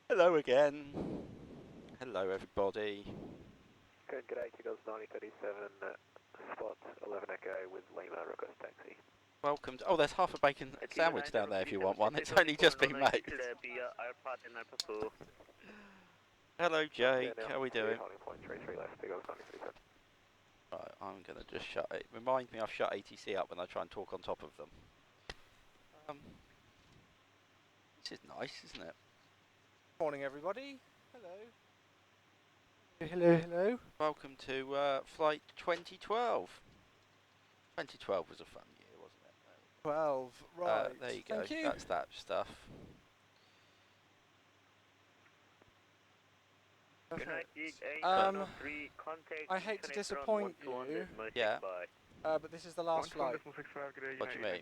Hello again. Hello everybody. Good day, Takeoff 9037, spot 11 Echo with Lima, request taxi. Welcome to, oh, there's half a bacon sandwich down there if you want one. It's only just been made. Hello Jake, how are we doing? Right, I'm going to just shut it. Remind me I've shut ATC up when I try and talk on top of them. This is nice, isn't it? Morning everybody. Hello. Hello. Welcome to Flight 2012. 2012 was a fun year, wasn't it? 12, right. There you go, Thank you. that's that stuff. I hate to disappoint you, Yeah. but this is the last flight. What do you mean?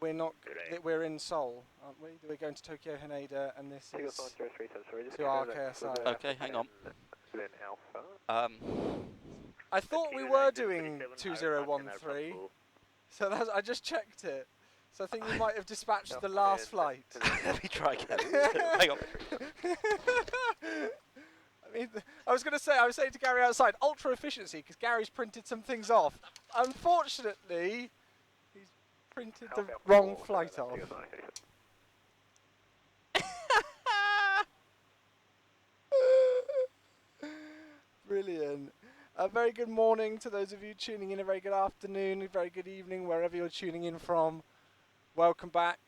We're not. We're in Seoul, aren't we? We're going to Tokyo Haneda, and this is to RKSI. Okay, hang on. I thought we were doing 2013, so I just checked it. So I think we might have dispatched the last flight. Let me try again. Hang on. I mean, I was saying to Gary outside, ultra efficiency, because Gary's printed some things off. Unfortunately, he's printed the wrong flight off. Brilliant. A very good morning to those of you tuning in, a very good afternoon, a very good evening, wherever you're tuning in from. Welcome back.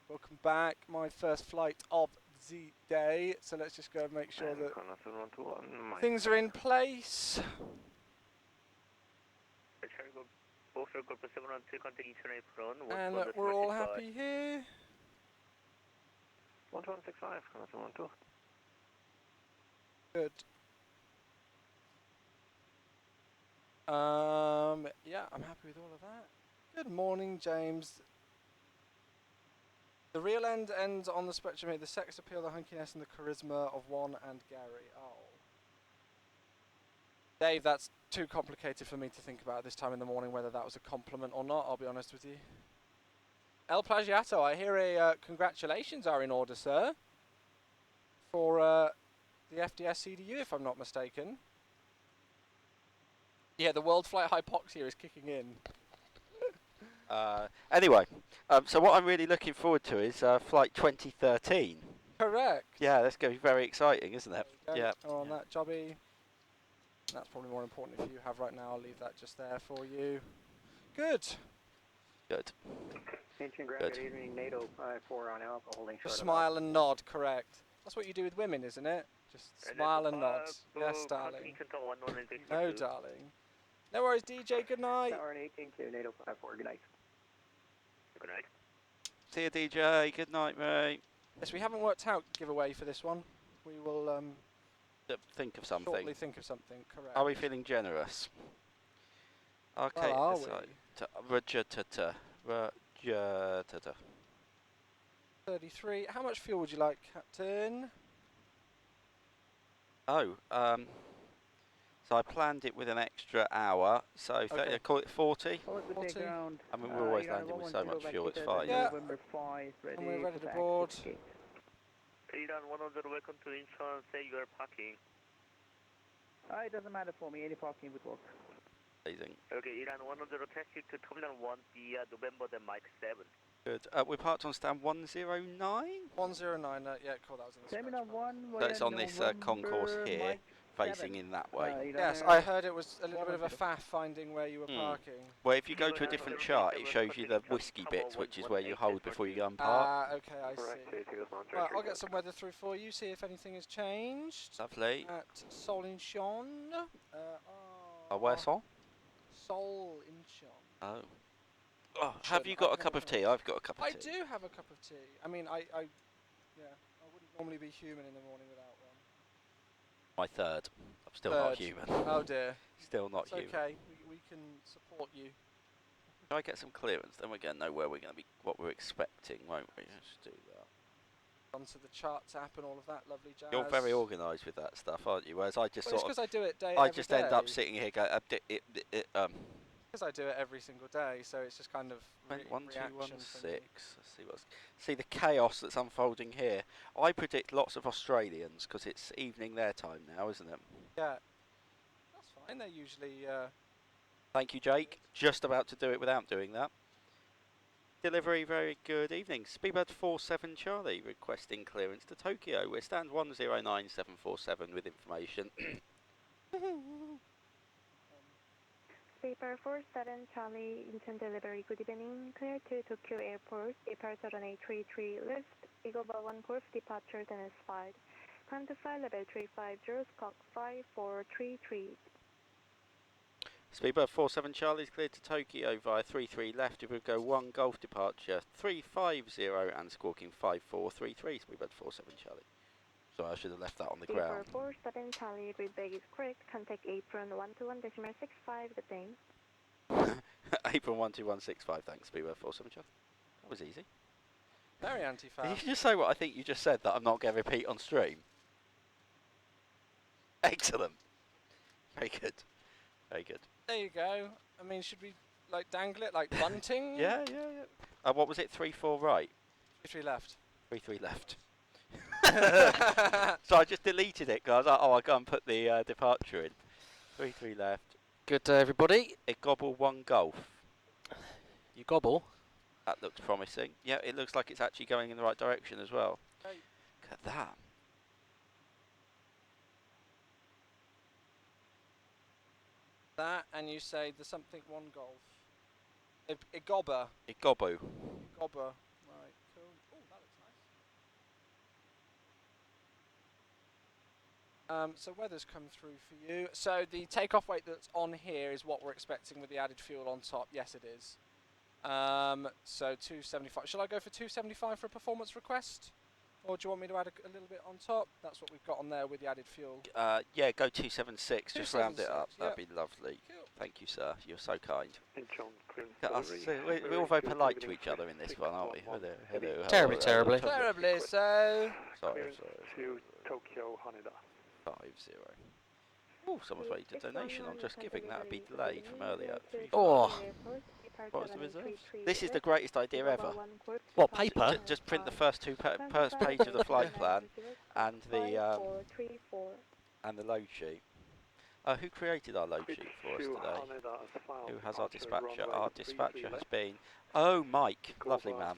Welcome back. My first flight of the day. So let's just go and make sure that things are in place. And that we're all happy here. 1165, Good. Yeah, I'm happy with all of that. Good morning, James. The real end ends on the spectrum here. The sex appeal, the hunkiness, and the charisma of Juan and Gary. Oh. Dave, that's too complicated for me to think about at this time in the morning, whether that was a compliment or not, I'll be honest with you. El Plagiato, I hear a congratulations are in order, sir. For the FDS CDU, if I'm not mistaken. Yeah, the Worldflight hypoxia is kicking in. Anyway, so what I'm really looking forward to is Flight 2013. Correct. Yeah, that's going to be very exciting, isn't it? Yeah. On that jobby. That's probably more important if you have right now. I'll leave that just there for you. Good. Good. Good evening, NATO 4 on Alpha holding short. Smile and nod, correct. That's what you do with women, isn't it? Just smile and nod. Yes, darling. No, darling. No worries, DJ. Good night. Tower 18 to NATO 54. Good night. Good night. See you, DJ. Good night, mate. Yes, we haven't worked out giveaway for this one. We will think of something. shortly think of something. Correct. Are we feeling generous? Okay. Well, are we? RJTT. 33. How much fuel would you like, Captain? Oh, so I planned it with an extra hour, so Okay. call it 40. 40. I mean, we're always landing with so much fuel, it's fine. Yeah. And we're ready to board. Iran 100, welcome to Incheon. Say you are parking. It doesn't matter for me. Any parking would work. Amazing. Okay, Iran 100, taxi to Terminal 1, the November, the Mike 7. Good. We're parked on stand 109? 109. Yeah, cool. That was in the Terminal scratch. 1. So it's on this concourse here, facing in that way. Yes, I heard it was a little bit of a faff finding where you were parking. Well, if you go to a different chart, it shows you the whiskey bits, which is where you hold before you go and park. Okay, I see. Right, I'll get some weather through for you, see if anything has changed. Lovely. At Seoul Incheon. Where's Sol? Seoul Incheon. Oh, have you got a cup of tea? I've got a cup of tea. I do have a cup of tea. I mean, I wouldn't normally be human in the morning without one. My third. I'm still not human. Oh dear. Still not It's human. okay. We can support you. Can I get some clearance? Then we're going to know where we're going to be, what we're expecting, won't we? Let's do that. Onto the charts app and all of that lovely jazz. You're very organised with that stuff, aren't you? Whereas I just Well, it's sort because I do it I just end up sitting here going, because Because I do it every single day, so it's just kind of Went 1 2 1 reaction 6. for me. See the chaos that's unfolding here. I predict lots of Australians because it's evening their time now, isn't it? Yeah, that's fine. They're usually Thank you, Jake. Just about to do it without doing that. Delivery, very good evening. Speedbird 47 Charlie requesting clearance to Tokyo. We're stand 109747 with information. Paper 47 Charlie, Incheon delivery, good evening. Clear to Tokyo Airport, departure on A33 lift, Eagle Bar 1 Golf, departure then is 5. Time to fly level 350, squawk 5433. Speedbird 47 Charlie is cleared to Tokyo via 33 left. If we go 1 Golf departure 350 and squawking 5433. Speedbird 47 Charlie. Sorry, I should have left that on the ground. Paper 47 Charlie, read bag is correct. Contact apron 121.65, good day. Apron 12165, thanks, Speedbird 47 Charlie. That was easy. very anti-fab. Did you just say what I think you just said that I'm not going to repeat on stream? Excellent. Very good. Very good. There you go. I mean, should we like dangle it like bunting? Yeah. What was it? 3-4 right? 3 left. 3-3 left. So I just deleted it because I was like, oh, I'll go and put the departure in. 3-3 left. Good day, everybody. It gobble 1 Golf. You gobble. That looks promising. Yeah, it looks like it's actually going in the right direction as well. Right. Look at that. That, and you say there's something 1 Golf. Igobba. It gobble. Gobba. Right, cool. Oh, that looks nice. So weather's come through for you. So the takeoff weight that's on here is what we're expecting with the added fuel on top. Yes, it is. So 275. Shall I go for 275 for a performance request? Or do you want me to add a little bit on top? That's what we've got on there with the added fuel. Yeah, go 276. Just round it up. 276, That'd be lovely. Cool. Thank you, sir. You're so kind. Incheon, clearance Look at us. delivery. We're all very polite to each other in this one, aren't we? Hello. Terribly, terribly. Terribly so. Sorry. Clearance to Tokyo, Haneda. 50. Oh, someone's made a donation. I'm just giving that a be delayed from earlier. Oh. What was the reserves? This is the greatest idea ever. What, paper? Just print the first first page of the flight plan and the load sheet. Who created our load sheet for us today? Who has our dispatcher? Our dispatcher has been... Oh, Mike. Lovely man.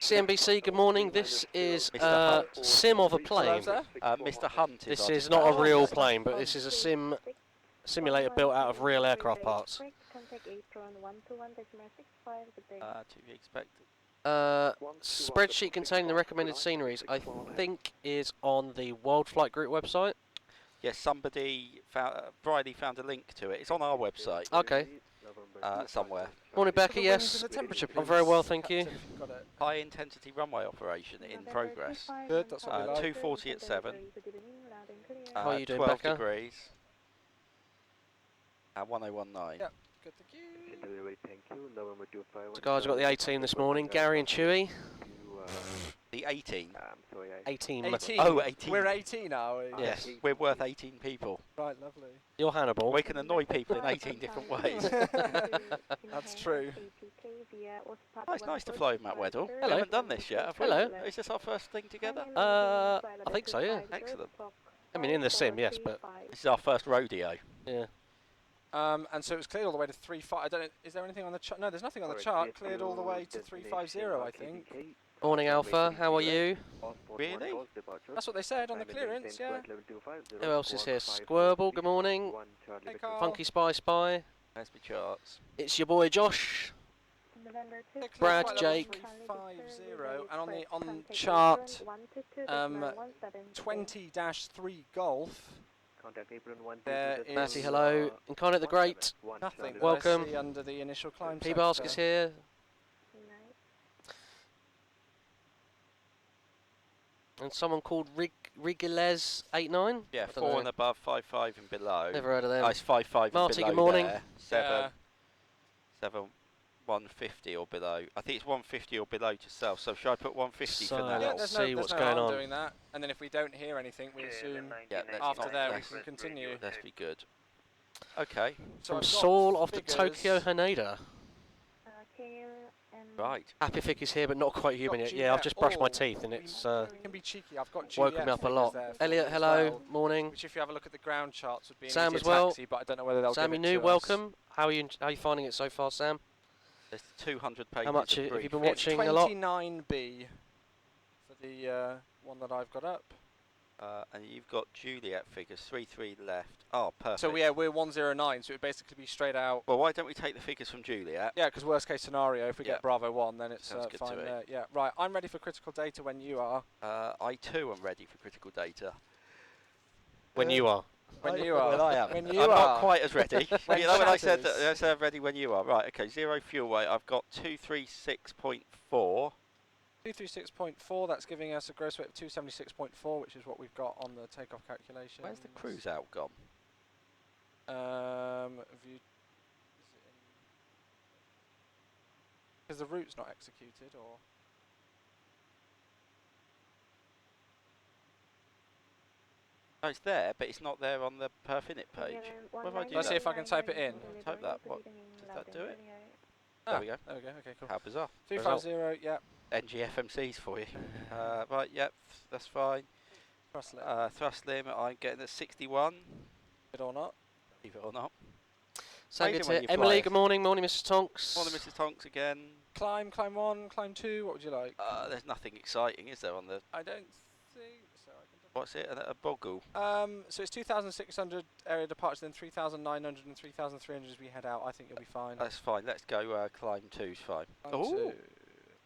CNBC, good morning. This is Mr. a Hunt. sim of a plane. Mr. Hunt is This our is not a dispatcher. real plane, but this is a simulator built out of real aircraft parts. To be expected. Spreadsheet containing the recommended sceneries, I think, is on the Worldflight group website. Yes, somebody found, Briley found a link to it. It's on our website Okay. somewhere. Morning, Becky. The winds Yes. and the temperature, I'm very well, please, thank you. Captain, if you've got it. High intensity runway operation in progress. Good, that's what we like. 240 at 7. How are you doing, 12 Becca? degrees. At 1019. Yeah. Good, thank you. So guys, I've got the A-team this morning. Gary and Chewwy. The 18. A-team. 18. Oh, 18. We're 18, are we? Yes, we're worth 18 people. Right, lovely. You're Hannibal. We can annoy people in 18 different ways. That's true. Oh, it's nice to fly with Matt Weddell. We Hello. haven't done this yet, have we? Hello. Is this our first thing together? I think so, yeah. Excellent. I mean, in the sim, yes, but This is our first rodeo. yeah. And so it was cleared all the way to 35. I don't know. Is there anything on the chart? No, there's nothing on the chart. Cleared all the way to 350, I think. Morning, Alpha. How are you? Really? That's what they said on the clearance. Yeah. Who else is here? Squirble. Good morning. Hey, Carl. Funky Spy Spy. There's my charts. It's your boy Josh. Yeah, cleared Brad, flight level Jake. 350, and on chart 20-3 Golf. There is Matty, hello. Incarnate the Great. nothing that Welcome. I see under the initial climb. P-Bask sector. is here. And someone called Rigilez89. Yeah, I don't 4 know. and above, 5 and below. Never heard of them. Oh, it's 5 and Marty, below good morning. there. Yeah. 7 150 or below. I think it's 150 or below to sell. So should I put 150 So for now? Yeah, Let's there's see no, there's what's no going harm on. doing that. And then if we don't hear anything, we assume Yeah, let's after not- there we let's- can continue. Let's be good. Okay, So From I've got Saul off to figures. Tokyo Haneda. Can you right. Happy figures here, but not quite human Got yet. Yeah, I've Juliet. just brushed my Oh, teeth and we it's can be cheeky. I've got woken Juliet me up a figures lot. there for Elliot, you as hello, well, morning. which if you have a look at the ground charts would be an Sam easier as well. taxi, but I don't know whether they'll Sam, give you it new, to us. welcome. How are you finding it so far, Sam? There's 200 pages How much of have you brief. been It's watching a lot? 29B for the one that I've got up. And you've got Juliet figures, 3 left. Oh, perfect. So yeah, we're 109, so it would basically be straight out. Well, why don't we take the figures from Juliet? Yeah, because worst case scenario, if we Yeah. get Bravo 1, then it's Sounds good to fine me. there. Yeah, right, I'm ready for critical data when you are. I too am ready for critical data. When you are. When you are. When I am. When you I'm are. not quite as ready. When you know when I said shatters. that, I said ready when you are. Right, okay, 0 fuel weight. I've got 236.4. 236.4, that's giving us a gross weight of 276.4, which is what we've got on the takeoff calculation. Where's the cruise out gone? Because the route's not executed, or... No, it's there, but it's not there on the Perfinite page. What if I do Let's see that? if I can type it in. Type that. What? Does that do it? Ah, There we go. There we go, okay, cool. How bizarre. 350, yeah. NGFMCs for you. Right, yep, that's fine. Thrust limit. Thrust limit, I'm getting at 61. It or not. Believe it or not. Sam, good Amazing to when hear. you fly Emily, us. good morning. Morning, Mrs. Tonks. Morning, Mrs. Tonks again. Climb 1, climb 2, what would you like? There's nothing exciting, is there, on the... I don't think so. I can What's it? A boggle? So it's 2,600 area departure, then 3,900 and 3,300 as we head out. I think you'll be fine. That's fine. Let's go climb 2's fine. Climb 2.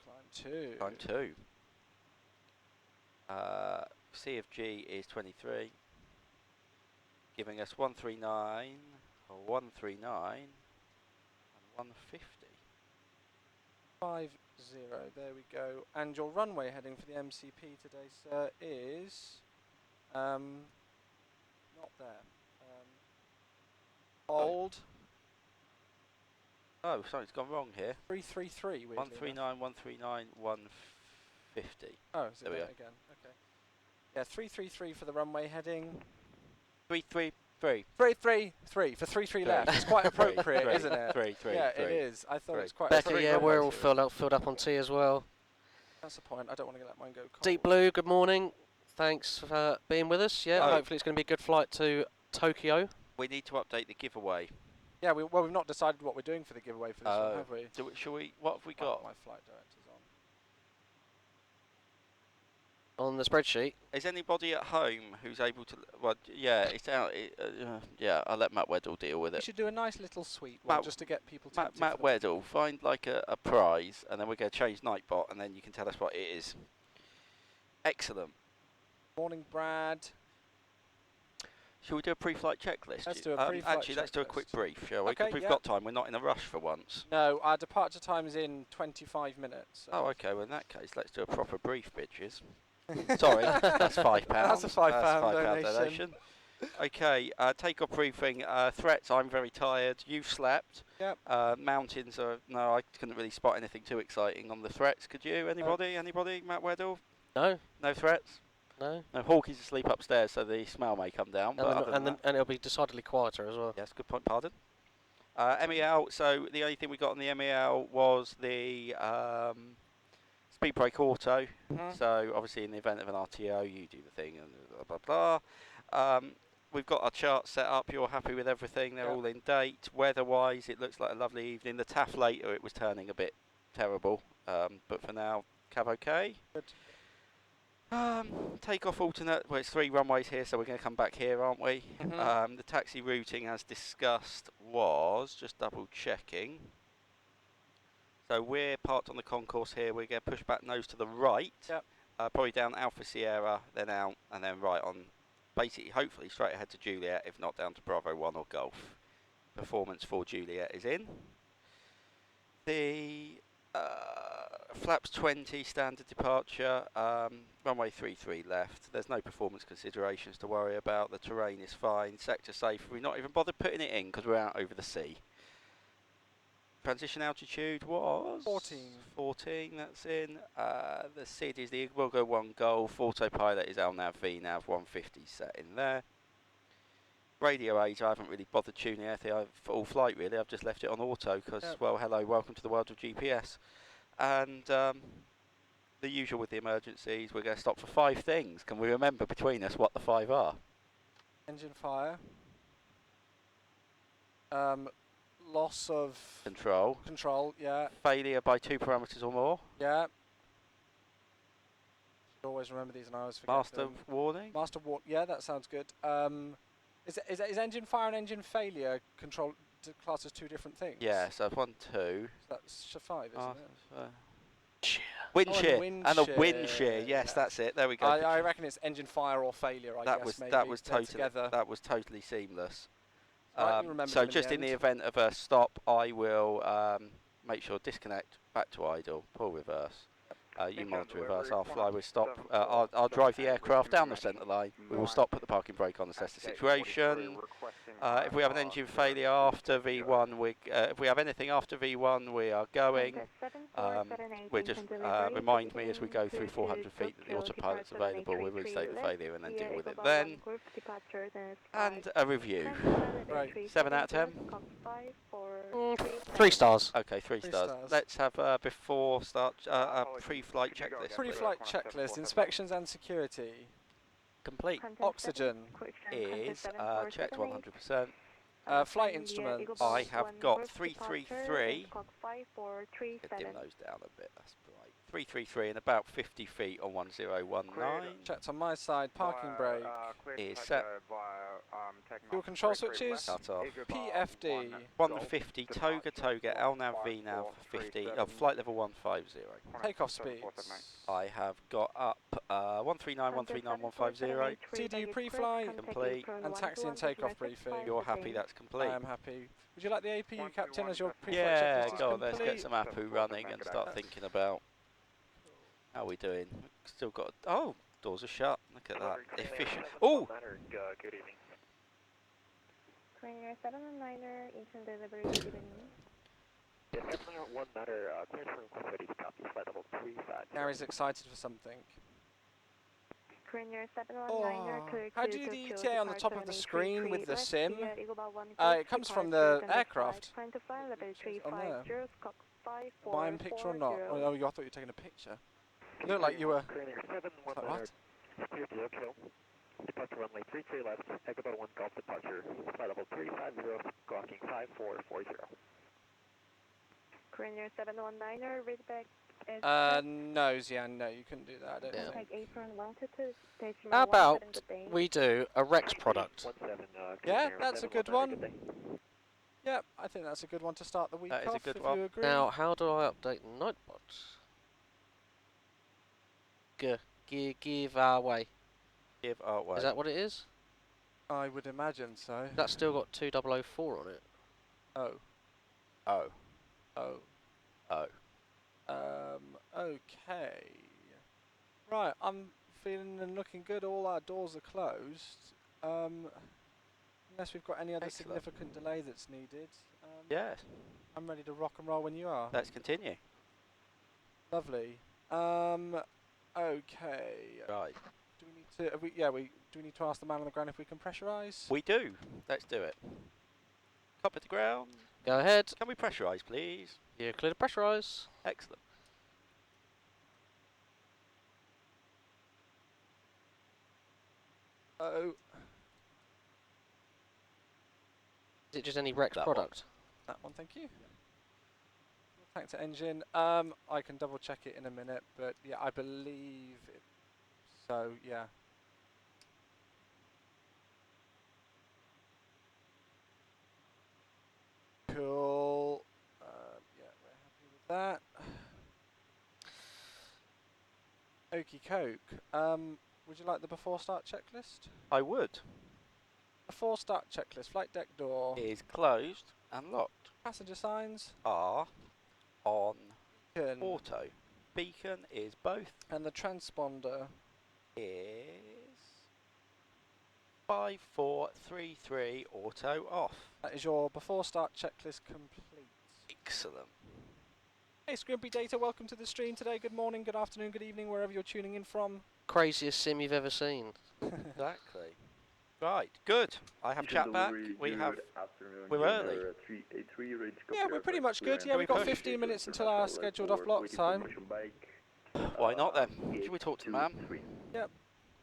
Climb 2. Climb 2. C of G is 23. Giving us 139, or 139, and 150. 50, there we go. And your runway heading for the MCP today, sir, is not there. Hold Oh, something's gone wrong here. 333. weirdly enough. 139, 139, 150. Oh, is it There we there go. again? Okay. Yeah, 333 for the runway heading. 333. 333 for 33 left. It's quite appropriate, isn't it? 333. Yeah, it is. I thought it was quite. Becca, very yeah, good. we're all filled up on tea as well. That's the point. I don't want to let mine go cold. Deep Blue, good morning. Thanks for being with us. Yeah, Oh. hopefully it's going to be a good flight to Tokyo. We need to update the giveaway. Yeah, well, we've not decided what we're doing for the giveaway for this one, have we? Shall we? What have we Well, got? my flight director's on. On the spreadsheet. Is anybody at home who's able to? Well, yeah, it's out. Yeah, I'll let Matt Weddle deal with We it. should do a nice little sweet one Matt- just to get people tempted. Matt for the- Weddle, find like a prize, and then we're going to change Nightbot, and then you can tell us what it is. Excellent. Morning, Brad. Shall we do a pre-flight checklist? Let's do a pre-flight Actually, let's do a quick checklist. brief, shall we? 'Cause Okay, we've yeah. got time. We're not in a rush for once. No, our departure time is in 25 minutes. So. Oh, okay. Well, in that case, let's do a proper brief, bitches. Sorry, that's £5. That's a £5 £5 donation. Okay, takeoff briefing. Threats. I'm very tired. You've slept. Yep. Mountains are. No, I couldn't really spot anything too exciting on the threats. Could you? Anybody? Anybody? Matt Weddle? No, No threats. no. No. Hawkey's asleep upstairs, so the smell may come down. But other than that- And it'll be decidedly quieter as well. Yes, good point. Pardon. MEL. So the only thing we got on the MEL was the speed brake auto. Mhm. So obviously, in the event of an RTO, you do the thing and blah blah blah. We've got our charts set up. You're happy with everything. They're Yep. all in date. Weather-wise, it looks like a lovely evening. The TAF later, it was turning a bit terrible, but for now, Cav okay. Good. Takeoff alternate. Well, it's 3 runways here, so we're going to come back here, aren't we? Mhm. The taxi routing, as discussed, was just double checking. So we're parked on the concourse here. We're going to push back nose to the right. Yep. Probably down Alpha Sierra, then out, and then right on. Basically, hopefully straight ahead to Juliet, if not down to Bravo 1 or Golf. Performance for Juliet is in. The flaps 20 standard departure, runway 33 left. There's no performance considerations to worry about. The terrain is fine, sector safe. We've not even bothered putting it in because we're out over the sea. Transition altitude was 14. 14, that's in. The SID is the Will Go 1 Golf. Autopilot is LNAV VNAV 150 set in there. Radio age, I haven't really bothered tuning anything for all flight really. I've just left it on auto because, Yep. well, hello, welcome to the world of GPS. And the usual with the emergencies, we're going to stop for 5 things. Can we remember between us what the 5 are? Engine fire. Loss of Control. control, yeah, Failure by 2 parameters or more. yeah. Should always remember these and I always forget Master them. warning. Master walk, yeah, that sounds good. Is engine fire and engine failure control classed as 2 different things? Yeah, so 1, 2. That's 5, isn't it? Wind Oh, shear. And a wind shear, shear. Yes, yeah. that's it. There we go. I reckon it's engine fire or failure, I that guess, was maybe. that was They're totally together. that was totally seamless. Right, you remembered so them in just the in the end. event of a stop, I will make sure disconnect, back to idle, pull reverse. You monitor reverse. I'll fly with stop. I'll drive the aircraft down the centre line. We will stop at the parking brake on assess the situation. If we have an engine failure after V1, if we have anything after V1, we are going. We're just remind me as we go through 400 feet that the autopilot's available. We'll restate the failure and then deal with it then. And a review. Right. 7 out of 10. 3 stars. Okay, 3 3 stars. stars. Let's have before start a pre-flight checklist. Pre-flight checklist, inspections and security. Complete. Oxygen Is checked 100%. Flight instruments. I have got 333. Dim those down a bit. That's bright. 333 and about 50 feet on 1019. Checked on my side. Parking brake. Is set. Fuel control switches. Cut off. PFD. 150 Toga Toga LNAV VNAV 50 flight level 150. Takeoff speeds. I have got up 139 139 150. TDU pre-flight. Complete. And taxi and takeoff briefing. You're happy that's complete? I am happy. Would you like the APU captain as your pre-flight Yeah, checklist is go on, let's get complete? some APU running and start thinking about how we doing. We've still got, oh, doors are shut. Look at that, efficient. Oh, Good evening. Korean 719er, Incheon delivery, good evening. Yes, 791 matter, clearance from request ready to copy, flight level 35. Gary's excited for something. Korean 719er, clear How to do you do the Tokyo, ETA on the top of the departure screen with the left sim? via Eagle Bar 1 It comes from the departure, aircraft. Plan to fly level It's on there. 350, Scox Buying picture or not? 5440. Oh, you thought you were taking a picture. You look like you were. Korean Like 719er, what? clear to Tokyo. Departure runway 33 left, Echo Bar 1 Golf departure, flight level 350, clocking 5440. Korean 719er, readback is No, Zian, no, you couldn't do that, I don't Yeah. think. apron longitude, decimal How about 17, good day. we do a Rex product? 17, Yeah, that's a good one. good day. Yep, I think that's a good one to start the week That is a off, good if one. you agree. Now, how do I update Nightbot? Give away. give away. Is that what it is? I would imagine so. That's still got 2004 on it. Oh, Oh, oh. oh. Okay. Right, I'm feeling and looking good. All our doors are closed. Unless we've got any other Excellent. significant delay that's needed. Yes, I'm ready to rock and roll when you are. let's continue. Lovely. Okay. Right, Do we need to? Do we need to ask the man on the ground if we can pressurise? we do. Let's do it. Copy the ground. Go ahead. Can we pressurise, please? You're clear to pressurise. Excellent. Oh, Is it just any Rex That one. product? that one. Thank you. Tank to engine. I can double check it in a minute, but yeah, I believe it. So yeah. Cool. Yeah, we're happy with that. Okie coke. Would you like the before start checklist? I would. Before start checklist. Flight deck door. Is closed and locked. Passenger signs. Are on Beacon. auto. Beacon is both. And the transponder. Is 5433 auto off. That is your before start checklist complete. Excellent. Hey Scrimpy Data, welcome to the stream today. Good morning, good afternoon, good evening, wherever you're tuning in from. Craziest sim you've ever seen. Exactly. Right, good. I have chat back. We're early. Yeah, we're pretty much good. Yeah, Can we've we got push? 15 minutes until our scheduled off block time. Why not then? Should we talk to ma'am? Yep.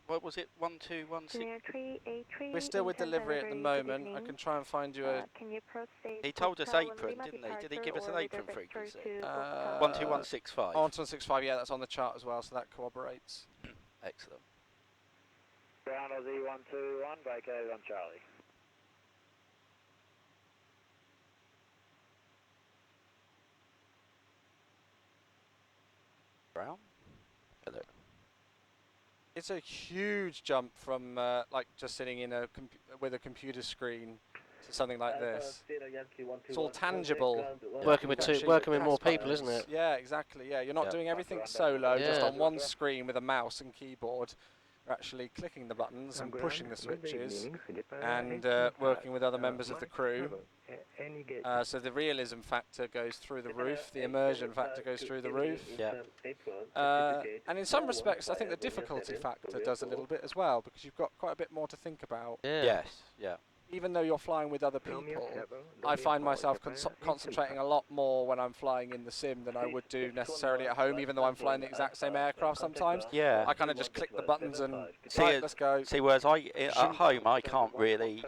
What was it? 1216. Junior 383. We're still with Incheon delivery at the delivery, good moment. I evening. can try and find you a... Can you proceed He told us Hotel apron, Lima didn't he? Did he departure give us an or apron with vector frequency? to 12165. Oh, 165, yeah, that's on the chart as well, so that corroborates. Excellent. Ground Z121, vacated on Charlie. Brown? Hello. It's a huge jump from like just sitting in a with a computer screen to something like this. It's all tangible. Working with working with more press people, isn't buttons. it? Yeah, exactly. Yeah, you're not Yep. doing everything solo, just Yeah. on one screen with a mouse and keyboard. You're actually clicking the buttons and pushing the switches, and working with other members of the crew. So the realism factor goes through the roof, the immersion factor goes through the roof. Yeah. And in some respects, I think the difficulty factor does a little bit as well, because you've got quite a bit more to think about. Yeah. Yes. Yeah. Even though you're flying with other people, I find myself concentrating a lot more when I'm flying in the sim than I would do necessarily at home, even though I'm flying the exact same aircraft sometimes. Yeah. I kind of just click the buttons and See, right, let's go. See, whereas at home I can't really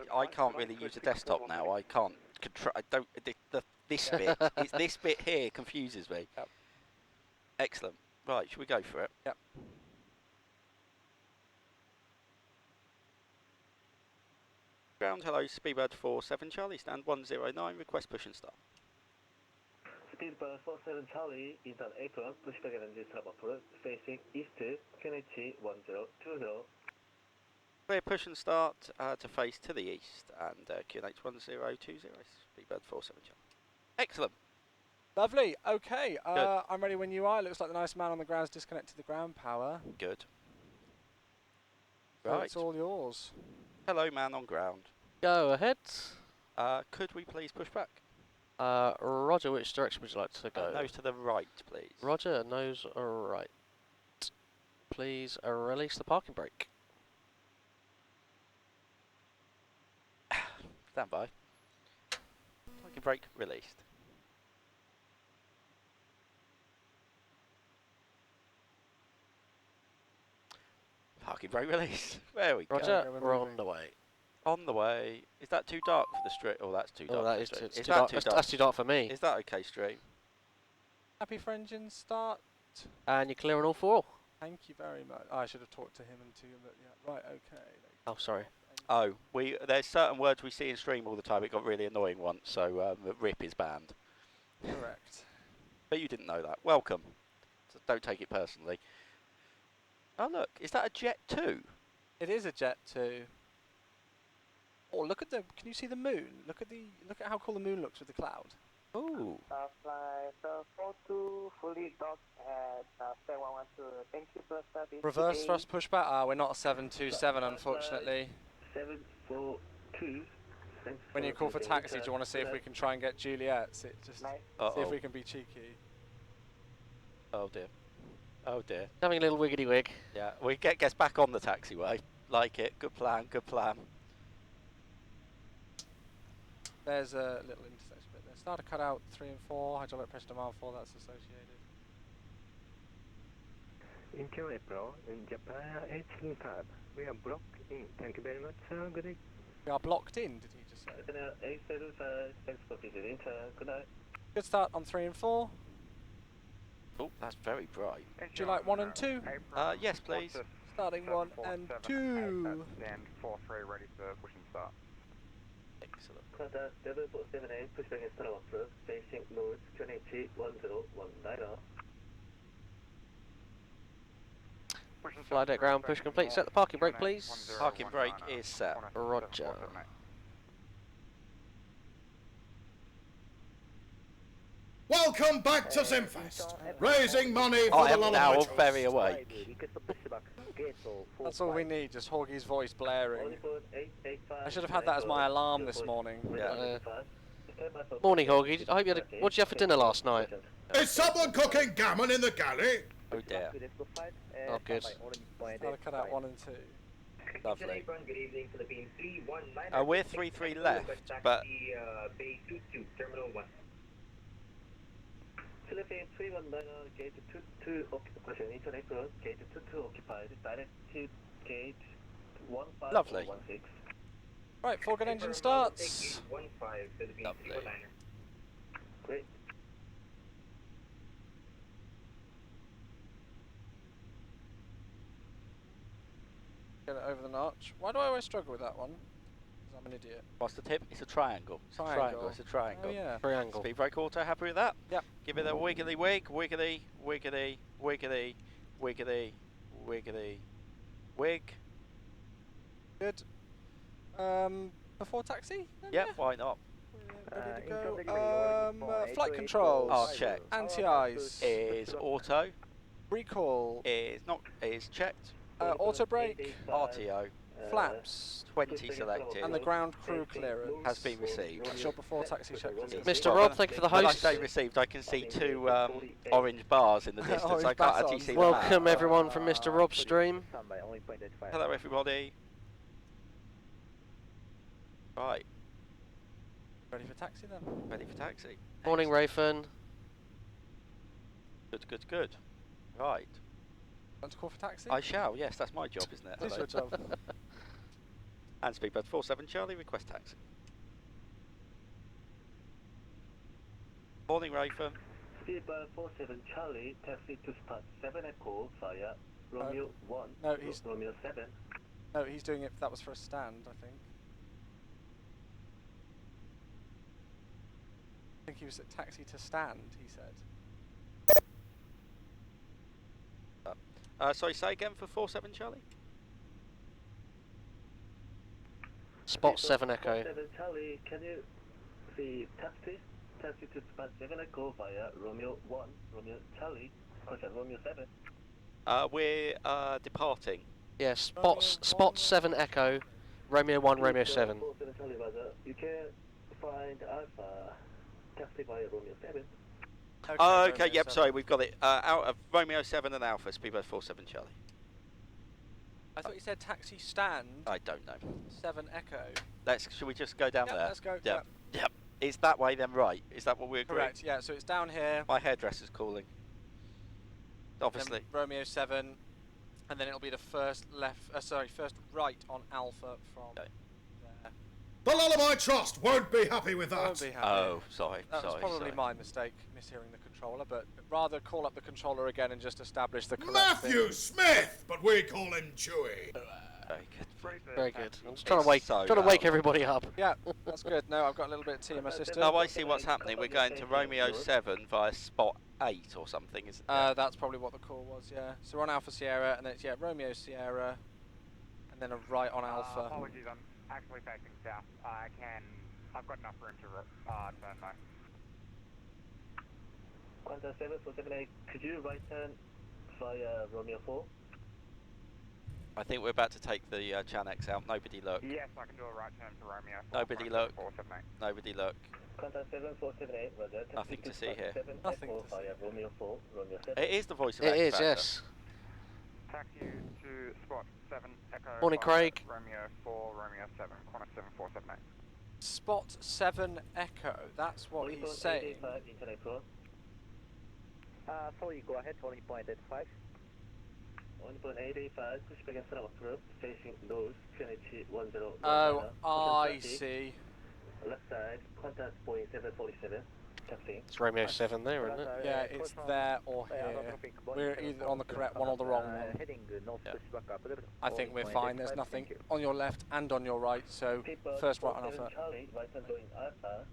use a desktop now. I can't control. I don't. This bit. It's this bit here confuses me. Yep. Excellent. Right, should we go for it? Yep. Ground, hello, Speedbird 47 Charlie, stand 109, request push and start. Speedbird 47 Charlie, is an apron, pushback engine start approach, facing east, QNH 1020. Clear push and start to face to the east, and QNH 1020, Speedbird 47 Charlie. Excellent. Lovely. Okay, Good. I'm ready when you are. Looks like the nice man on the ground's disconnected the ground power. Good. So Right. it's all yours. Hello, man on ground. Go ahead. Could we please push back? Roger, which direction would you like to go? Nose to the right, please. Roger, nose right. Please release the parking brake. Stand by. Parking brake released. Parking brake released. There we go. Roger, go, we're we're moving. on the way. On the way. Is that too dark for the stream? Oh, that's too dark. Oh, for that the is stream. too, Is too that dark. too That's, dark? that's too dark for me. Is that okay, stream? Happy for engine start. And you're clear on all four. Thank you very much. I should have talked to him and to you, but yeah. Right, okay. Oh, sorry. Oh, there's certain words we see in stream all the time. It got really annoying once, so RIP is banned. Correct. But you didn't know that. Welcome. So don't take it personally. Oh look, is that a Jet 2? It is a Jet 2. Oh, look at the. Can you see the moon? Look at how cool the moon looks with the cloud. Ooh. Flight 42, fully docked at 7112. Thank you for service. Reverse today. thrust pushback. Ah, we're not a 727, unfortunately. 742. When you call for taxi, do you want to see if we can try and get Juliet's? It just Nice. see if Uh-oh. we can be cheeky. Oh dear. Oh dear. Having a little wiggity wig. Yeah, we gets back on the taxiway. Like it. Good plan. Good plan. There's a little intersection bit there. Starter cutout 3 and 4. Hydraulic pressure demand 4. That's associated. Incheon April, in Japan 875. We are blocked in. Thank you very much, sir. Good day. We are blocked in. Did he just say? 875, thanks for visiting. Good night. Good start on 3 and 4. Oh, that's very bright. Would you like 1 and 2? Yes, please. Starting 1 and 2. Stand 4-3 ready for push and start. Excellent. Qatar 7478, pushback and start approach, facing north, QNH 1019. Fly deck ground push complete. Set the parking brake, please. Parking brake is set. Roger. Welcome back to Simfest, raising money for I the am now Lullaby very awake. That's all we need, just Horgie's voice blaring. I should have had that as my alarm this morning. Yeah. Morning, Horgie. I hope you had what did you have for dinner last night? Is someone cooking gammon in the galley? Oh dear. Oh, good. Starter cutout 1 and 2. Lovely. Good evening, Philippines 319. We're 3-3 left, but Bay 22, Terminal 1. Philippines 319, gate 22 occupation, Incheon apron, gate 22 occupied, direct to gate 1516. Lovely. Right, foreground engine starts. 15, Philippines Lovely. 319. Great. Get it over the notch. Why do I always struggle with that one? Because I'm an idiot. what's the tip? It's a triangle. It's Triangle. a triangle. It's a triangle. Oh yeah. Triangle. Speed brake auto, happy with that? Yep. Give it a wiggly wig, wiggly, wiggly, wiggly, wiggly, wiggly, wig. Good. Before taxi? Then, Yep, why not? Ready to go. Flight controls. Oh, check. Anti-eyes. Is auto. Recall. Is checked. Auto brake. RTO. Flaps. 20 selected. And the ground crew clearance. Has been received. That's your before taxi checklist. Mr. Rob, thank you for the When I host. say received, I can see two orange bars in the distance. Orange I can't batons. actually see them. Welcome everyone from Mr. Rob's stream. Hello everybody. Right, Ready for taxi then? ready for taxi. Morning, Rayfern. Good, good, good. Right. Want to call for taxi? I shall, yes, that's my job, isn't it? It is Hello. your job. And Speedbird 47 Charlie, request taxi. Morning, Rafer. Speedbird 47 Charlie, taxi to spot 7 Echo via Romeo 1, No, he's Romeo 7. no, he's doing it. That was for a stand, I think. I think he was at taxi to stand. He said. Sorry, say again for 47 Charlie? Spot 7 Echo. 47 Charlie, can you see taxi? Taxi to spot 7 Echo via Romeo 1, Romeo Charlie, contact Romeo 7. We're departing. Yeah, spot 7 Echo, Romeo 1, Romeo 7. 47 Charlie, Roger. You can find Alpha taxi via Romeo 7. Okay, Romeo yep, 7. sorry, we've got it. Out of Romeo 7 and Alpha, Speedbird 47 Charlie. I thought you said taxi stand. I don't know. 7 Echo. Should we just go down Yep, there? let's go. Yep. Yep. It's that way then, right? Is that what we agree? Correct. Yeah. So it's down here. My hairdresser's calling. Obviously. Then Romeo 7, and then it'll be the first left. First right on Alpha from Okay. there. The Lullaby Trust won't be happy with I won't that. be happy. Oh, sorry. That was sorry, probably sorry. my mistake, mishearing the controller, but rather call up the controller again and just establish the correct Matthew thing. Smith, but we call him Chewwy. Very good. Very good. I'm just trying to wake, So trying to wake everybody up. Yeah, that's good. No, I've got a little bit of tea in my system. Oh, I see what's happening. We're going to Romeo 7 via spot 8 or something, isn't it? That's probably what the call was, yeah. So we're on Alpha Sierra, and then it's, Romeo Sierra, and then a right on Alpha. Apologies, I'm actually facing south. I've got enough room to turn though. Qantas 7478, could you right turn via Romeo 4? I think we're about to take the Chanex out. Nobody look. Yes, I can do a right turn to Romeo. Nobody look. 478. Nobody look. Qantas 7478, Roger. Nothing to see here. Nothing Echo to see. via Romeo 4, Romeo 7. It is the voice of It X is, Factor. yes. Taxi to spot 7 Echo. Morning, via Craig. Romeo 4, Romeo 7, Qantas 7478. Spot 7 Echo, that's what he's saying. 40.885 Incheon April. Sorry, go ahead, 20.85. 1.885, push back and set up group, facing nose, QNH 10. Oh, I see. Left side, Qantas Boeing 747, taxi. It's Romeo 7 there, isn't it? Yeah, it's there or here. We're either on the correct one or the wrong one. Heading north Yeah. push back up a little. I think we're fine. There's nothing on your left and on your right, so People, first right on 47 Alpha. Charlie, right hand going Alpha.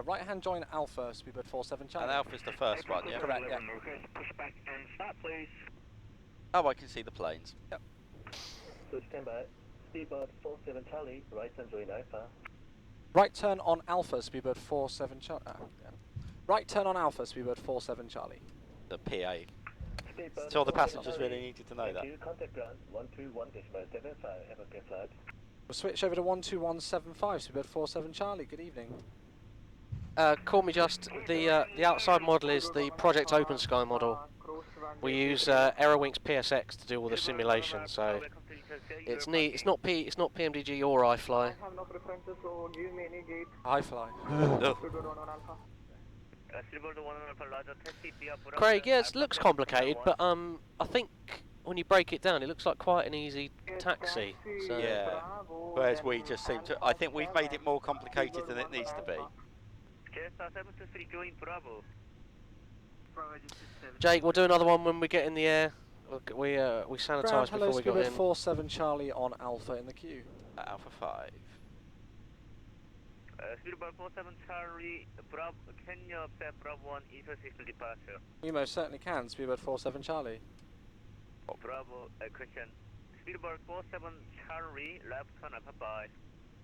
Right hand join Alpha, Speedbird 47 Charlie. And Alpha's the first one, yeah? Correct, yeah. Push back and start, please. Oh, I can see the planes. So stand by. Speedbird 47 Charlie, right hand join Alpha. Right turn on Alpha, Speedbird 47 Charlie. Right turn on Alpha, Speedbird 47 Charlie. The PA. Speedbird So the 47 passengers Charlie. really needed to know Thank that. you. Contact ground 121.75. Have a good flight. We'll switch over to 12175, Speedbird 47 Charlie. Good evening. Call me just. The outside model is the Project Open Sky model. We use Aerowings PSX to do all the simulation, so It's not PMDG or iFly. I have no preferences, so give me any gate. I fly. Speedbird 1 on Alpha. Craig, yeah, it looks complicated, but I think when you break it down, it looks like quite an easy taxi. So. Yeah. Whereas we just seem to. I think we've made it more complicated than it needs to be. Jake, we'll do another one when we get in the air. We Ground, sanitised hello, before we got Speedbird in. 47 Charlie on Alpha in the queue. Alpha 5. Speedbird 47 Charlie, Bravo, can you set Bravo 1 East departure? You most certainly can, Speedbird 47 Charlie. Bravo, Christian. Speedbird 47 Charlie, left turn Alpha 5.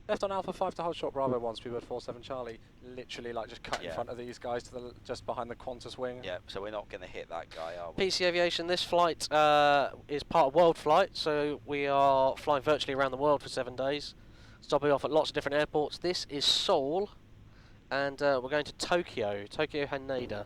Left on Alpha 5 to hold short Bravo 1, Speedbird 47 Charlie. Literally, like, just cut in front of these guys to the just behind the Qantas wing. Yeah, so we're not going to hit that guy, are we? PC Aviation, this flight is part of Worldflight, so we are flying virtually around the world for 7 days, stopping off at lots of different airports. This is Seoul, and we're going to Tokyo Haneda.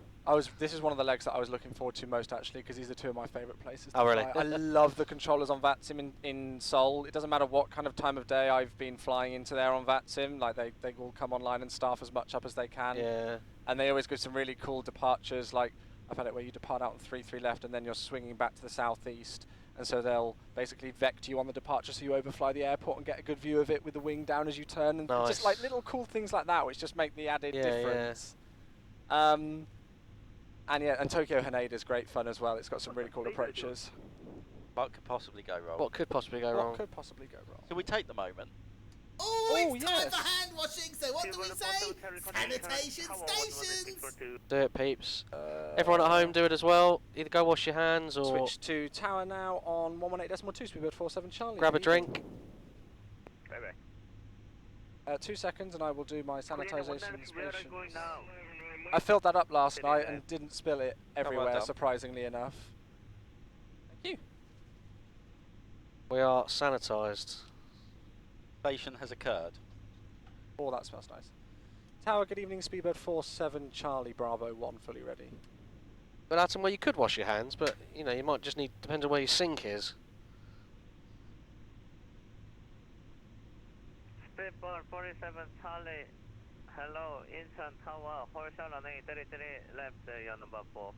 This is one of the legs that I was looking forward to most, actually, because these are two of my favourite places to Oh, really? fly. I love the controllers on VATSIM in Seoul. It doesn't matter what kind of time of day I've been flying into there on VATSIM. Like, they will come online and staff as much up as they can. Yeah. And they always give some really cool departures. Like, I've had it where you depart out on 33 left and then you're swinging back to the southeast. And so they'll basically vect you on the departure so you overfly the airport and get a good view of it with the wing down as you turn. And Nice. just like little cool things like that, which just make the added Yeah, difference. And yeah, and Tokyo Haneda is great fun as well. It's got some really cool approaches. What could possibly go wrong? What could possibly go wrong? What could possibly go wrong? So we take the moment. Oh, it's time yes. for hand washing. So what do we say? Sanitation stations. Do it, peeps. Everyone at home, do it as well. Either go wash your hands or Switch to tower now on 118.2, Speedbird 47 Charlie. grab a drink. 2 seconds and I will do my sanitisation inspections. now. I filled that up last night and didn't spill it well everywhere, done. surprisingly enough. Thank you. We are sanitised. Station has occurred. Oh, that smells nice. Tower, good evening, Speedbird 47 Charlie, Bravo 1, fully ready. But that's somewhere you could wash your hands, but you know, you might just need, depends on where your sink is. Speedbird 47 Charlie, hello, Incheon Tower, hold short runway 33 left, you're number 4.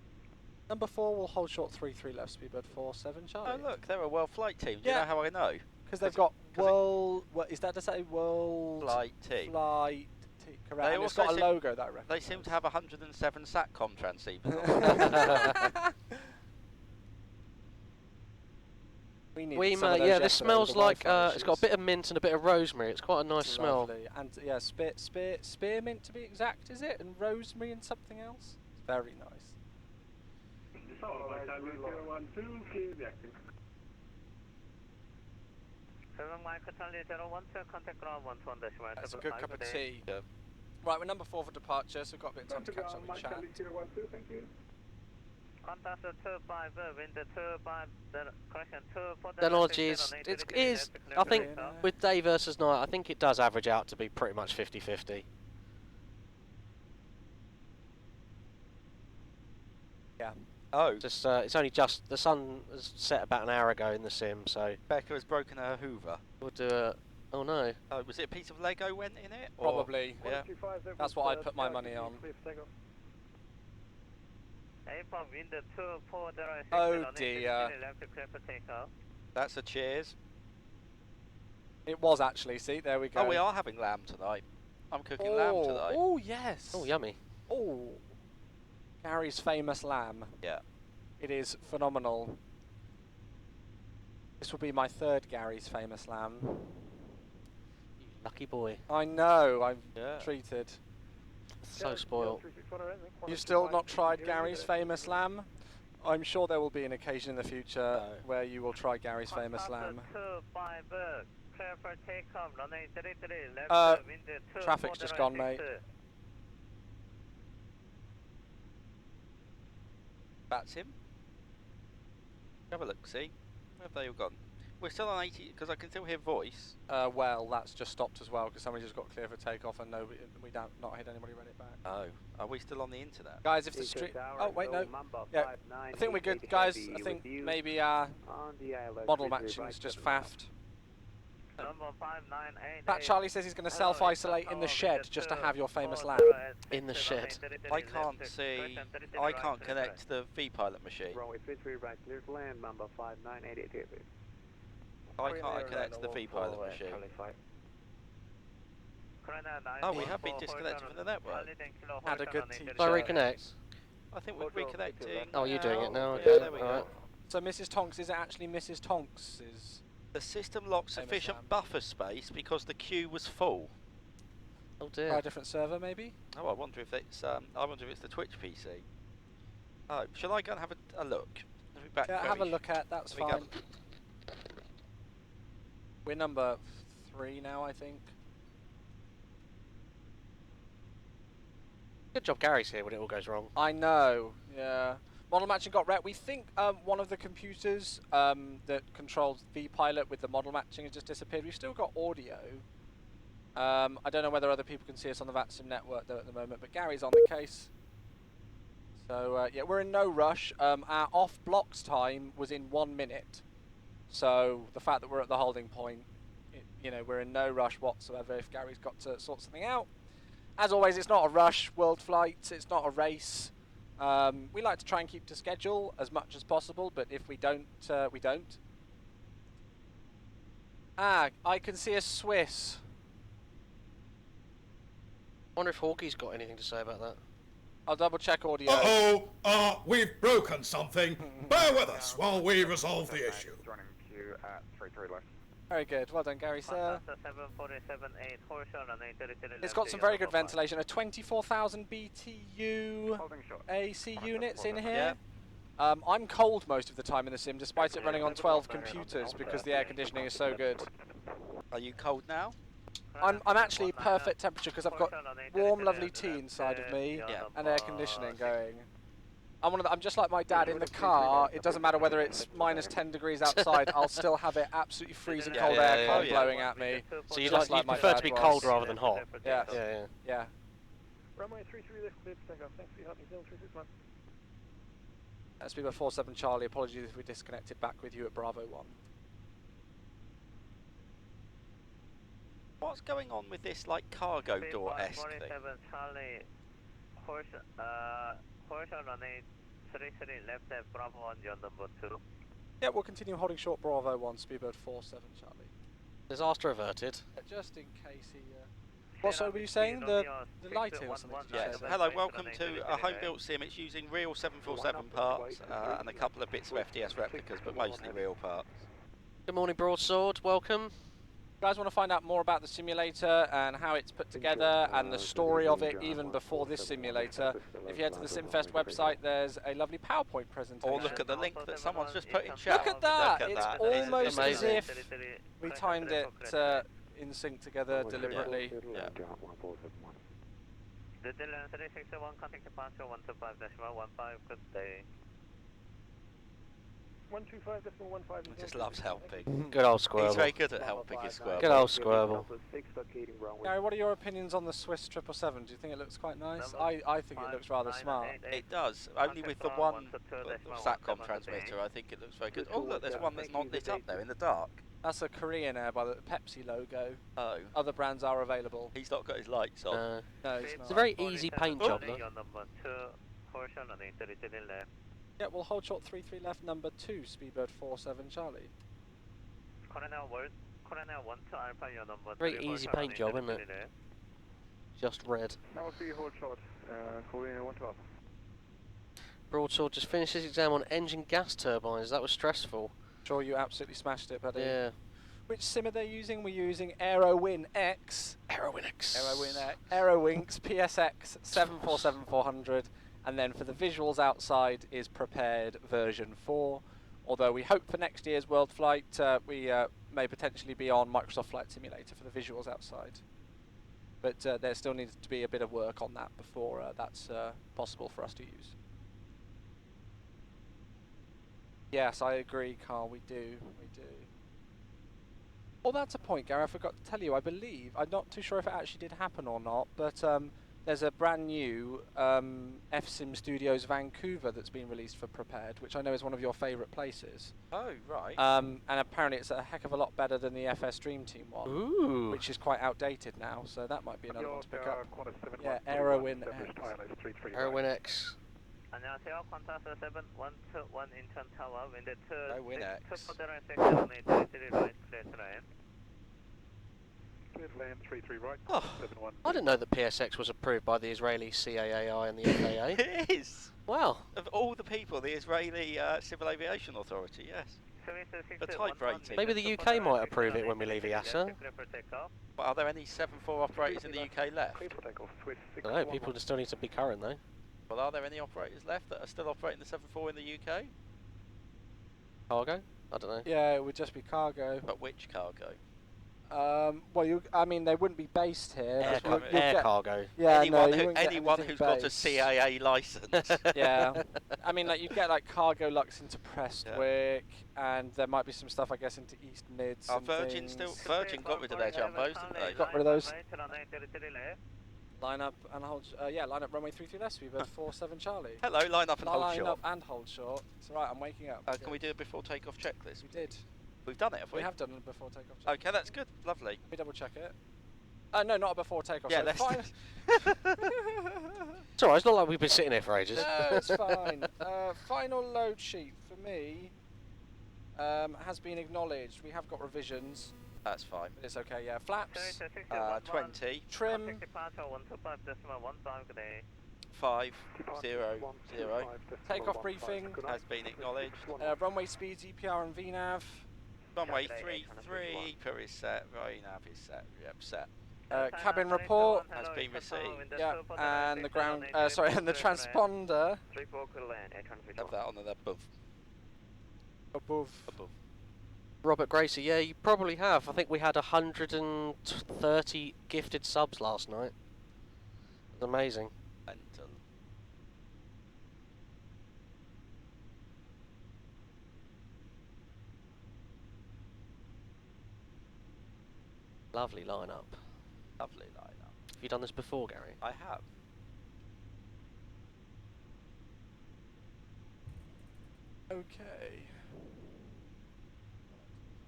Number 4 will hold short 33 left, Speedbird 47 Charlie. Oh look, they're a Worldflight team. Do you Yeah. know how I know? Because they've got World... What, is that to say World... Flight team. Flight team, correct. They And it's also got a seem- logo that I recognise. They seem to have 107 SATCOM transceivers on. We need We some of those yeah, this yesterday smells with the like Wi-Fi it's got a issues. bit of mint and a bit of rosemary. It's quite a nice It's smell. lovely. And yeah, spearmint to be exact, is it? And rosemary and something else. It's very nice. That's a good cup of tea. Yeah. Right, we're number 4 for departure, so we've got a bit of time to catch up with chat. Technology is, it is, I think, with day versus night, I think it does average out to be pretty much 50-50. Yeah. Oh, Just, it's only just, the sun was set about an hour ago in the sim, so Becca has broken her Hoover. we'll do a, oh no. Oh, was it a piece of Lego went in it? Or- Probably. Yeah. That's what I'd put my money on. Oh dear. That's a cheers. It was actually, see, there we go. Oh, we are having lamb tonight. I'm cooking lamb tonight. Oh, yes. Oh, yummy. Oh. Gary's famous lamb. Yeah. It is phenomenal. This will be my 3rd Gary's famous lamb. You lucky boy. I know, I'm Yeah. treated. So spoiled. You've still not tried Gary's famous lamb? I'm sure there will be an occasion in the future No. where you will try Gary's famous lamb. Traffic's just gone, mate. That's him. Have a look, see? Where have they all gone? We're still on 80, because I can still hear voice. Well, that's just stopped as well because somebody just got clear for takeoff and nobody, we don't not hit anybody read it back. Oh, are we still on the internet? Guys, if the street... Oh, wait, no. Yeah, I think we're good. Guys, I think maybe our model matching's just faffed. Number 598. Pat Charlie says he's going to self-isolate in the shed just to have your famous lap. In the shed. I can't see. I can't connect to the V-Pilot machine. Runway 33 right, clear to land, number 59888. Why can't I connect to the V-Pilot machine? Oh, we have been disconnected from the network. Had a good teacher. Do I reconnect? I think we're reconnecting. Oh, you're doing it now? Yeah, Okay. there we go. Alright. So Mrs. Tonks, is it actually Mrs. Tonks? The system locked Famous sufficient lamb. buffer space because the queue was full. Oh Try a dear. different server, maybe? Oh, I wonder if it's. I wonder if it's the Twitch PC. Oh, shall I go and have a look? I'll be back Yeah, very have a look at. That's Let me fine. We're number 3 now, I think. Good job Gary's here when it all goes wrong. I know. Yeah. Model matching got wrecked. We think one of the computers that controls V-Pilot with the model matching has just disappeared. We've still got audio. I don't know whether other people can see us on the VATSIM network though at the moment, but Gary's on the case. So yeah, we're in no rush. Our off blocks time was in 1 minute. So the fact that we're at the holding point, you know, we're in no rush whatsoever if Gary's got to sort something out. As always, it's not a rush, Worldflight, it's not a race. We like to try and keep to schedule as much as possible, but if we don't, we don't. Ah, I can see a Swiss. Wonder if Hawkey's got anything to say about that. I'll double check audio. Uh-oh! We've broken something. Bear with us while we resolve the issue. Joining queue at 33 left. Very good, well done Gary, sir. 747-8, horse on 833 It's got some very good ventilation, a 24,000 BTU Holding short. AC units in here. Yeah. I'm cold most of the time in the sim, despite it running on 12 computers because the air conditioning is so good. Are you cold now? I'm actually perfect temperature because I've got warm, lovely tea inside of me Yeah. and air conditioning going. I'm just like my dad in the car. It doesn't matter whether it's minus 10 degrees outside. I'll still have it absolutely freezing Yeah, cold yeah, air yeah, cold yeah. blowing at me. So you Just like like my prefer to dad be was. cold rather than hot? Yeah. Yeah. Yeah. Runway 33 left, clear for takeoff. Thanks for your help, New Zealand 361. That's Speedbird 47 Charlie. Apologies if we disconnected back with you at Bravo 1. What's going on with this like cargo door-esque thing? 47 Charlie, horse on 833 left at Bravo 1, your number 2. Yeah, we'll continue holding short Bravo 1, Speedbird 47 Charlie. Disaster averted. Just in case he... What sort were you saying? The lighting or something? Did you Yes. say? Hello, welcome to a home-built sim. It's using real 747 parts and a couple of bits of FDS replicas, but mostly real parts. Good morning, Broadsword. Welcome. You guys want to find out more about the simulator and how it's put together and the story of it even before this simulator, if you head to the SimFest website, there's a lovely PowerPoint presentation. Or look at the link that someone's just put in chat. Look at that! Look at It's that. almost as amazing. if we timed it in sync together deliberately. Yeah. The Dylan 361, contact departure 125-115, good day. 125.15. He just loves helping. Good old He's Squirrel. very good at helping his squirrel. Good old Squirrel. Gary, what are your opinions on the Swiss 777? Do you think it looks quite nice? I think it looks rather smart. It does, only with the one SATCOM transmitter. I think it looks very good. Oh look, there's one that's not lit up there in the dark. That's a Korean Air by the Pepsi logo. Oh, Other brands are available. he's not got his lights on. No, it's It's not. a very easy paint job, though. Your number 2, horse on 833 left. Yeah, we'll hold short 33 left, number 2, Speedbird 47 Charlie. Coronel 1 to Alpha, your number 3. Very easy paint job, isn't it? Just red. Now see hold short. Korean 112. Broadsword just finished his exam on engine gas turbines. That was stressful. Sure, you absolutely smashed it, buddy. Yeah. Which sim are they using? We're using AeroWin X. AeroWin X. AeroWinx PSX 747-400. And then for the visuals outside is prepared version 4. Although we hope for next year's Worldflight we may potentially be on Microsoft Flight Simulator for the visuals outside. But there still needs to be a bit of work on that before that's possible for us to use. Yes, I agree, Carl, we do. Well, that's a point, Gary, I forgot to tell you, I believe, I'm not too sure if it actually did happen or not, but there's a brand new FSIM Studios Vancouver that's been released for Prepared, which I know is one of your favourite places. Oh, right. And apparently it's a heck of a lot better than the FS Dream Team one, Ooh. which is quite outdated now. So that might be another one to pick up. Yeah, Aerowin Aerowin Aerowin X. 안녕하세요. 컨타스 7-121 인천 타워 윈드 2 Aerowin X. 2406 right clear to land. Land 33 right. Oh, 71. I didn't know that PSX was approved by the Israeli CAAI and the FAA. It is! Wow. Of all the people, the Israeli Civil Aviation Authority, yes. The type rating. Maybe the UK might approve it when we leave EASA. But are there any 7-4 operators in the UK left? Clear for takeoff, Swiss I don't know, people still need to be current though. Well, are there any operators left that are still operating the 7-4 in the UK? Cargo? I don't know. Yeah, it would just be cargo. But which cargo? Well, I mean, they wouldn't be based here. Air, but you'll air get- cargo. Yeah, anyone no, you wouldn't get anyone anything who's got a based. CAA license. Yeah, I mean, like you get like cargo lux into Prestwick, and there might be some stuff, I guess, into East Mids. Are and Virgin things. still? Virgin got rid of their jumbos, didn't they? Got rid of those. Line up and hold. Yeah, line up runway 33 left. We've 47 Charlie. Hello, line up and hold Line short. up and hold short. It's alright. I'm waking up. Can we do a before takeoff checklist? We did. We've done it, have we? We have done it before takeoff. Check. Okay, that's good. Lovely. Let me double check it. No, not a before takeoff. Yeah, so let's. It's alright, it's not like we've been sitting here for ages. No, it's fine. Final load sheet for me has been acknowledged. We have got revisions, That's fine. but it's okay. Yeah, flaps, 20, trim, 5, 0, 0 takeoff briefing, has been acknowledged. runway speeds, EPR and VNAV, Runway 33, EPR is set, VNAV is set, yep, set. cabin report, Has been received. yeah, and the ground, sorry, and the transponder Have that on the above. above. Robert Gracie, yeah, you probably have. I think we had 130 gifted subs last night. It's amazing. Mental. Lovely lineup. Lovely lineup. Have you done this before, Gary? I have. Okay.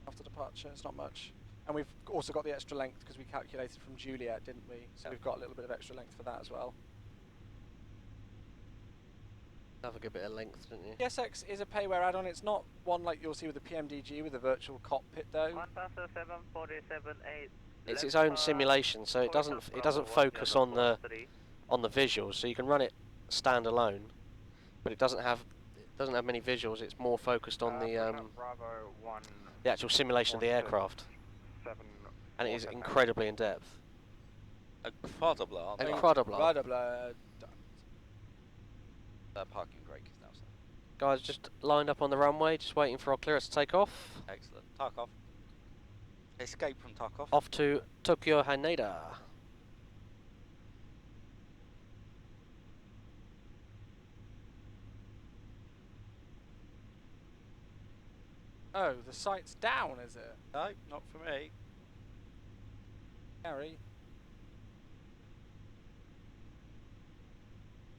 After departure, it's not much. And we've also got the extra length because we calculated from Juliet, didn't we? So Yep. we've got a little bit of extra length for that as well. Have a good bit of length, didn't you? PSX is a payware add-on. It's not one like you'll see with the PMDG with the virtual cockpit though. It's its own simulation, so it doesn't focus on the visuals. So you can run it standalone, but it doesn't have many visuals. It's more focused on the actual simulation of the aircraft, and it is incredibly in depth. Incredible, aren't they? Incredible. Incredible. Parking brake is now set. Guys, just lined up on the runway, just waiting for our clearance to take off. Excellent. Takeoff. Escape from Takeoff. Off to Tokyo Haneda. Oh, the sight's down, is it? No, not for me. Gary.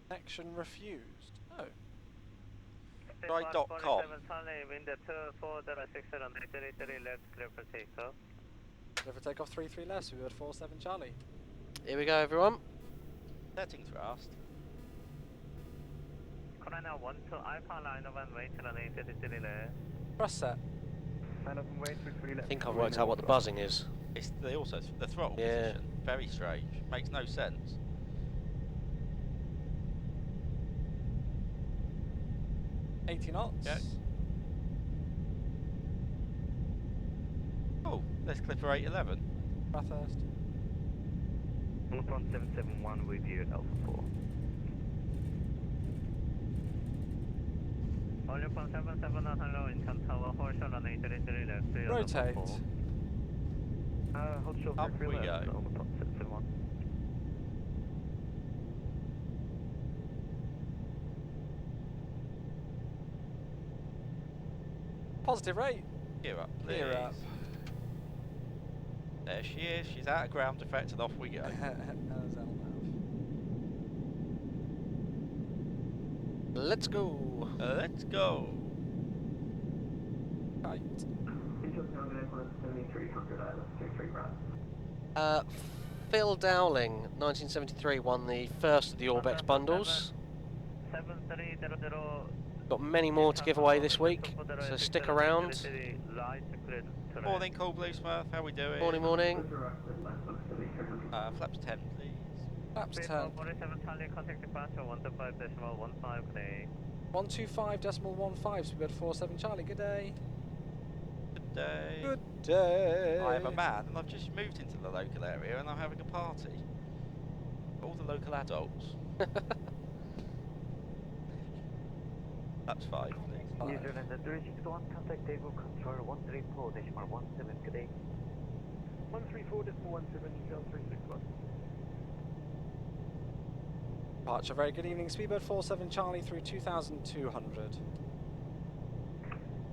Connection refused. Oh. Try.com. Never take off 3-3 less. We were 4-7 Charlie. Here we go, everyone. Setting thrust. Press set. I think I've worked out what the buzzing is. It's the throttle Yeah. position. Very strange. Makes no sense. Yeah. 80 knots. Yeah. Oh, let's clip her 811. Bathurst. 1771 with you at Alpha 4. Rotate. Hold short Up for we left go. on the top 771. Positive rate. Gear up, please. Gear up. There she is. She's out of ground effect and off we go. How's that now? Let's go. Let's go. Right. Phil Dowling, 1973, won the first of the Orbex bundles. 7300. Got many more to give away this week, so stick around. Morning, Cool Blue Smurf. How we doing? Morning, morning. Flaps 10, please. Flaps 10. 47 Charlie, contact departure 125.15, good day. 125.15, speedbird 47 Charlie, good day. Good day. Good day. I am a man and I've just moved into the local area and I'm having a party. All the local adults. That's 5, please. New Zealand 361, contact Takeoff control 134.17, good day. 134.17, New Zealand 361. Departure, very good evening. Speedbird 47 Charlie through 2200.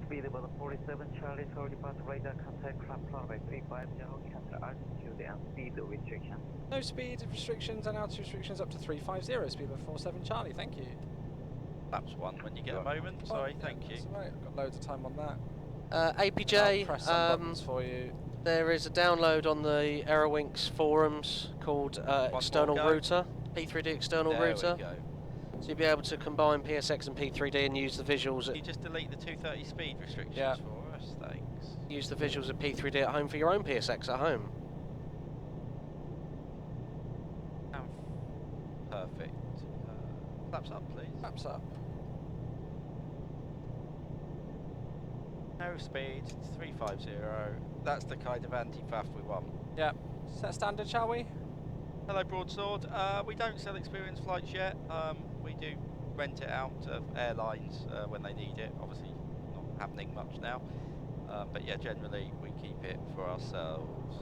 Speed about 47 Charlie, sorry departure radar, contact crab runway 350, cancel altitude and speed restriction. No speed restrictions and altitude restrictions up to 350. Speedbird 47 Charlie, thank you. Flaps 1 when you get a moment. Sorry, thank you. That's all right, I've got loads of time on that. APJ, I'll press some buttons for you. there is a download on the Aerowinks forums called External more go. Router, P3D External There Router. we go. So you'll be able to combine PSX and P3D and use the visuals You just delete the 230 speed restrictions Yeah. for us, thanks. use the visuals of P3D at home for your own PSX at home. Perfect. Flaps up, please. Flaps up. No speed, 350. That's the kind of anti-faff we want. Yeah. Set standard, shall we? Hello, Broadsword. We don't sell experience flights yet. We do rent it out to airlines when they need it. Obviously, not happening much now. But yeah, generally we keep it for ourselves.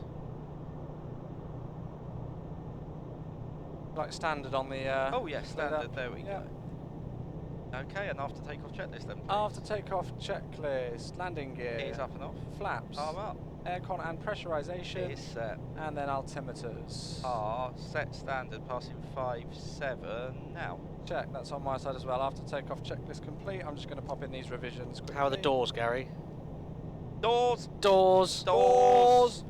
Like standard on the. Oh yeah, standard. There we yeah. go. Okay, and after takeoff checklist then. Please. After takeoff checklist, landing gear. Ears up and off. Flaps. Arm up. Aircon and pressurization. Ears set. And then altimeters. Are set standard, passing 5-7 now. Check, that's on my side as well. After takeoff checklist complete, I'm just going to pop in these revisions quickly. How are the doors, Gary? Doors! Doors! Doors!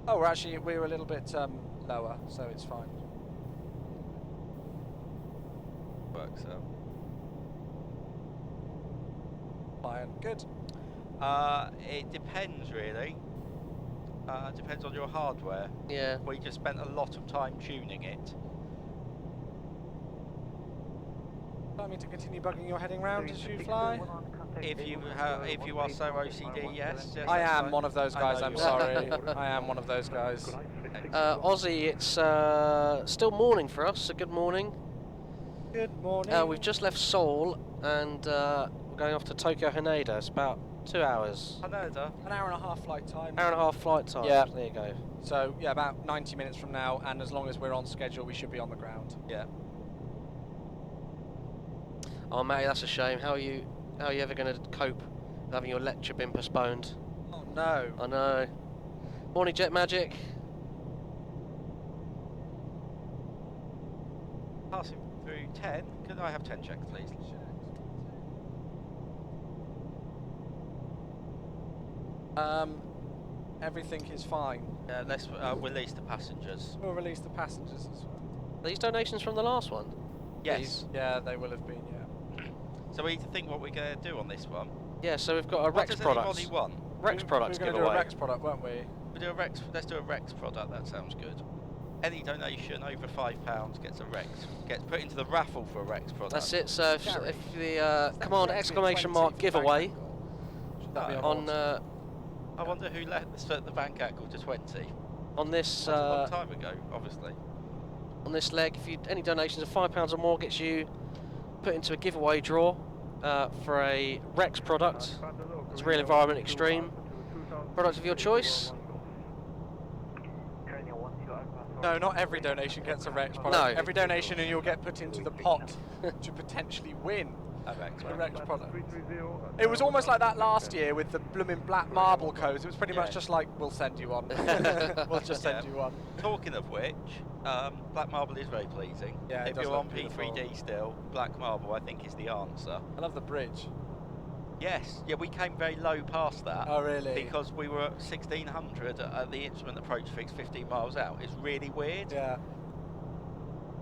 Oh, we were a little bit lower, so it's fine. Works out. Fine, good. It depends really. Depends on your hardware. Yeah. We just spent a lot of time tuning it. Allow me to continue bugging your heading round as you fly. If you are so OCD, yes. I am one of those guys, I'm sorry. I am one of those guys. Aussie, it's still morning for us, so good morning. Good morning. We've just left Seoul and we're going off to Tokyo Haneda. It's about 2 hours. Haneda. An hour and a half flight time. Hour and a half flight time. Yeah. There you go. So, yeah, about 90 minutes from now, and as long as we're on schedule, we should be on the ground. Yeah. Oh, Matty, that's a shame. How are you ever going to cope with having your lecture been postponed? Oh, no. I know. Morning, Jet Magic. Passing through 10. Could I have 10 checks, please? Everything is fine. Let's release the passengers. We'll release the passengers as well. Are these donations from the last one? Yes. Yeah, they will have been, yeah. So we need to think what we're going to do on this one. Yeah, so we've got a What Rex does product. anybody want? Rex products We're going to giveaway. do a Rex product, won't we? We do a Rex. Let's do a Rex product. That sounds good. Any donation over £5 gets a Rex. Gets put into the raffle for a Rex product. That's it. So if Gary, the command exclamation mark giveaway Should that be on I wonder who let the bank angle to 20. on this That's a long time ago, obviously. on this leg, if you any donations of £5 or more gets you put into a giveaway draw for a Rex product. It's Real Environment Extreme product of your choice. No, not every donation gets a Rex product. No. Every donation and you'll get put into the pot to potentially win A Rex. a Rex product. It was almost like that last year with the blooming black marble codes. It was pretty much just like, we'll send you one. We'll just send you one. Talking of which, Black marble is very pleasing. Yeah, it if does you're look on beautiful. P3D still, black marble I think is the answer. I love the bridge. Yes, yeah, we came very low past that. Oh, really? Because we were at 1600 at the instrument approach fix 15 miles out. It's really weird. Yeah.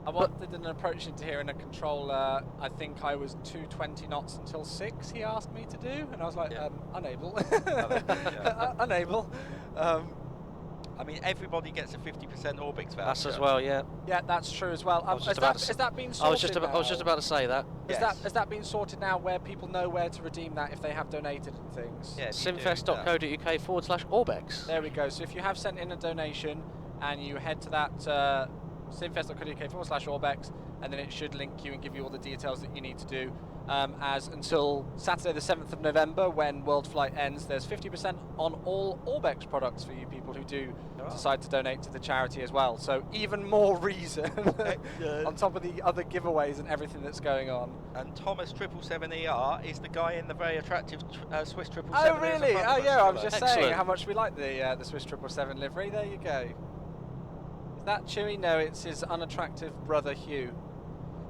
I wanted an approach into here in a controller. I think I was 220 knots until 6, he asked me to do, and I was like, Yeah. Unable. Yeah. Unable. I mean, everybody gets a 50% Orbix voucher. Us as well, yeah. Yeah, that's true as well. I was Has that been sorted I was just about to say that. Has that been sorted now where people know where to redeem that if they have donated and things? Yeah, simfest.co.uk/Orbex. There we go. So if you have sent in a donation and you head to that simfest.co.uk/Orbex, and then it should link you and give you all the details that you need to do. As until Saturday the 7th of November, when Worldflight ends, there's 50% on all Orbex products for you people who do decide to donate to the charity as well. So even more reason on top of the other giveaways and everything that's going on. And Thomas 777ER is the guy in the very attractive Swiss 777. Oh really? Oh yeah, I was just saying Excellent. how much we like the Swiss 777 livery. There you go. Is that Chewwy? No, it's his unattractive brother Hugh.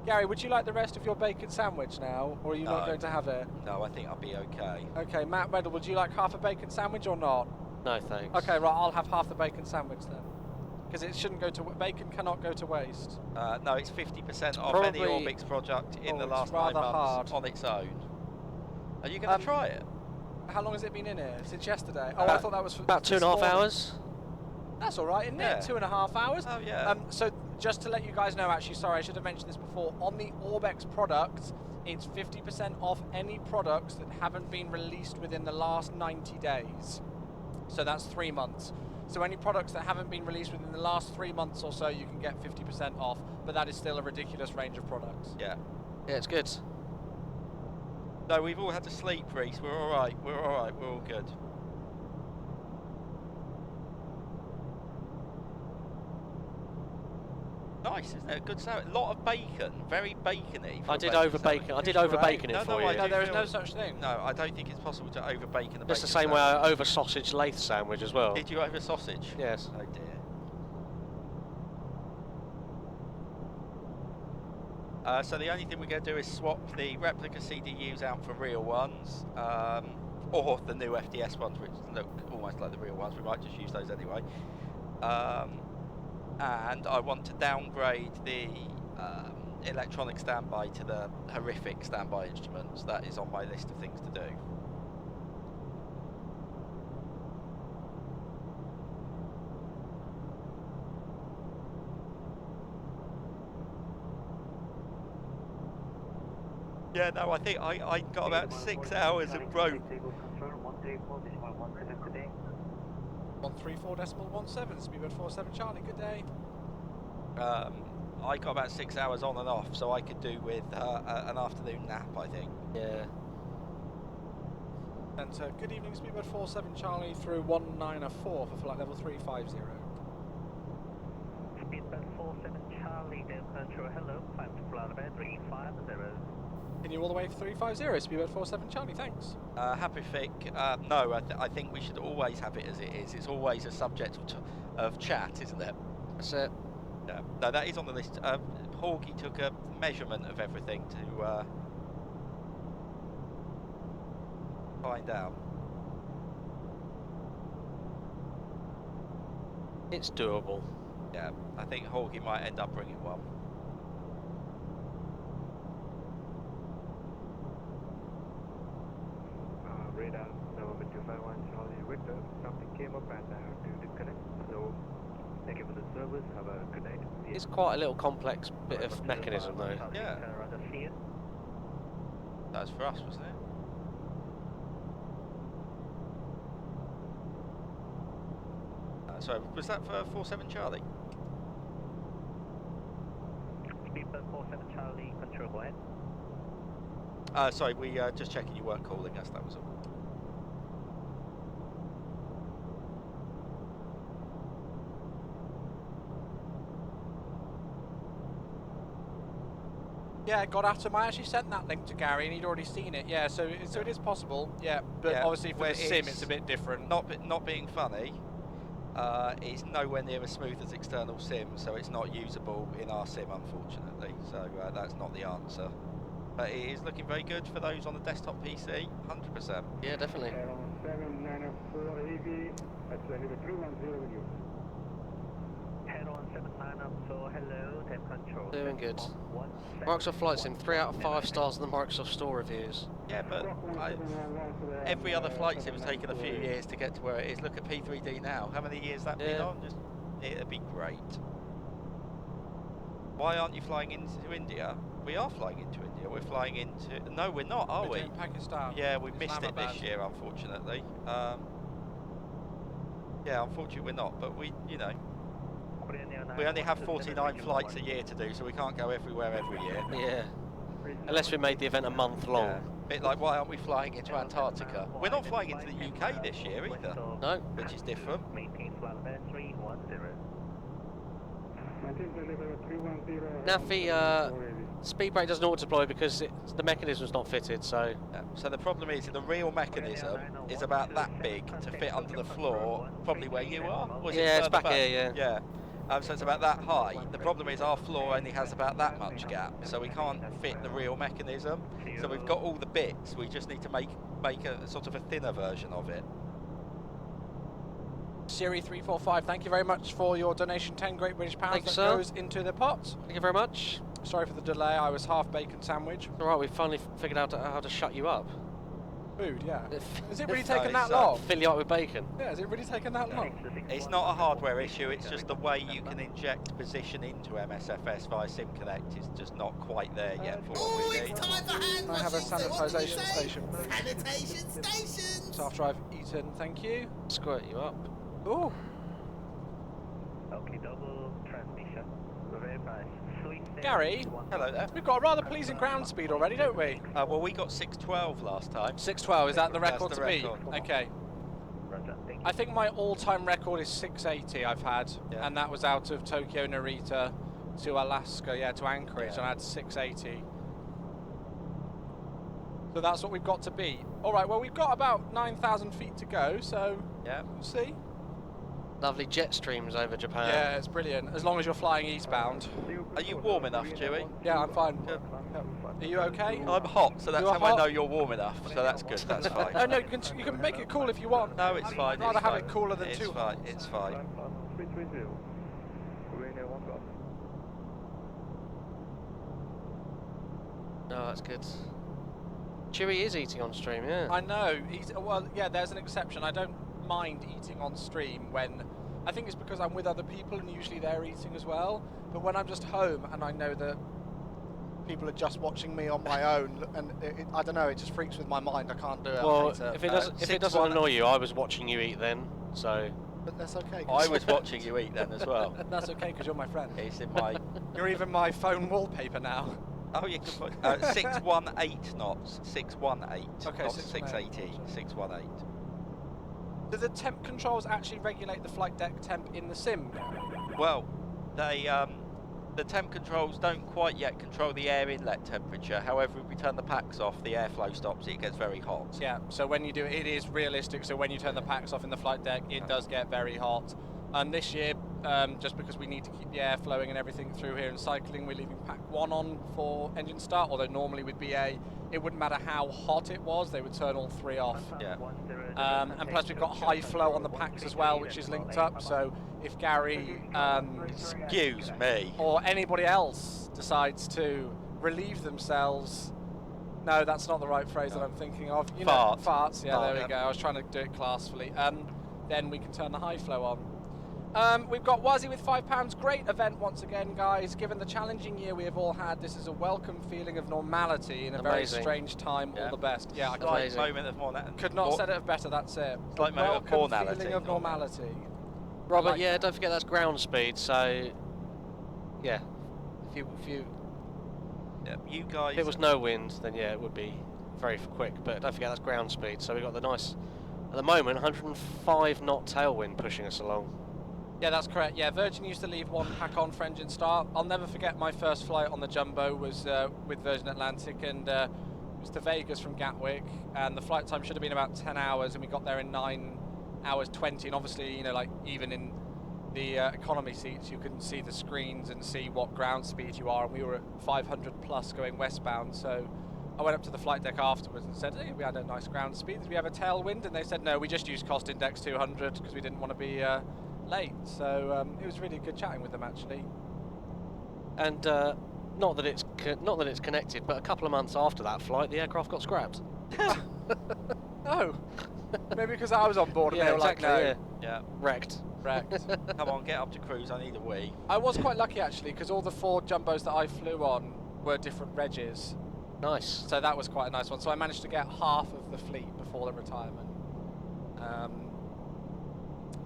Gary, would you like the rest of your bacon sandwich now, or are you not going to have it? No, I think I'll be okay. Okay, Matt Weddle, would you like half a bacon sandwich or not? No, thanks. Okay, right, I'll have half the bacon sandwich then. Because it shouldn't go to... Bacon cannot go to waste. No, it's 50% off Probably- any Orbix product in the it's last 9 rather months hard. on its own. Are you going to try it? How long has it been in here? Since yesterday? Oh, I thought that was... About 2.5 hours. That's all right, isn't Yeah. it? 2.5 hours. Oh, yeah. So just to let you guys know, actually, sorry, I should have mentioned this before. On the Orbex products, it's 50% off any products that haven't been released within the last 90 days. So that's 3 months. So any products that haven't been released within the last 3 months or so, you can get 50% off. But that is still a ridiculous range of products. Yeah. Yeah, it's good. No, we've all had to sleep, Reese. We're all right. We're all right. We're all good. Nice, isn't it? Good sandwich. A lot of bacon. Very bacony. I did over bacon. I did over bacon it for you. No, there is no such thing. No, I don't think it's possible to over bacon a bacon It's the same way I over sausage lathe sandwich as well. Did you over sausage? Yes. Oh dear. So the only thing we're going to do is swap the replica CDUs out for real ones, or the new FDS ones, which look almost like the real ones. We might just use those anyway. And I want to downgrade the electronic standby to the horrific standby instruments. That is on my list of things to do. Yeah, no, I think I got about 6 hours and broke. 134.17, speedbird 47 Charlie, good day. I got about 6 hours on and off, so I could do with an afternoon nap, I think. Yeah. And good evening, speedbird 47 Charlie through 194 for flight level 350. Speedbird 47 Charlie, Dale Control, hello, climb to flight level 350. Continue all the way for 350, speedbird 47 Charlie, thanks. Happy Fick, no, I think we should always have it as it is. It's always a subject of chat, isn't it? That's it. Yeah. No, that is on the list. Hawkey took a measurement of everything to find out. It's doable. Yeah, I think Hawkey might end up bringing one. Radar November 251 Charlie Victor, something came up and I have to disconnect. So thank you for the service. Have a good night. It's quite a little complex bit of mechanism though. Yeah. That was for us, wasn't it? Sorry, was that for 47 Charlie? Speedbird 47 Charlie, control, go ahead. Sorry, we just checking you weren't calling us, that was all. Yeah, got Atom. I actually sent that link to Gary and he'd already seen it. Yeah, so it is possible. Yeah, but Yeah, obviously for where the sim it's a bit different. Not being funny, It's nowhere near as smooth as external sim, so it's not usable in our sim, unfortunately. So that's not the answer. But it is looking very good for those on the desktop PC, 100%. Yeah, definitely. 794 AV, that's level 310 with you. Head on 79 up, so hello, temp control. Doing good. Microsoft Flight Sim, 3 out of 5 stars in the Microsoft Store reviews. Yeah, but every other flight sim has taken a few years to get to where it is. Look at P3D now. How many years that been on? It'd be great. Why aren't you flying into India? We are flying into India. We're flying into... No, we're not, are we? We're doing Pakistan. Yeah, we missed it Islamabad. this year, unfortunately. Yeah, unfortunately we're not, but we, you know, we only have 49 flights a year to do, so we can't go everywhere every year. Yeah. Unless we made the event a month long. Yeah. Bit like, why aren't we flying into Antarctica? We're not flying into the UK this year either. No. Which is different. Maintain flight level 310. Now the speed brake doesn't auto-deploy because the mechanism's not fitted, so... Yeah. So the problem is the real mechanism is about that big to fit under the floor, probably where you are. Or is Yeah, it it's further back here, yeah. Yeah. So it's about that high. The problem is our floor only has about that much gap, so we can't fit the real mechanism. So we've got all the bits. We just need to make a sort of a thinner version of it. Siri 345, thank you very much for your donation. 10 Great British Pounds Thanks, that sir. goes into the pot. Thank you very much. Sorry for the delay. I was half bacon sandwich. Alright, we've finally figured out how to shut you up. Food, yeah. Is it really No, taking that it's, long? Fill you up with bacon. Yeah, is it really taking that long? It's not a hardware issue, it's just the way you can inject position into MSFS via SimConnect is just not quite there yet for what we need. It's time for hand I have a washing, so what do we sanitisation say? station. Sanitation stations! So after I've eaten, thank you. Squirt you up. Ooh. Okay, double transmission. Verify. Gary, Hello there. we've got a rather pleasing ground speed already, don't we? Well, we got 612 last time. 612, is that the That's record the to record. beat? Okay. Roger, thank you. I think my all-time record is 680 I've had, Yeah. and that was out of Tokyo, Narita to Alaska, yeah, to Anchorage, Yeah. and I had 680. So that's what we've got to beat. All right, well, we've got about 9,000 feet to go, so Yeah. we'll see. Lovely jet streams over Japan. Yeah, it's brilliant, as long as you're flying eastbound. Are you warm enough, Chewwy? Yeah, I'm fine. Good. Are you okay? I'm hot, so that's You are how I hot? know you're warm enough. So that's good. That's fine. Oh no, you can make it cool if you want. No, it's fine. I'd rather it's have fine. it cooler than it's too fine. It's fine. 330. Romania 1 Golf. No, that's good. Chewwy is eating on stream, yeah. I know. Well, yeah, there's an exception. I don't mind eating on stream when... I think it's because I'm with other people and usually they're eating as well. But when I'm just home and I know that people are just watching me on my own, and I don't know, it just freaks with my mind. I can't do it. I Well, hate it. if it doesn't 6-1 annoy you, I was watching you eat then, so... But that's okay. I was watching you eat then as well. That's okay because you're my friend. It's in my. You're even my phone wallpaper now. Oh, you can put 618 knots. 618. Okay, not 618. 680. 618. Do the temp controls actually regulate the flight deck temp in the sim? Well, they the temp controls don't quite yet control the air inlet temperature. However, if we turn the packs off, the airflow stops. It gets very hot. Yeah, so when you do it, it is realistic. So when you turn the packs off in the flight deck, it does get very hot. And this year, just because we need to keep the air flowing and everything through here and cycling, we're leaving pack 1 on for engine start, although normally with BA, it wouldn't matter how hot it was, they would turn all 3 off. Yeah. And plus we've got high flow on the packs as well, which is linked up, so if Gary Excuse me. or anybody else decides to relieve themselves, no, that's not the right phrase that I'm thinking of. You know, farts, yeah, there we go. I was trying to do it classfully. Then we can turn the high flow on. We've got Wazzy with £5. Great event once again, guys. Given the challenging year we have all had, this is a welcome feeling of normality in a very strange time. Yeah. All the best. Yeah, I Slight moment of more. could not have said it better. That's it. Slight moment of Welcome normality. feeling of normality. Robert, like yeah, that. don't forget that's ground speed, so... Yeah. If you Yeah, you guys. if it was no wind, then yeah, it would be very quick, but don't forget that's ground speed, so we've got the nice... At the moment, 105 knot tailwind pushing us along. Yeah, that's correct. Yeah, Virgin used to leave 1 pack on for engine start. I'll never forget my first flight on the Jumbo was with Virgin Atlantic, and it was to Vegas from Gatwick, and the flight time should have been about 10 hours, and we got there in 9 hours 20, and obviously, you know, like even in the economy seats, you can see the screens and see what ground speed you are, and we were at 500 plus going westbound. So I went up to the flight deck afterwards and said, hey, we had a nice ground speed. Did we have a tailwind? And they said, no, we just used cost index 200 because we didn't want to be late. So it was really good chatting with them, actually. And not that it's connected, but a couple of months after that flight, the aircraft got scrapped. Oh, maybe because I was on board and Yeah, they were exactly. like, no, Yeah. Yeah. Wrecked. wrecked. Come on, get up to cruise. I need a wee. I was quite lucky actually, because all the 4 jumbos that I flew on were different regs. Nice. So that was quite a nice one. So I managed to get half of the fleet before the retirement.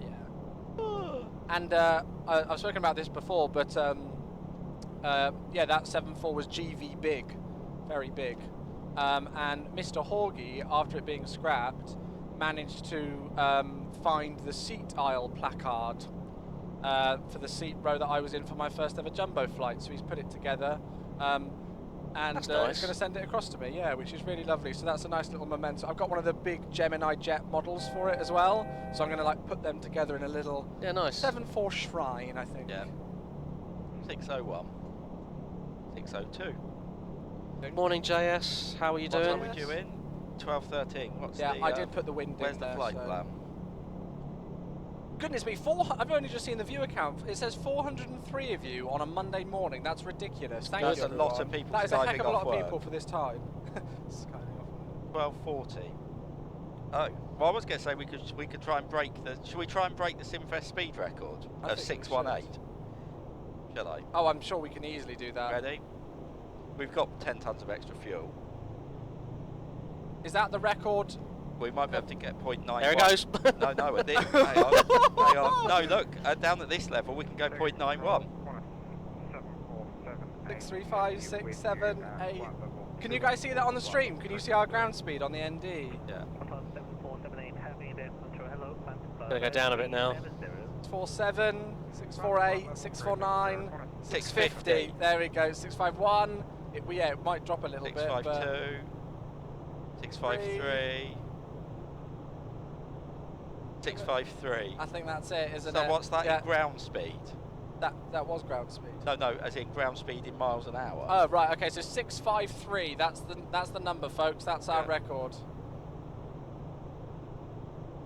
Yeah. And I've spoken about this before, but yeah, that 7.4 was GV big, very big. And Mr. Horgy, after it being scrapped, managed to find the seat aisle placard for the seat row that I was in for my first ever jumbo flight. So he's put it together. And That's he's nice. going to send it across to me, yeah, which is really lovely. So that's a nice little memento. I've got one of the big Gemini jet models for it as well, so I'm going to like put them together in a little 7.4 shrine, I think. Yeah. 601. 602. Morning, JS. How are you What doing? time are we due in? 12:13. What's Yeah, the? I did put the wind Where's in the there, flight so- plan? Goodness me, I've only just seen the view account. It says 403 of you on a Monday morning. That's ridiculous. Thank That's you, a lot of everyone. people That is a heck skiving of a lot off of work. people for this time. Skiving off. 12:40. Oh, well, I was going to say we could try and break the. Should we try and break the Simfest speed record I of think we 618? Shall I? Oh, I'm sure we can easily do that. Ready? We've got 10 tons of extra fuel. Is that the record? We might be able to get 0.91. There it goes. No, at this. Hang on. No, look, down at this level we can go 0.91. 6, 3, 5, 6, 7, 8. Can you guys see that on the stream? Can you see our ground speed on the ND? Yeah. 7478, heavy base control, hello, Gonna go down a bit now. 647, 648, 649, 650. There we go. 651. Yeah, it might drop a little bit. 652. 653. 653. I think that's it, isn't So it? what's that Yeah, in ground speed? that was ground speed. No, as in ground speed in miles an hour. Oh right, okay. So 653. That's the number, folks. That's our Yeah. record.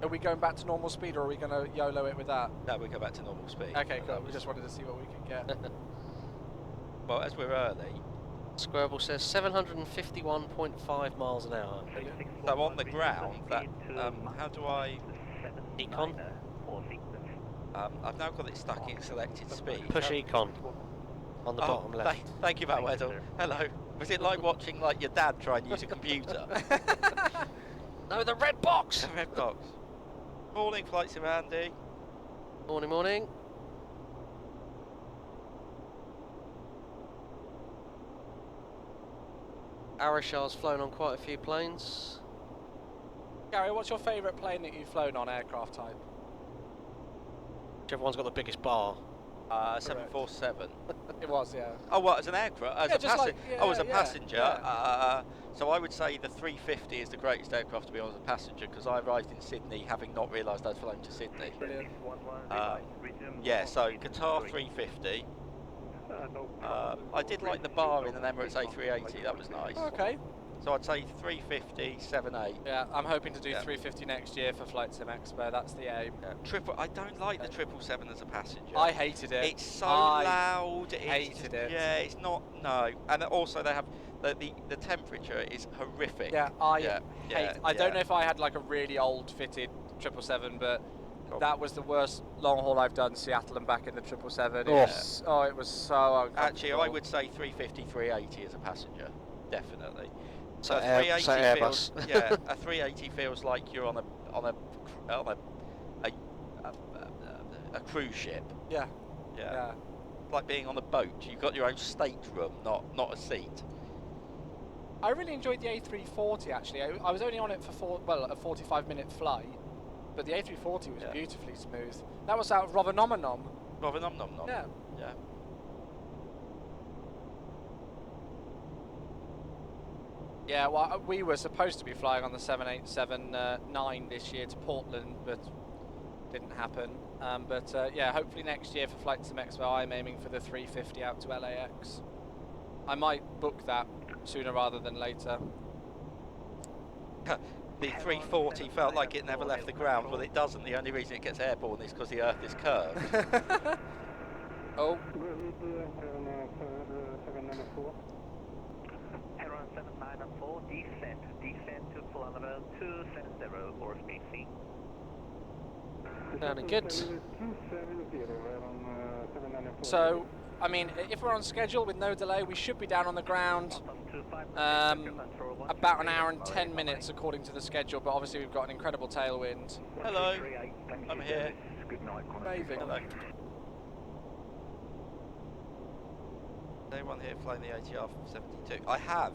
Are we going back to normal speed, or are we going to YOLO it with that? No, we go back to normal speed. Okay, So cool. that We was- just wanted to see what we could get. Well, as we're early, Squirrel says 751.5 miles an hour. so on the ground, that how do I? Econ. I've now got it stuck in selected speed. Push How- econ on the bottom left. Thank you, Matt Weddle. Hello. Was it like watching like your dad try and use a computer? No, the red box. The red box. Morning, Flight Sim Andy. Morning, morning. Arishar's flown on quite a few planes. Gary, what's your favourite plane that you've flown on, aircraft type? Whichever one's got the biggest bar. 747. It was, yeah. Oh, what, as an aircraft? As Yeah, a just like- passenger? Oh, as a yeah, passenger? yeah. So I would say the 350 is the greatest aircraft to be on as a passenger because I arrived in Sydney having not realised I'd flown to Sydney. Brilliant. Yeah, so Qatar 350. I did like the bar in an Emirates A380, that was nice. Okay. So I'd say 350, 78. Yeah, I'm hoping to do Yeah. 350 next year for Flight Sim Expo. That's the aim. I don't like the 777 as a passenger. I hated it. It's so I loud. hated it. Yeah, it's not. No, and also they have the temperature is horrific. Yeah, I hate. I don't yeah. know if I had like a really old fitted 777, but Cool. that was the worst long haul I've done. Seattle and back in the 777. Oh. It was so uncomfortable. Actually, I would say 350, 380 as a passenger, definitely. So a 380 Airbus. feels, yeah, a 380 feels like you're on a cruise ship. Yeah. Yeah. Yeah. Like being on a boat. You've got your own stateroom, not a seat. I really enjoyed the A340 actually. I was only on it for a 45-minute flight, but the A340 was Yeah. beautifully smooth. That was out of Rovanomenom. Rather nom nom nom. Yeah. Yeah. Yeah, well, we were supposed to be flying on the 787-9 this year to Portland, but didn't happen. But yeah, hopefully next year for Flight Sim Expo, I'm aiming for the 350 out to LAX. I might book that sooner rather than later. The 340 felt like it never left the ground. Well, it doesn't. The only reason it gets airborne is because the Earth is curved. Oh. Heron 794, descent to full level 270 for spacing. Sounding good. So, I mean, if we're on schedule with no delay, we should be down on the ground about an hour and 10 minutes according to the schedule, but obviously we've got an incredible tailwind. Hello, I'm here. Raving. Hello. Anyone here flying the ATR 72? I have.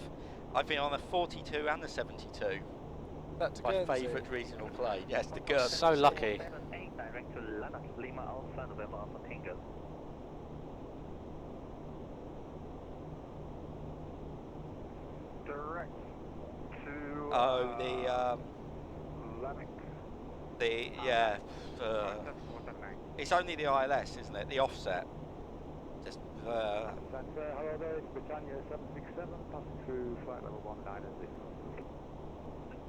I've been on the 42 and the 72. That's my favourite regional plane. Yes, the Guernsey. So lucky. Direct to Lima Alpha November Alpha Tango. Direct to. Oh, the yeah. It's only the ILS, isn't it? The offset. Just. Hello there, it's Britannia 767, passing through flight level 19 at this.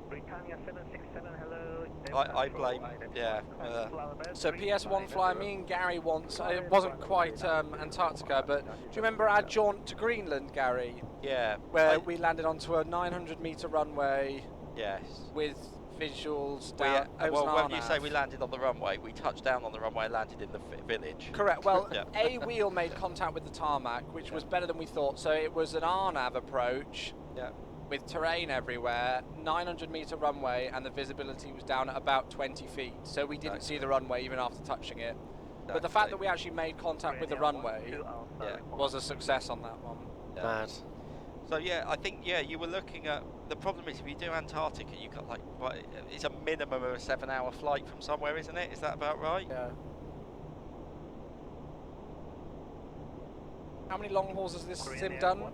Britannia 767, hello. I blame, yeah. So PS1 Flyer, me and Gary once, it wasn't quite Antarctica, but do you remember our jaunt to Greenland, Gary? Yeah. Where we landed onto a 900 metre runway. Yes. With visuals down. Well, when you say we landed on the runway, we touched down on the runway and landed in the village. Correct. Well, yeah. a wheel made contact with the tarmac, which was better than we thought. So it was an RNAV approach. Yeah. With terrain everywhere, 900 metre runway, and the visibility was down at about 20 feet. So we didn't see the runway even after touching it. But the fact that we actually made contact with the runway was a success on that one. Yeah. Mad. So yeah, I think you were looking at, the problem is if you do Antarctica, you got like, it's a minimum of a 7-hour flight from somewhere, isn't it? Is that about right? Yeah. How many long hauls has this sim done?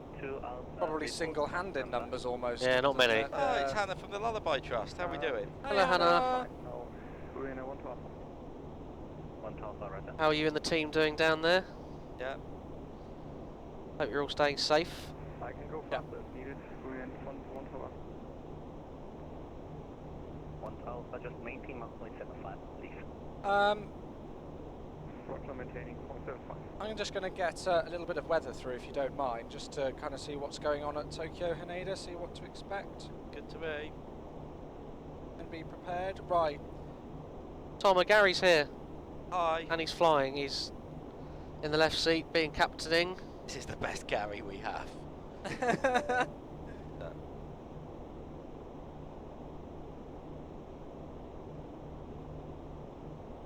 Probably single-handed numbers almost. Yeah, not many. Oh, it's Hannah from the Lullaby Trust. How are we doing? Hello, Hannah. How are you and the team doing down there? Yeah. Hope you're all staying safe. I can go faster if needed. We're in 1 Tower. 1 Alpha, just maintain Mach 0.75, please. Roger, maintaining 0.75. I'm just going to get a little bit of weather through, if you don't mind, just to kind of see what's going on at Tokyo Haneda, see what to expect. Good to me. And be prepared. Right. Tom, Gary's here. Hi. And he's flying. He's in the left seat, being captaining. This is the best Gary we have.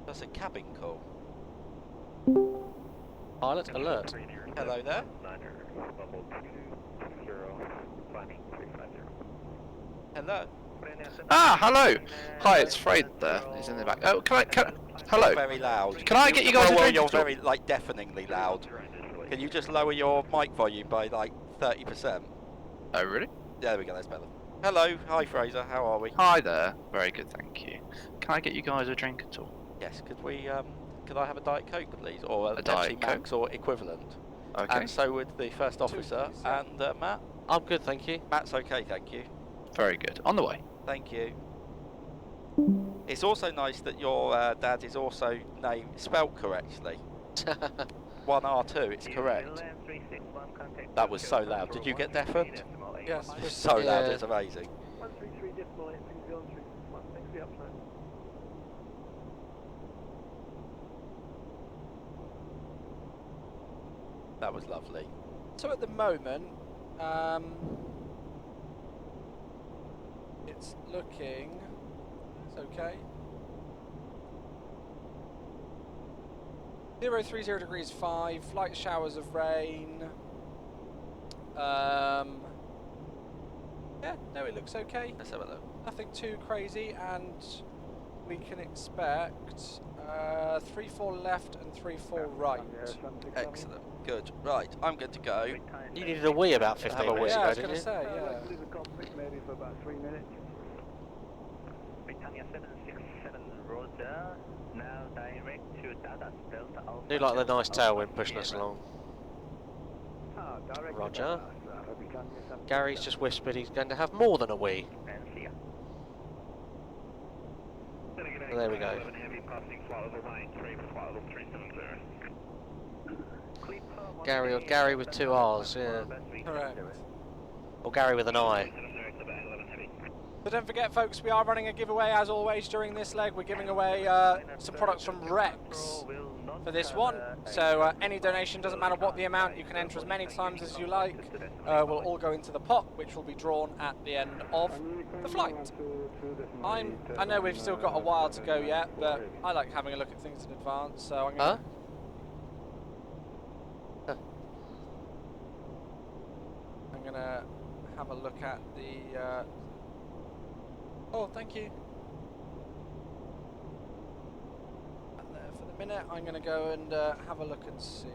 That's a cabin call. Pilot alert. Hello there. Hello. Ah, hello. Hi, it's Fred there. He's in the back. Oh, hello. You're very loud. Can I get you guys a drink? You're very, like, deafeningly loud. Can you just lower your mic volume by, like, 30%? Oh, really? There we go, that's better. Hello. Hi, Fraser. How are we? Hi there. Very good, thank you. Can I get you guys a drink at all? Yes, could we, could I have a Diet Coke, please? Or a Diet Pepsi Max or equivalent? Okay. And so would the first officer and Matt. I'm good, thank you. Matt's okay, thank you. Very good. On the way. Thank you. It's also nice that your dad is also spelled correctly. 1R2, it's correct. That was so loud. Did you get deafened? Yes. It was so loud, it's amazing. 133 decimal 83031. Thanks for the upside. That was lovely. So at the moment, it's looking, it's okay. 030 degrees 5, light showers of rain. Yeah, no, it looks okay. Let's have a look. Nothing too crazy, and we can expect 3-4 left and 3-4 right. Excellent. Good. Right, I'm good to go. You needed a wee about 15 minutes yeah, I ago, was didn't going you? to say, yeah. Leave the cockpit maybe for about 3 minutes. Britannia 767, Roger. Now direct to Dallas Delta Alpha. Do like the nice tailwind pushing us along. Roger. Gary's just whispered he's going to have more than a wee. So there we go. Gary with 2 R's, yeah. Correct. Or Gary with an I. So don't forget, folks, we are running a giveaway as always during this leg. We're giving away some products from Rex for this one. So any donation, doesn't matter what the amount, you can enter as many times as you like. Will all go into the pot, which will be drawn at the end of the flight. I know we've still got a while to go yet, but I like having a look at things in advance. So I'm going to have a look at the. Oh, thank you. There for the minute. I'm going to go and have a look and see.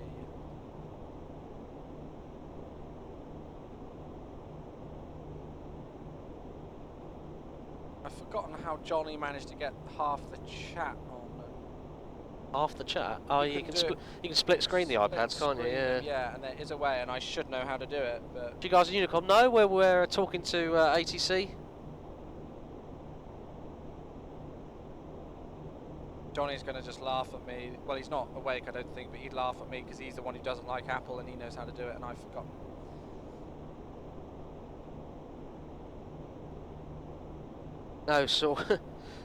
I've forgotten how Johnny managed to get half the chat on. Half the chat? Oh, you can split screen the iPads, can't you? Yeah. Yeah, and there is a way, and I should know how to do it. But Do you guys at Unicom know where we're talking to ATC? Johnny's going to just laugh at me. Well, he's not awake, I don't think, but he'd laugh at me because he's the one who doesn't like Apple and he knows how to do it, and I've forgotten. No,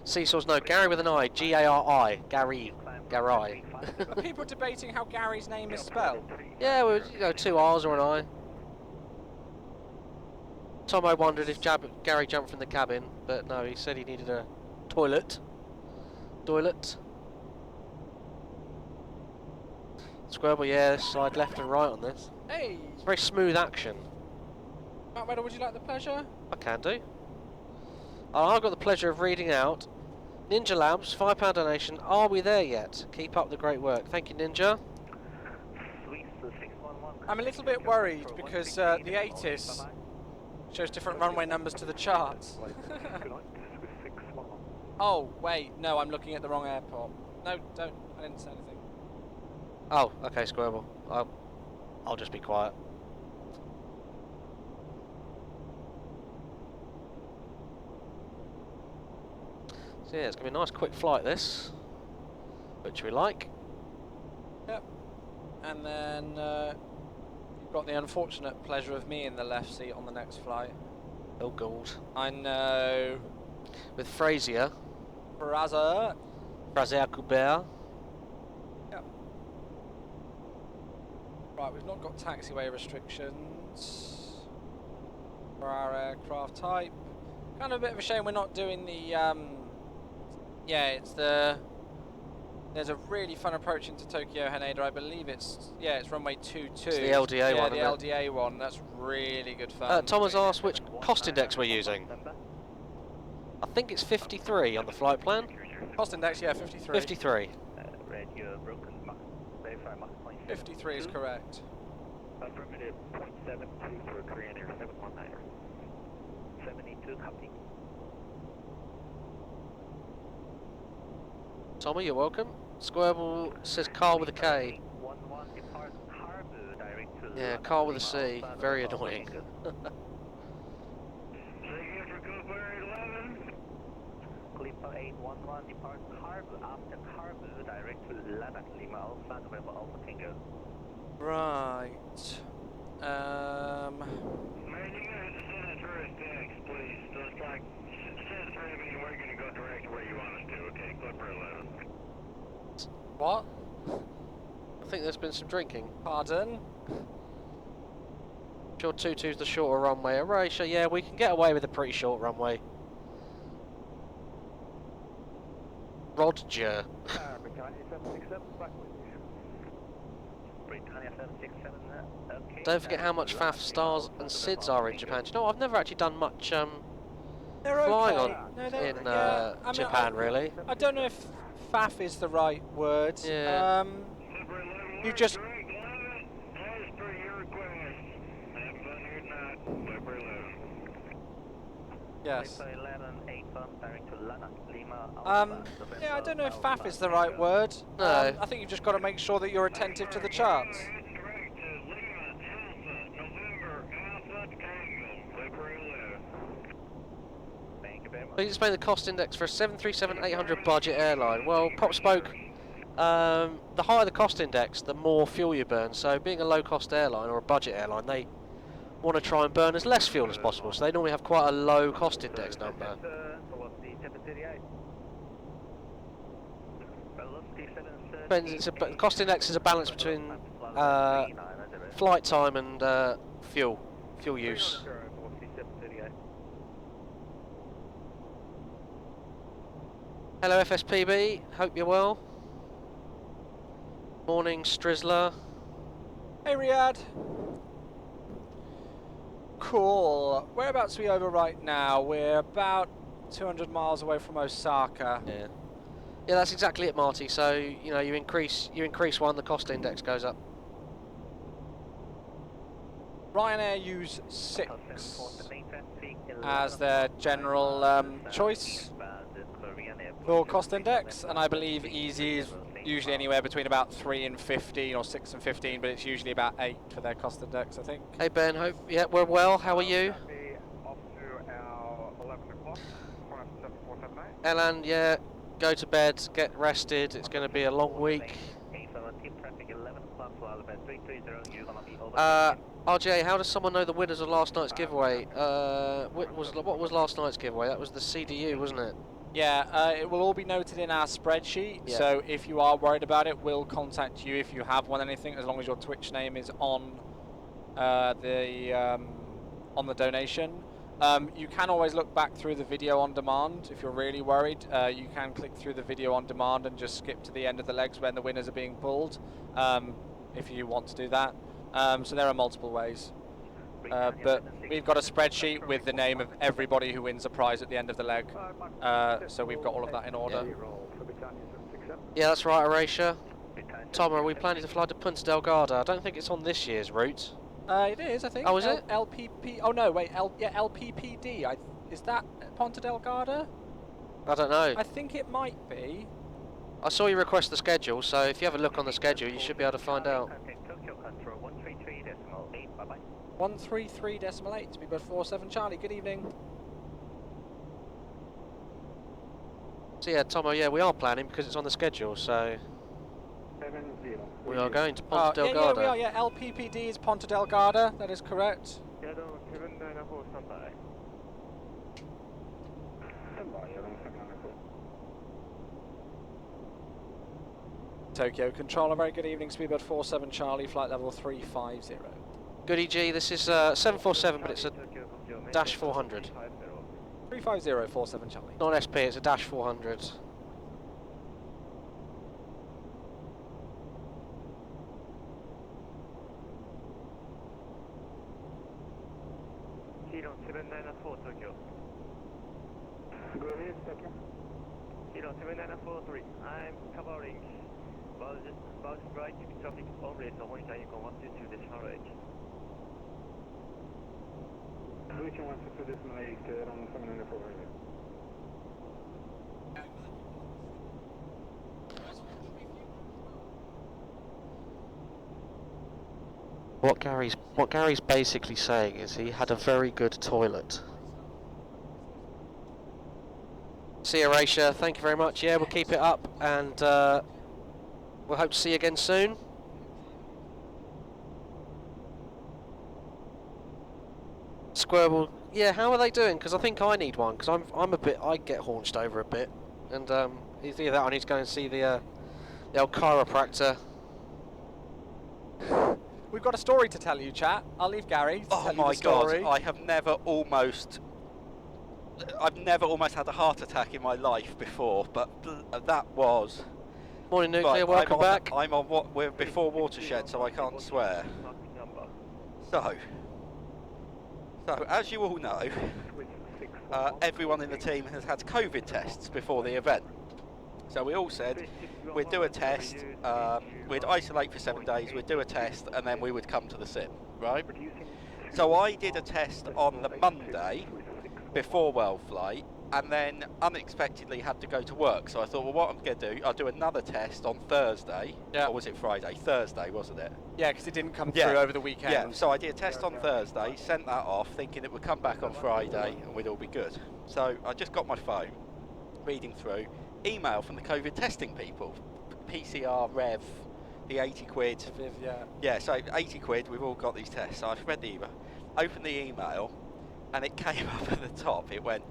Seesaws, no. Gary with an I. G-A-R-I. Gary. Gary. Are people debating how Gary's name is spelled? Yeah, well, 2 R's or an I. Tomo wondered if Gary jumped from the cabin, but no, he said he needed a toilet. Squirrel, yeah, slide left and right on this. Hey! It's very smooth action. Matt Weddle, would you like the pleasure? I can do. I've got the pleasure of reading out Ninja Labs, £5 donation. Are we there yet? Keep up the great work. Thank you, Ninja. I'm a little bit worried because the ATIS shows different runway numbers to the charts. Oh, wait, no, I'm looking at the wrong airport. No, don't, I didn't say anything. Oh, okay, Squirrel. I'll just be quiet. So yeah, it's going to be a nice quick flight this, which we like. Yep. And then you've got the unfortunate pleasure of me in the left seat on the next flight. Oh god. I know. With Frazier. Frazier Coubert. Yep. Right, we've not got taxiway restrictions for our aircraft type. Kind of a bit of a shame we're not doing the yeah, it's there's a really fun approach into Tokyo Haneda. I believe it's runway 22. It's the LDA one, the isn't it? LDA one. That's really good fun. Tom has asked which cost index we're using. I think it's 53 on the flight plan. Cost index, yeah, 53. 53. Red, you're broken. Verify Mach 53 is correct. Affirmative, 0.72 for Korean Air 719er. 72 copy. Tommy, you're welcome. Squirrel says car with a K. Yeah, car with a C. Very annoying. Clipper 811 depart Carbu after Carbu direct to Ladakh Lima Alpha November Alpha Tango. Right. Man, you guys send it through a text, please. Just like, send it through to me and we're going to go direct to where you want us to, okay? Clipper 11. What? I think there's been some drinking. Pardon? Sure, 22's the shorter runway. Erasure, yeah, we can get away with a pretty short runway. Roger. Don't forget how much FAF stars and SIDS are in Japan. Do you know what? I've never actually done much flying okay. on Japan, really. I don't know if faff is the right word. Yeah. You just... Yes. 11 Yeah, I don't know if faff is the right word. No. I think you've just got to make sure that you're attentive to the charts. Please explain the cost index for a 737-800 budget airline. Well, Prop spoke. The higher the cost index, the more fuel you burn. So, being a low-cost airline or a budget airline, they want to try and burn as less fuel as possible. So, they normally have quite a low cost index number. Depends. Cost index is a balance between flight time and fuel use. Hello FSPB, hope you're well. Morning Strizzler. Hey Riyadh. Cool. Whereabouts are we over right now? We're about 200 miles away from Osaka. Yeah. Yeah, that's exactly it, Marty. So, you know, you increase one, the cost index goes up. Ryanair use 6 as their general choice for cost index, and I believe Easy is usually anywhere between about 3 and 15 or 6 and 15, but it's usually about 8 for their cost index, I think. Hey Ben, hope yeah we're well. How are you? Elan, yeah, go to bed, get rested. It's going to be a long week. RJ, how does someone know the winners of last night's giveaway? What was last night's giveaway? That was the CDU, wasn't it? Yeah, it will all be noted in our spreadsheet, Yeah. so if you are worried about it, we'll contact you if you have won anything, as long as your Twitch name is on the donation. You can always look back through the video on demand if you're really worried. You can click through the video on demand and just skip to the end of the legs when the winners are being pulled, if you want to do that. So there are multiple ways. But we've got a spreadsheet with the name of everybody who wins a prize at the end of the leg. So we've got all of that in order. Yeah, that's right, Erasure. Tom, are we planning to fly to Punta Delgado? I don't think it's on this year's route. It is, I think. Oh, is it? LPP. Oh no, wait. LPPD. Is that Ponta Delgado? I don't know. I think it might be. I saw you request the schedule, so if you have a look on the schedule, you should be able to find out. 133.8 to be but 47 Charlie. Good evening. So yeah, Tomo, yeah, we are planning because it's on the schedule, so we are going to Ponta Delgado. Yeah, we are. Yeah, LPPD is Ponta Delgado. That is correct. Tokyo Controller, very good evening. Speedbird 47 Charlie, flight level 350. Good EG, this is 747, but it's a Dash 400. 350 47 Charlie. Not an SP, it's a Dash 400. Hero 794 Tokyo. Go ahead, Tokyo. Hero 7943. I'm covering Bouch right traffic only, so monitor icon 122 decimal 8. Reaching 122 decimal 8 around 794 right. What Gary's basically saying is he had a very good toilet. See you, Erasure. Thank you very much. Yeah, we'll keep it up, and we'll hope to see you again soon. Squirrel, yeah. How are they doing? Because I think I need one. Because I get haunched over a bit, and it's either that I need to go and see the old chiropractor. We've got a story to tell you, chat. I'll leave Gary to tell you the my story. god, I've never almost had a heart attack in my life before, but that was... Morning Nuclear, welcome back. I'm on what we're before Watershed, so I can't swear. So as you all know, everyone in the team has had COVID tests before the event. So we all said we'd do a test, we'd isolate for 7 days, we'd do a test, and then we would come to the sim, right? So I did a test on the Monday before Worldflight, and then unexpectedly had to go to work. So I thought, well, what I'm going to do, I'll do another test on Thursday. Yeah. Or was it Friday? Thursday, wasn't it? Yeah, because it didn't come Yeah. through over the weekend. Yeah, so I did a test on Thursday, sent that off, thinking it would come back on Friday and we'd all be good. So I just got my phone, reading through, email from the COVID testing people, PCR, Rev, the 80 quid. Yeah. Yeah, so 80 quid, we've all got these tests. So I read the email, opened the email, and it came up at the top. It went,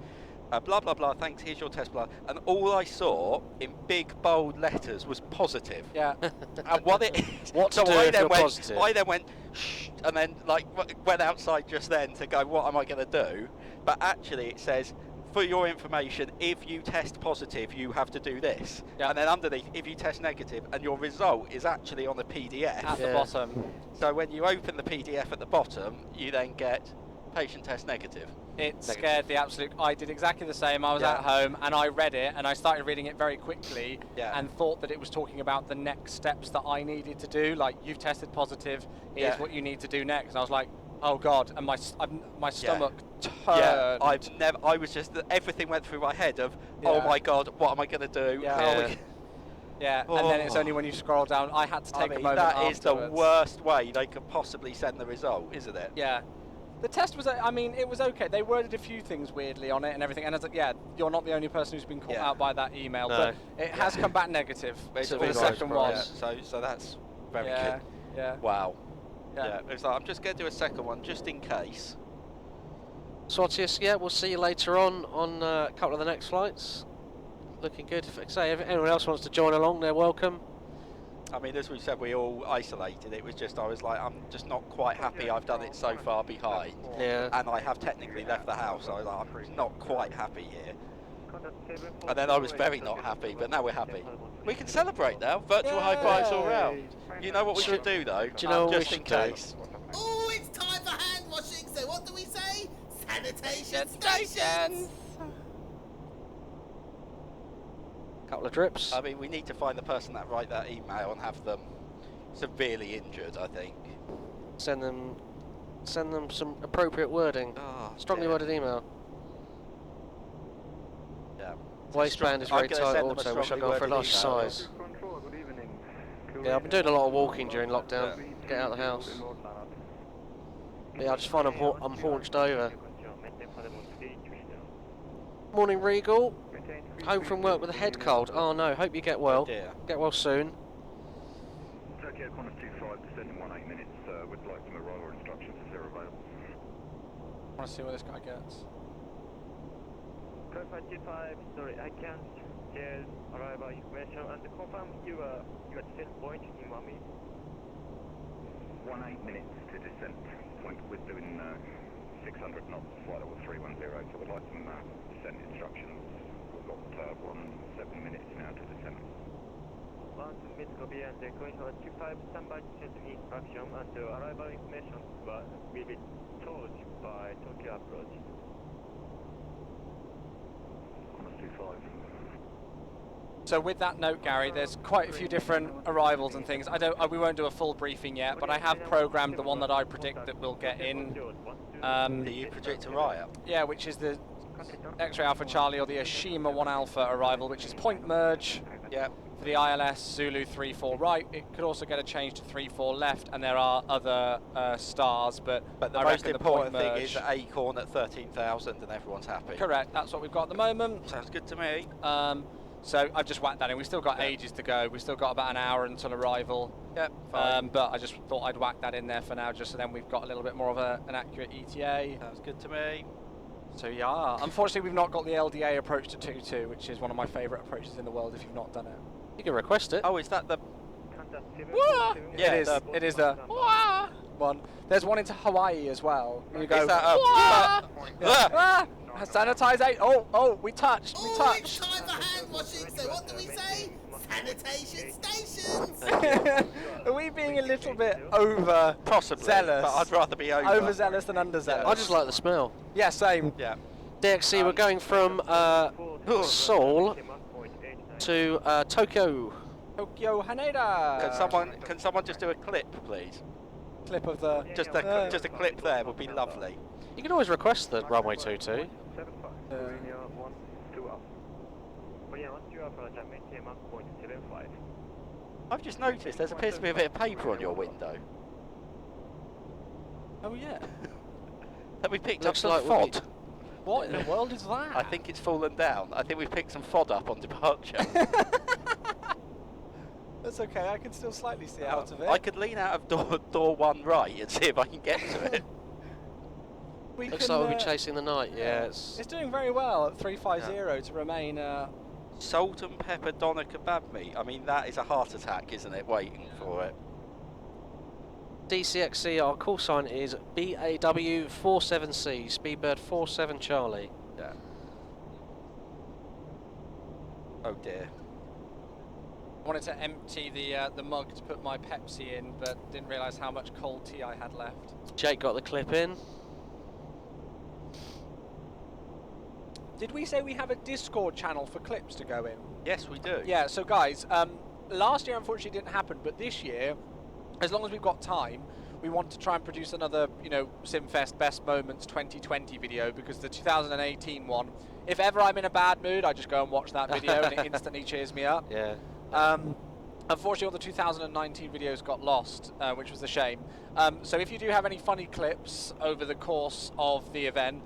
blah, blah, blah, thanks, here's your test, blah. And all I saw in big, bold letters was positive. Yeah. And what it is... What to so do I if then you're went, positive? I then went, shh, and then like went outside just then to go, what am I going to do? But actually it says, for your information, if you test positive, you have to do this. Yeah. And then underneath, if you test negative, and your result is actually on a PDF. At the bottom. So when you open the PDF at the bottom, you then get patient test negative. It scared the absolute... I did exactly the same. I was at home and I read it and I started reading it very quickly and thought that it was talking about the next steps that I needed to do. Like, you've tested positive, here's what you need to do next. And I was like, oh God, and my stomach turned. Yeah, I was just, everything went through my head of, oh my God, what am I going to do? Yeah. Yeah, and then it's only when you scroll down, I had to take a moment that is the afterwards. worst way they could possibly send the result, isn't it? Yeah. The test was, I mean, it was okay. They worded a few things weirdly on it and everything. And I was like, yeah, you're not the only person who's been caught out by that email. No. But it has come back negative for It's the second one. So that's very Yeah, good. yeah. Wow. Yeah. Yeah. It's like, I'm just going to do a second one just in case. Sortius, yeah, we'll see you later on a couple of the next flights. Looking good. If anyone else wants to join along, they're welcome. I mean, as we said, we all isolated. It was just, I was like, I'm just not quite happy I've done it so far behind. Yeah. And I have technically left the house. I was like, I'm not quite happy here. And then I was very not happy, but now we're happy. We can celebrate now. Virtual high fives all round. You know what we should do though? Do you know what just we in should do? case. Oh, it's time for hand washing, so what do we say? Sanitation stations! Couple of drips. I mean, we need to find the person that wrote that email and have them severely injured, I think. Send them some appropriate wording. Oh, Strongly dear. worded email. Yeah. Waistband is I'm very gonna tight send them a also, wish I'd strongly gone for a worded large email. size. Yeah, I've been doing a lot of walking during lockdown. Get out of the house. Yeah, I just find I'm haunched over. Morning, Regal. Home from work with a head cold. Oh no, hope you get well. Oh dear. Get well soon. Tokyo Qantas 25, descend in 18 minutes. Would like some arrival instructions if they're available. I want to see what this guy gets. Preflight 25, sorry, I can't get arrival information and confirm your descent point in 1 minute. 18 minutes to descent. Point with doing 600 knots, flight level 310, so we'd like some descent instructions. We've got 17 minutes now to descend. 1 minute copy and going for 25 standby descent instruction and arrival information will be told by Tokyo approach. Qantas 25. So with that note, Gary, there's quite a few different arrivals and things. We won't do a full briefing yet, but I have programmed the one that I predict that will get in. Do you predict a riot? Yeah, which is the X-Ray Alpha Charlie or the Ashima 1 Alpha arrival, which is point merge. Yeah. For the ILS Zulu 3-4 right. It could also get a change to 3-4 left, and there are other stars, but the I most reckon important the point thing is merge. that Acorn at 13,000 and everyone's happy. Correct, that's what we've got at the moment. Sounds good to me. So I've just whacked that in. We've still got ages to go. We've still got about an hour until arrival. Yep, fine. But I just thought I'd whack that in there for now, just so then we've got a little bit more of an accurate ETA. Sounds good to me. So yeah, unfortunately we've not got the LDA approach to 2-2, which is one of my favourite approaches in the world if you've not done it. You can request it. Oh, is that the... Yeah, it is the one. There's one into Hawaii as well. You go, Is that sanitize 8. Oh, we touched. Oh, it's time for hand washing, so what do we say? Sanitation stations! Are we being a little bit over Possibly, zealous? but I'd rather be over. Overzealous than underzealous. I just like the smell. Yeah, same. Yeah. DXC, we're going from Seoul to Tokyo. Tokyo Haneda. Can someone just do a clip, please? Clip of the... Just a clip there would be lovely. You can always request the runway 22. once you approach maintain Mach point 75. I've just noticed there's appears to be a bit of paper on your window. Oh yeah. That we picked Looks up like some we'll be- FOD. What in the world is that? I think it's fallen down. I think we've picked some FOD up on departure. That's okay. I can still slightly see out of it. I could lean out of door 1 right and see if I can get to it. We Looks can, like we'll be chasing the night. Yeah, It's doing very well at 350 to remain. Salt and pepper doner kebab meat. I mean, that is a heart attack, isn't it? Waiting for it. DCXC, our call sign is BAW47C, Speedbird 47 Charlie. Yeah. Oh dear. I wanted to empty the mug to put my Pepsi in, but didn't realise how much cold tea I had left. Jake got the clip in. Did we say we have a Discord channel for clips to go in? Yes, we do. Yeah, so guys, last year unfortunately didn't happen, but this year, as long as we've got time, we want to try and produce another, SimFest Best Moments 2020 video, because the 2018 one, if ever I'm in a bad mood, I just go and watch that video and it instantly cheers me up. Yeah. Unfortunately, all the 2019 videos got lost, which was a shame. So if you do have any funny clips over the course of the event,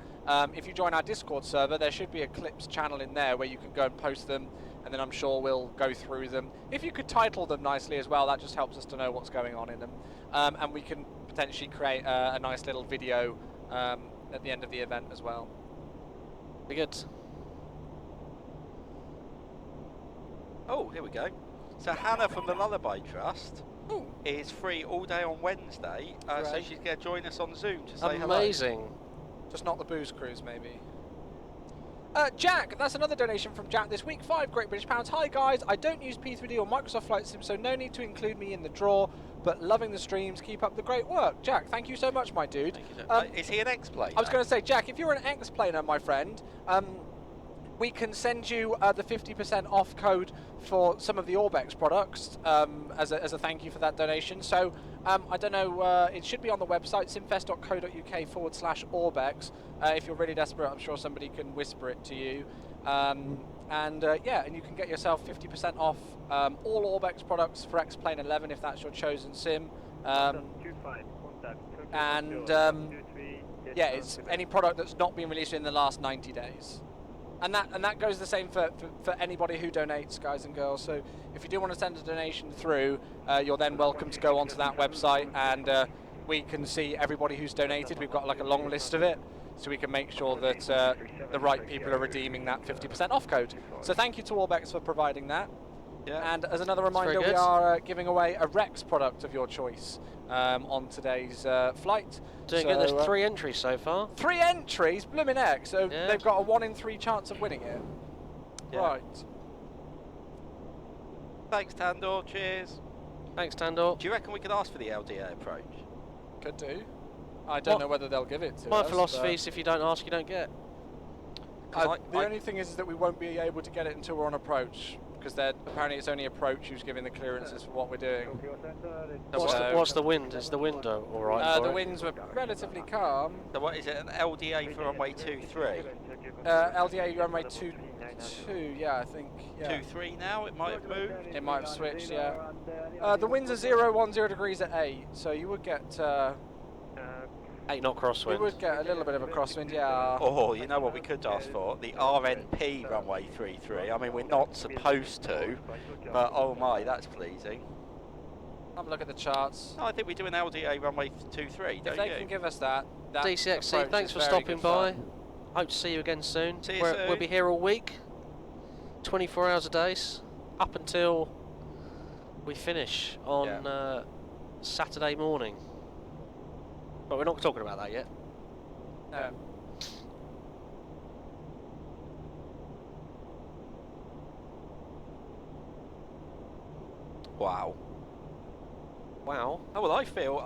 if you join our Discord server, there should be a clips channel in there where you can go and post them, and then I'm sure we'll go through them. If you could title them nicely as well, that just helps us to know what's going on in them. And we can potentially create a nice little video at the end of the event as well. Be good. Oh, here we go. So Hannah from the Lullaby Trust is free all day on Wednesday, so Great. she's going to join us on Zoom to say hello. Amazing. Just not the booze cruise, maybe. Jack, that's another donation from Jack this week. 5 Great British Pounds. Hi guys, I don't use P3D or Microsoft Flight Sim, so no need to include me in the draw, but loving the streams. Keep up the great work. Jack, thank you so much, my dude. Thank you, sir. Is he an ex-player? I was going to say, Jack, if you're an ex-planer, my friend, we can send you the 50% off code for some of the Orbex products as a thank you for that donation. So I don't know, it should be on the website, simfest.co.uk/Orbex. If you're really desperate, I'm sure somebody can whisper it to you. And you can get yourself 50% off all Orbex products for X-Plane 11 if that's your chosen sim. It's any product that's not been released in the last 90 days. And that goes the same for anybody who donates, guys and girls. So if you do want to send a donation through, you're then welcome to go onto that website, and we can see everybody who's donated. We've got like a long list of it, so we can make sure that the right people are redeeming that 50% off code. So thank you to Orbex for providing that. Yeah. And as another reminder, we are giving away a Rex product of your choice on today's flight. Doing good. There's 3 entries so far. 3 entries? Bloomin' heck. So they've got a 1 in 3 chance of winning it. Yeah. Right. Thanks, Tandor. Cheers. Thanks, Tandor. Do you reckon we could ask for the LDA approach? Could do. I don't know whether they'll give it to us. My philosophy is if you don't ask, you don't get. The only thing is that we won't be able to get it until we're on approach, because apparently it's only approach who's giving the clearances for what we're doing. What's the wind? Is the wind all right? The winds were relatively calm. So what is it, an LDA for runway 23? LDA runway 22, yeah, I think. Yeah. 23 now, it might have moved? It might have switched, yeah. The winds are 010 degrees at 8, so you would get... 8 knot crosswind. You would get a little bit of a crosswind, yeah. Oh, you know what we could ask for? The RNP runway 33. I mean, we're not supposed to, but oh my, that's pleasing. Have a look at the charts. No, I think we do an LDA runway 23, don't If they you? can give us that DCXC, thanks for stopping by. Hope to see you again soon. See you soon. We'll be here all week, 24 hours a day, up until we finish on Saturday morning. But we're not talking about that yet. No. Wow. Wow. Oh well, I feel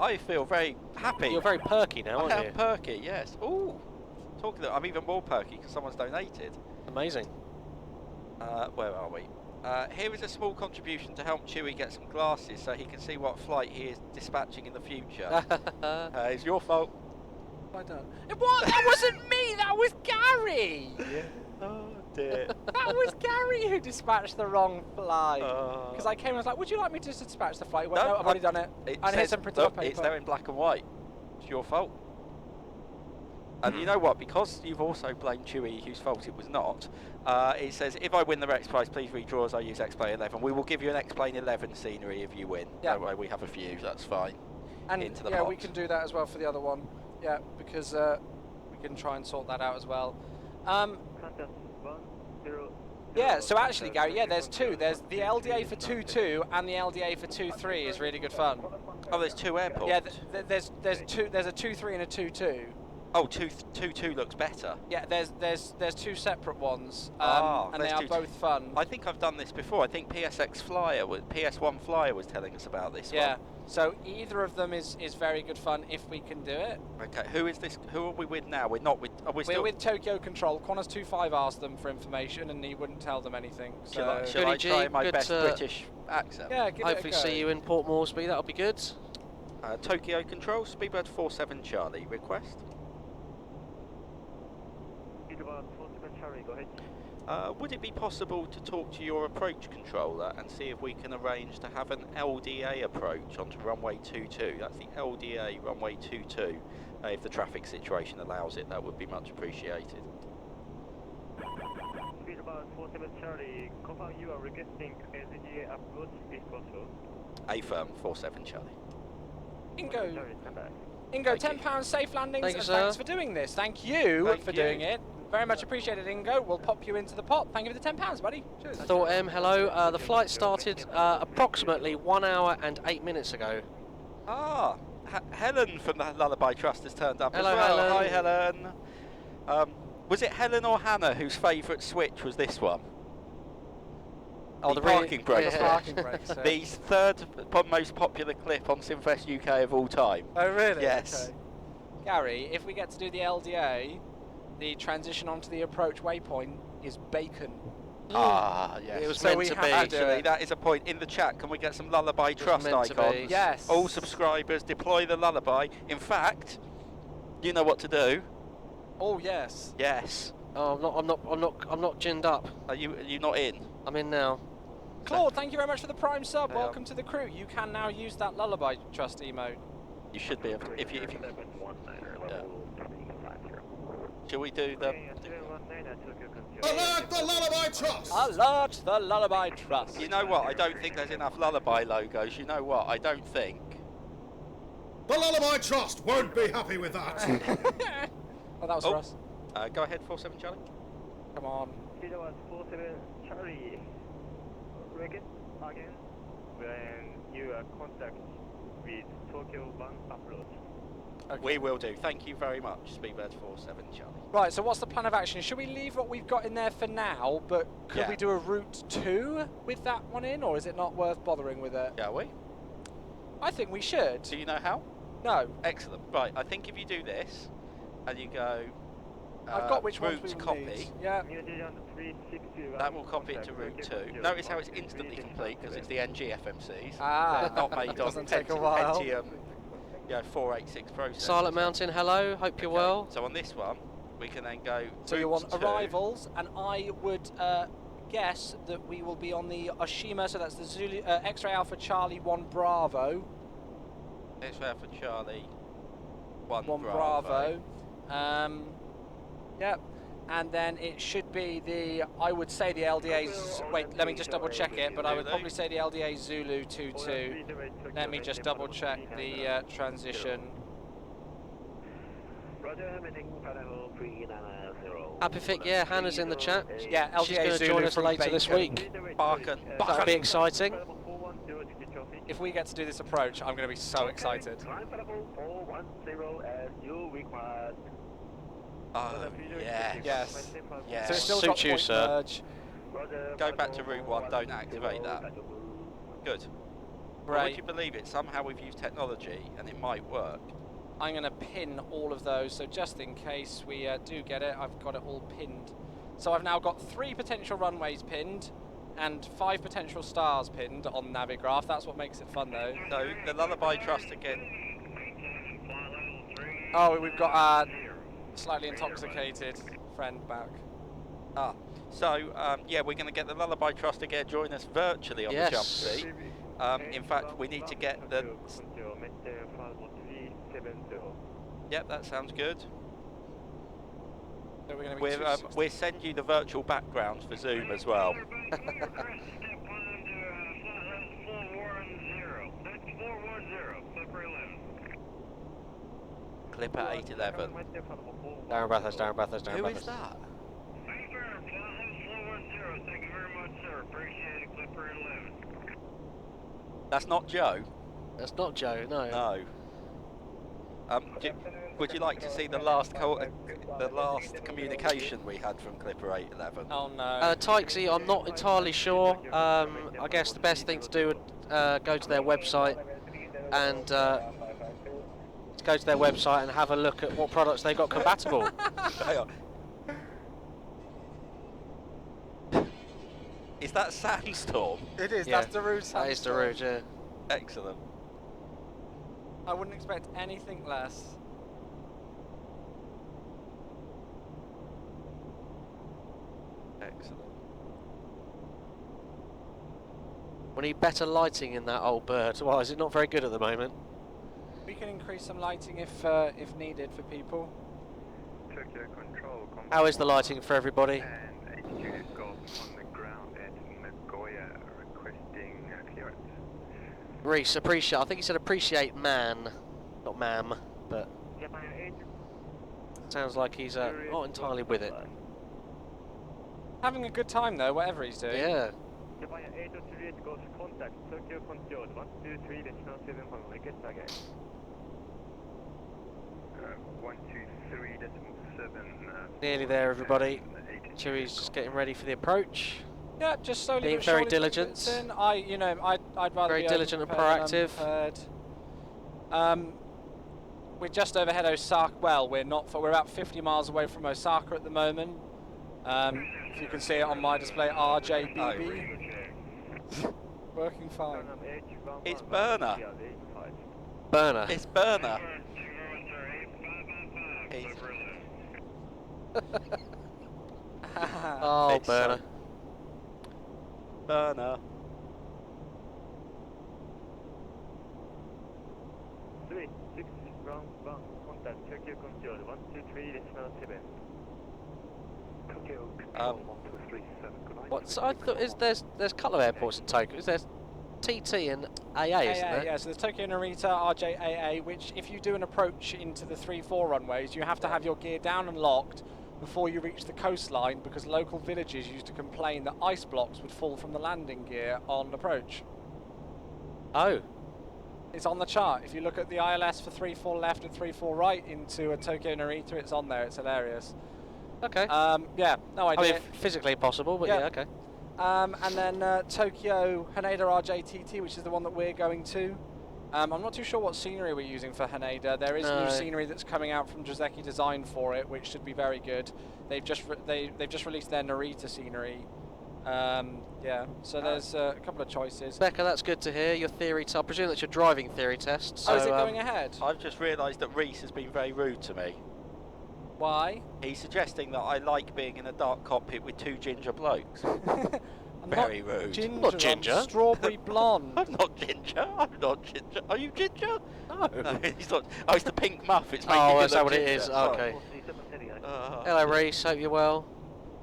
very happy. You're very perky now, aren't you? I am perky, yes. Ooh. Talking of, I'm even more perky because someone's donated. Amazing. Where are we? Here is a small contribution to help Chewwy get some glasses so he can see what flight he is dispatching in the future. It's your fault. I don't. That wasn't me. That was Gary. Oh dear. That That was Gary who dispatched the wrong flight. Because I came and was like, would you like me to dispatch the flight? He went, no, I've already done it. And here's some printed off paper. It's there in black and white. It's your fault. And you know what? Because you've also blamed Chewwy, whose fault it was not, it says, if I win the Rex Prize, please redraw as I use X-Plane 11. We will give you an X-Plane 11 scenery if you win. Yeah. That way we have a few, that's fine. And Into the yeah, pot. we can do that as well for the other one. Yeah, because we can try and sort that out as well. Yeah, so actually, Gary, yeah, there's two. There's the LDA for 2-2 and the LDA for 2-3 is really good fun. Oh, there's two airports? Yeah, there's a 2-3 and a 2-2. Oh, 2-2 looks better. Yeah, there's two separate ones, Ah, and they there's are both fun. I think I've done this before. I think PS1 Flyer was telling us about this one. Yeah, so either of them is very good fun if we can do it. Okay, who is this? Who are we with now? We're not with. We're with Tokyo Control. Qantas 25 asked them for information, and he wouldn't tell them anything. So Shall I try my best British accent? Yeah, give hopefully it a go. see you in Port Moresby. That'll be good. Tokyo Control, Speedbird 47 Charlie, request. Go ahead. Would it be possible to talk to your approach controller and see if we can arrange to have an LDA approach onto runway 22? That's the LDA runway 22. If the traffic situation allows it, that would be much appreciated. Speedbird 47 Charlie, confirm you are requesting LDA approach if possible. Affirm 47 Charlie. Ingo, £10 safe landings, Thank you, and sir. thanks for doing this. Thank you for doing it. Very much appreciated, Ingo. We'll pop you into the pot. Thank you for the £10, buddy. Cheers. Thought M, hello. The flight started approximately 1 hour and 8 minutes ago. Ah, Helen from the Lullaby Trust has turned up Hello, as well. Helen. Hi, Helen. Was it Helen or Hannah whose favourite switch was this one? Oh, the parking brakes. The parking brakes. The third most popular clip on Simfest UK of all time. Oh, really? Yes. Okay. Gary, if we get to do the LDA, the transition onto the approach waypoint is bacon. Ah, yes. It was So meant we to have be. to do Actually, it. that is a point. In the chat, can we get some Lullaby Trust meant to be. icons? Yes. All subscribers, deploy the Lullaby. In fact, you know what to do. Oh, yes. Yes. Oh, I'm not ginned up. Are you not in? I'm in now. Claude, thank you very much for the Prime sub. Yeah. Welcome to the crew. You can now use that Lullaby Trust emote. You should be able to, if you yeah. Shall we do the... Alert the Lullaby Trust! Alert the Lullaby Trust. You know what? I don't think there's enough Lullaby logos. You know what? I don't think. The Lullaby Trust won't be happy with that. Oh, that was for us. Go ahead, 47 Charlie. Come on. Speedbird 47 Charlie, request again when you are contact with Tokyo One approach. Okay. We will do. Thank you very much, Speedbird 47 Charlie. Right, so what's the plan of action? Should we leave what we've got in there for now, but could Yeah. we do a route 2 with that one in, or is it not worth bothering with it? Shall we? I think we should. Do you know how? No. Excellent. Right, I think if you do this, and you go... I've got which ones route we will copy. need. Yeah. New Zealand 360. That will copy it to route 2. Notice how it's instantly complete because it's the NG FMCs. Ah. They're not made on Doesn't take a while. Pentium 486 processors. Silent Mountain, hello. Hope you're well. So on this one, we can then go. So you want route 2. arrivals, and I would guess that we will be on the Oshima, so that's the Zulu X-Ray Alpha Charlie 1 Bravo. X-Ray Alpha Charlie 1 Bravo. Yep. And then it should be the, I would say the LDA's, wait, let me just double check it, but I would probably say the LDA Zulu 22. Let me just double check the transition. Happy Fit, yeah, Hannah's in the chat. Yeah, LDA She's going to Zulu join us from later this Bacon. week. Barkin. That'll be exciting. If we get to do this approach, I'm going to be so excited. Oh, yes. Yes. Yes. So it's still Suit got you, point sir. merge. Go back to route 1, don't activate that. Good. Well, would you believe it? Somehow we've used technology and it might work. I'm going to pin all of those, so just in case we do get it, I've got it all pinned. So I've now got 3 potential runways pinned and 5 potential stars pinned on Navigraph. That's what makes it fun, though. So the Lullaby Trust again. Oh, we've got our slightly intoxicated friend back. Ah, So, yeah, we're going to get the Lullaby Trust again join us virtually on the jump seat. In fact, we need to get the... Yep, that sounds good. So we're going to be we'll send you the virtual backgrounds for Zoom as well. Clip at 811. Darren Bathurst, Darren Bathurst, Darren Who Bathurst. is that? That's not Joe. That's not Joe, no. No. Would you like to see the last communication we had from Clipper 811? Oh no. Tykesy, I'm not entirely sure. I guess the best thing to do would go to their website and have a look at what products they got compatible. Is that Sandstorm? It is, Yeah, that's the route. that is the route, yeah. Excellent. I wouldn't expect anything less. Excellent. We need better lighting in that old bird. Why is it not very good at the moment? We can increase some lighting if needed for people. Tokyo Control. How is the lighting for everybody? And HQ Golf on the ground at Nagoya requesting clearance. Reese, appreciate. I think he said appreciate man, not ma'am, but sounds like he's not entirely with it. Having a good time though, whatever he's doing. Yeah. Japan 838 Golf contact Tokyo Control 123 decimal 7 from request again. 123.7. Nearly there, everybody. Chewwy's just getting ready for the approach. Yeah, just slowly. Being but very surely diligent. puts it in. I'd rather Very be diligent and overprepared than proactive. unprepared. We're just overhead Osaka. Well, we're not. We're about 50 miles away from Osaka at the moment. If you can see it on my display, RJBB. Working fine. It's Burner. Burner. It's Burner. Oh, It's burner. Burner. 3, 6, round 1, contact Tokyo Control 123 decimal 7. Tokyo Control 1237, good night. What's I thought there's colour airports in Tokyo. Is there TT and AA, isn't there? Yeah, so there's Tokyo Narita, RJAA, which if you do an approach into the 3-4 runways, you have to have your gear down and locked before you reach the coastline, because local villages used to complain that ice blocks would fall from the landing gear on approach. Oh. It's on the chart. If you look at the ILS for 3-4 left and 3-4 right into a Tokyo Narita, it's on there. It's hilarious. Okay. Yeah, no idea. I mean, physically possible, but yeah, okay. And then Tokyo Haneda RJTT, which is the one that we're going to. I'm not too sure what scenery we're using for Haneda. There is new scenery that's coming out from Joseki Design for it, which should be very good. They've just released their Narita scenery. Yeah, so there's a couple of choices. Becca, that's good to hear. Your theory I presume that's your driving theory test. So, is it going ahead? I've just realised that Reese has been very rude to me. Why? He's suggesting that I like being in a dark cockpit with two ginger blokes. Very rude. Ginger, not ginger. I'm strawberry blonde. I'm not ginger. I'm not ginger. Are you ginger? No. No, he's not. Oh, it's the pink muff. It's making Oh, me is that look what it ginger. is? Sorry. Okay. Uh, Hello, Reese. Hope you're well.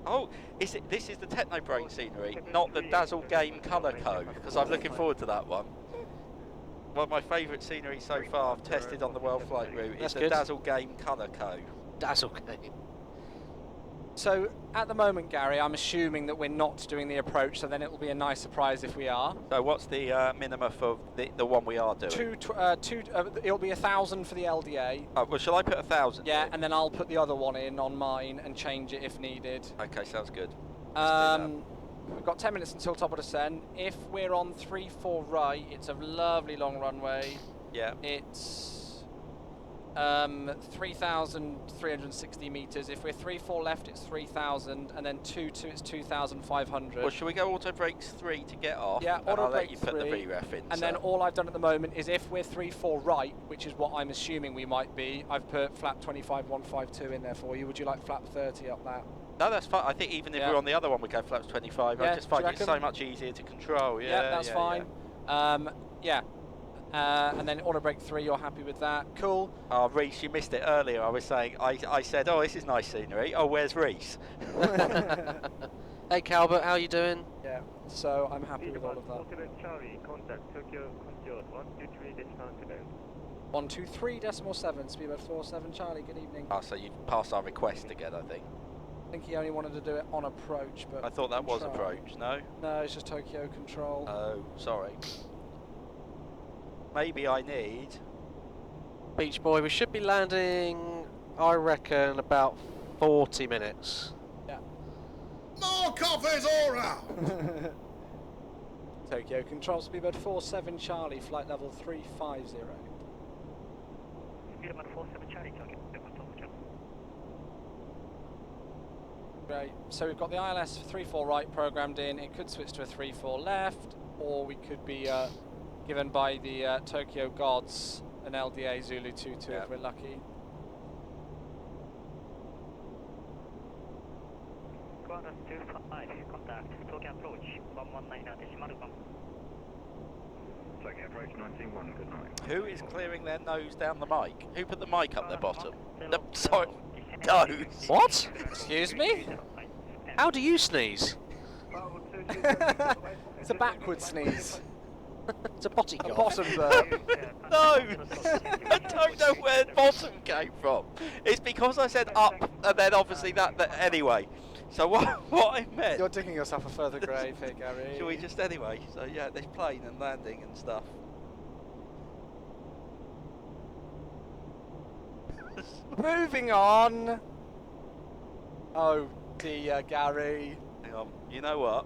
Oh, this is the Technobrain scenery, not the Dazzle Game Colour Code, because I'm looking forward to that one. One of my favourite scenery so far I've tested on the Worldflight route is the Dazzle Game Colour Code. Dazzle Game. So at the moment, Gary, I'm assuming that we're not doing the approach, so then it will be a nice surprise if we are. So what's the minimum for the one we are doing? It'll be 1,000 for the LDA. Oh, well, shall I put 1,000? Yeah, and then I'll put the other one in on mine and change it if needed. Okay, sounds good. We've got 10 minutes until top of descent. If we're on 3-4 right, it's a lovely long runway. Yeah. It's 3,360 metres. If we're 3-4 left, it's 3,000, and then 2-2, it's 2,500. Well, should we go auto brakes 3 to get off? Yeah, and auto I'll let brake you put 3, the VREF in. and then all I've done at the moment is if we're 3-4 right, which is what I'm assuming we might be, I've put flap 25 152 in there for you. Would you like flap 30 up that? No, that's fine. I think even if we're on the other one, we go flaps 25. I just find it so much easier to control. Yeah, that's fine. Yeah. And then auto brake 3, you're happy with that? Cool. Oh, Reese, you missed it earlier. I was saying, I said, oh, this is nice scenery. Oh, where's Reese? Hey, Calvert, how you doing? Yeah. So I'm happy with all of that. 47 Charlie, contact Tokyo Control 123.7. 123.7, speedbird 47 Charlie, good evening. Oh, so you've passed our request again, I think. I think he only wanted to do it on approach, but... I thought that was approach, no? No, it's just Tokyo Control. Oh, sorry. Maybe I need... Beach Boy, we should be landing, I reckon, about 40 minutes. Yeah. More coffees all round! Tokyo Control, speedbird 47 Charlie, flight level 350. Speedbird 47 Charlie, Tokyo. Great, so we've got the ILS 34 right programmed in. It could switch to a 34 left, or we could be given by the Tokyo gods an LDA Zulu 22 if we're lucky. Quadras 25, contact Tokyo approach 119.1. Tokyo approach 19.1, good night. Who is clearing their nose down the mic? Who put the mic up their bottom? No, sorry, nose. What? Excuse me? How do you sneeze? It's a backward sneeze. It's a potty A cough. bottom burp. No! I don't know where bottom came from. It's because I said up, and then obviously that anyway. So what I meant... You're digging yourself a further grave here, Gary. Shall we just anyway? So yeah, there's plane and landing and stuff. Moving on. Oh dear, Gary. Hang on, you know what?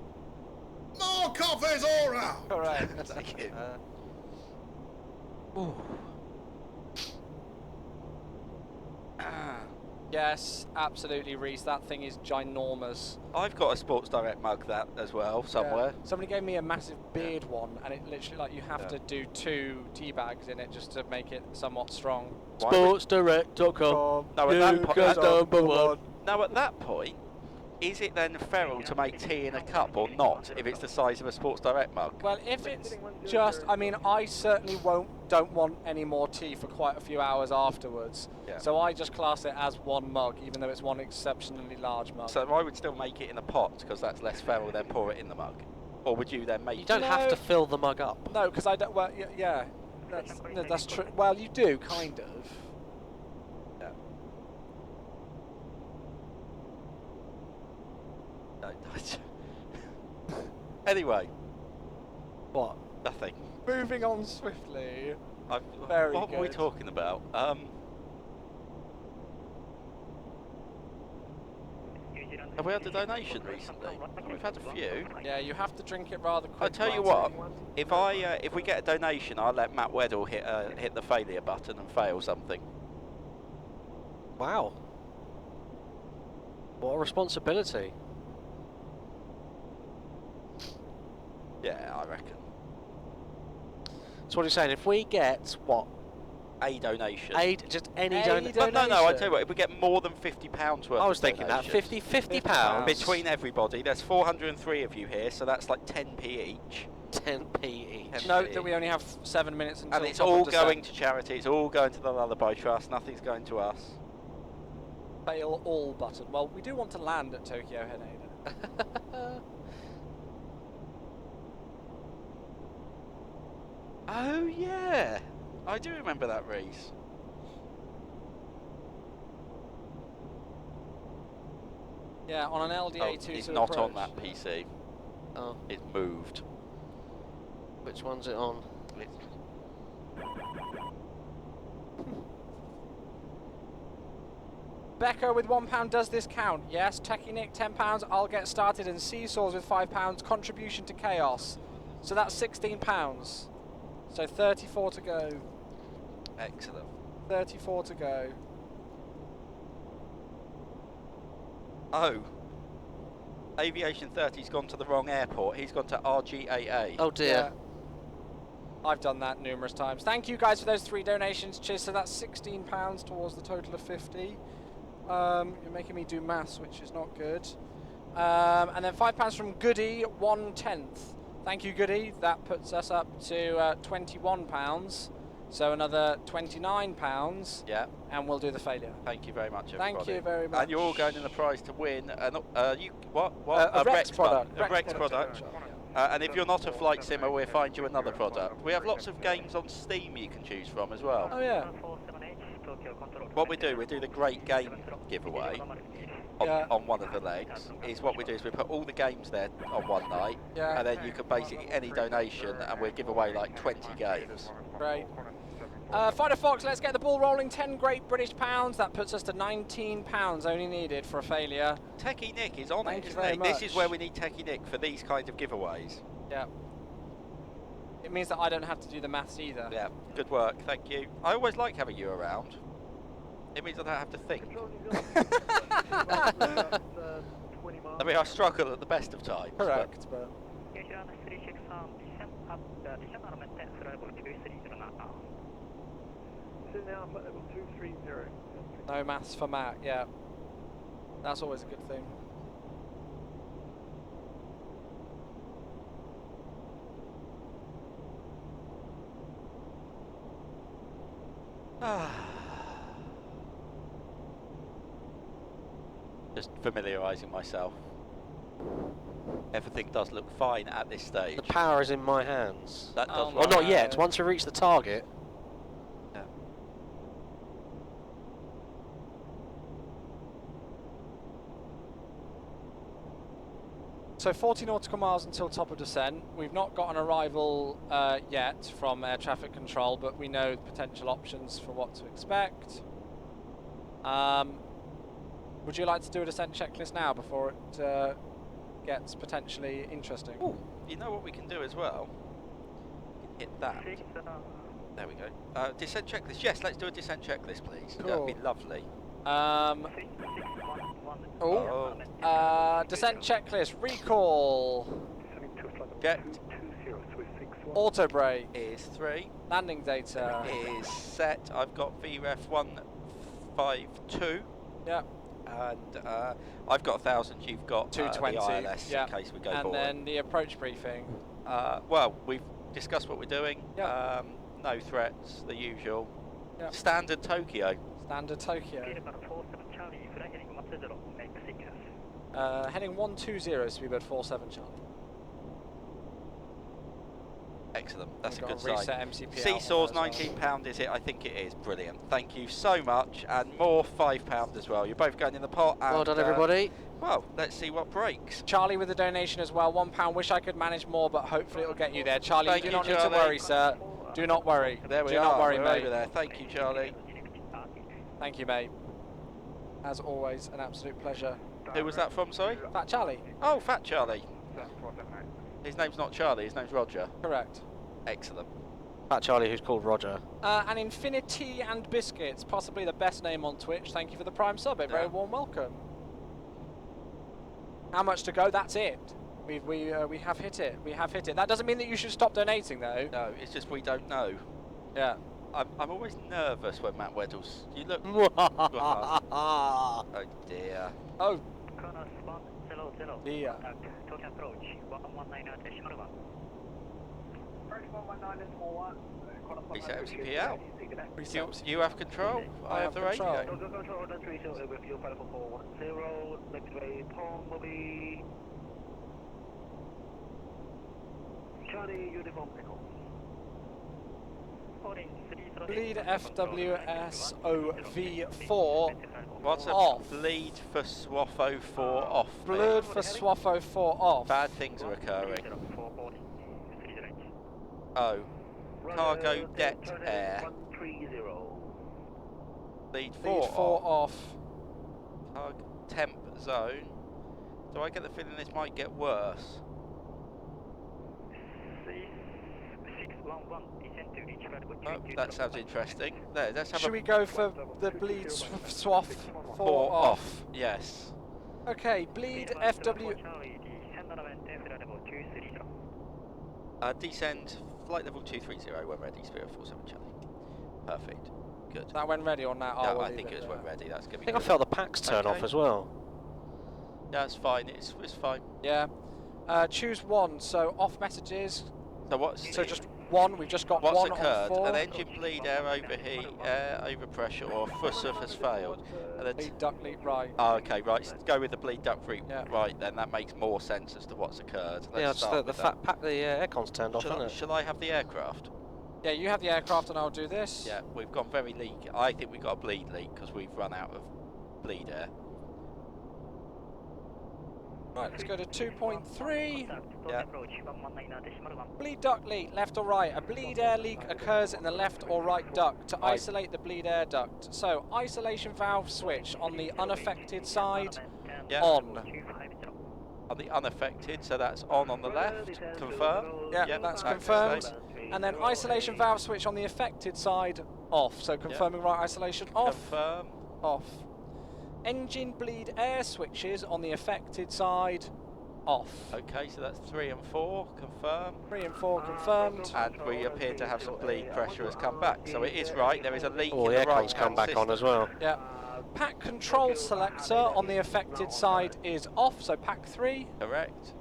More coffees all round! Correct. Thank you. Yes, absolutely, Reese. That thing is ginormous. I've got a Sports Direct mug that as well somewhere. Yeah. Somebody gave me a massive beard one, and it literally like you have to do 2 tea bags in it just to make it somewhat strong. Sportsdirect.com. No, at that point, number one. now at that point, is it then feral to make tea in a cup or not? If it's the size of a Sports Direct mug. Well, if it's just, I mean, I certainly don't want any more tea for quite a few hours afterwards. Yeah. So I just class it as one mug, even though it's one exceptionally large mug. So I would still make it in a pot because that's less feral than pour it in the mug. Or would you then make? You don't have to fill the mug up. No, because I don't. Well, yeah, that's true. Well, you do kind of. Yeah. No, anyway. What? Nothing. Moving on swiftly. Very what were we talking about? Have we had a donation recently? We've had a few. Yeah, you have to drink it rather quickly. I tell you what, if we get a donation, I'll let Matt Weddle hit the failure button and fail something. Wow. What a responsibility. Yeah, I reckon. So what are you saying? If we get what? A donation. Just any donation. No, I tell you what, if we get more than £50 worth I was of thinking that. donations, £50? Between everybody, there's 403 of you here, so that's like 10p each. 10p each. Note that we only have 7 minutes until And it's all going to charity, it's all going to the Lullaby Trust, nothing's going to us. Fail all button. Well, we do want to land at Tokyo Haneda. Oh yeah, I do remember that race. Yeah, on an LDA 2 it's to not approach. on that PC. Oh. It's moved. Which one's it on? Becca with £1, does this count? Yes. Techie Nick, £10, I'll get started. And Seesaws with £5, contribution to Chaos. So that's £16. So 34 to go. Excellent. 34 to go. Oh. Aviation 30's gone to the wrong airport. He's gone to RJTT. Oh dear. Yeah. I've done that numerous times. Thank you guys for those 3 donations. Cheers. So that's £16 towards the total of 50. You're making me do maths, which is not good. And then £5 from Goody, 1/10. Thank you, Goody. That puts us up to £21. So another £29. Yeah. And we'll do the failure. Thank you very much, everybody. Thank you very much. And you're all going in the prize to win. A Rex product. A Rex product. And if you're not a flight simmer, we'll find you another product. We have lots of games on Steam you can choose from as well. Oh yeah. What we do the Great Game giveaway on one of the legs. Is what we do is we put all the games there on one night, and then you can basically any donation, and we'll give away like 20 games. Great. Fighter Fox, let's get the ball rolling. 10 great British pounds. That puts us to £19 only needed for a failure. Techie Nick is on Thank it, you isn't very he? much. This is where we need Techie Nick for these kind of giveaways. Yeah. It means that I don't have to do the maths either. Yeah, good work, thank you. I always like having you around. It means I don't have to think. I mean, I struggle at the best of times. Correct, but... No maths for Matt, yeah. That's always a good thing. Just familiarising myself. Everything does look fine at this stage. The power is in my hands. That does Well, not yet. Once we reach the target. Yeah. So 40 nautical miles until top of descent. We've not got an arrival yet from air traffic control, but we know potential options for what to expect. Would you like to do a descent checklist now before it gets potentially interesting? Ooh, you know what we can do as well? We can hit that. There we go. Descent checklist. Yes, let's do a descent checklist, please. Cool. That'd be lovely. Descent checklist. Recall. Get. Auto brake. Is 3. Landing data. Is set. I've got VREF 152. Yep. And I've got 1,000. You've got 220. the ILS in case we go and forward. then the approach briefing. Well, we've discussed what we're doing. Yep. No threats, the usual. Yep. Standard Tokyo. Standard Tokyo. Heading 120, Speedbird 47 Charlie. Excellent. That's a We've good got to sign. reset MCP Seesaw's out on that as £19, is it? I think it is. Brilliant. Thank you so much. And more £5 as well. You're both going in the pot. And, Well done, everybody. Well, let's see what breaks. Charlie with the donation as well, £1. Wish I could manage more, but hopefully it'll get you there. Charlie, Thank you you, do not need to Charlie. worry, sir. Do not worry. There we do are. not worry, We're mate. over there. Thank you, Charlie. Thank you, mate. As always, an absolute pleasure. Who was that from, sorry? Fat Charlie. Oh, Fat Charlie. His name's not Charlie, his name's Roger. Correct. Excellent. Fat Charlie, who's called Roger. And Infinity and Biscuits, possibly the best name on Twitch. Thank you for the Prime sub. A very warm welcome. How much to go? That's it. We have hit it. We have hit it. That doesn't mean that you should stop donating, though. No, it's just we don't know. Yeah. I'm always nervous when Matt Weddles. You look. Oh dear. Oh. Dear. Reset MCP out. You have control. I have the radio. Charlie uniform echo. Bleed FWSOV4 What's off. a bleed for SWAF 04 off? Bleed for SWAF 04 off. Bad things are occurring. Oh. Cargo det air. Bleed 4 off. Temp zone. Do I get the feeling this might get worse? Oh, that sounds interesting. There, let's have Should we go for the bleed SWAF 4 off? Yes. Okay, bleed FW. Descend flight level 230 when ready, Spirit 47 Charlie. Perfect. good. That went ready on that. Yeah, we'll I leave think it was there. went ready. That's gonna I be think I good. felt the packs turn off Okay. as well. Yeah, it's fine. It's fine. Yeah. Choose one. So off messages. So what's So just one. We've just got what's one occurred? on 4. An engine bleed, air overheat, air overpressure, or fusser has failed. And then Bleed duct leak right. oh, okay, right. So go with the bleed duct route. Yeah. Right, then that makes more sense as to what's occurred. Let's Yeah, just start the with that. fat pack, the aircon's turned off, isn't it? Shall I have the aircraft? Yeah, you have the aircraft and I'll do this. Yeah, we've gone very leak. I think we've got a bleed leak because we've run out of bleed air. Right, let's go to 2.3. Yeah. Bleed duct leak, left or right. A bleed air leak occurs in the left or right duct. To isolate the bleed air duct. So, isolation valve switch on the unaffected side, Yeah. on. On the unaffected, so that's on the left. Confirm. Yeah, Yep, that's back to confirmed. state. And then isolation valve switch on the affected side, off. So confirming right isolation, off. Confirm. Off. Engine bleed air switches on the affected side, off. Okay, so that's 3 and 4. Confirm. 3 and 4 confirmed. And we appear to have some bleed pressure has come back. So it is right. There is a leak Oh, in the the right aircon's come back on as well. Yeah. Pack control selector on the affected side is off, so pack 3. Correct.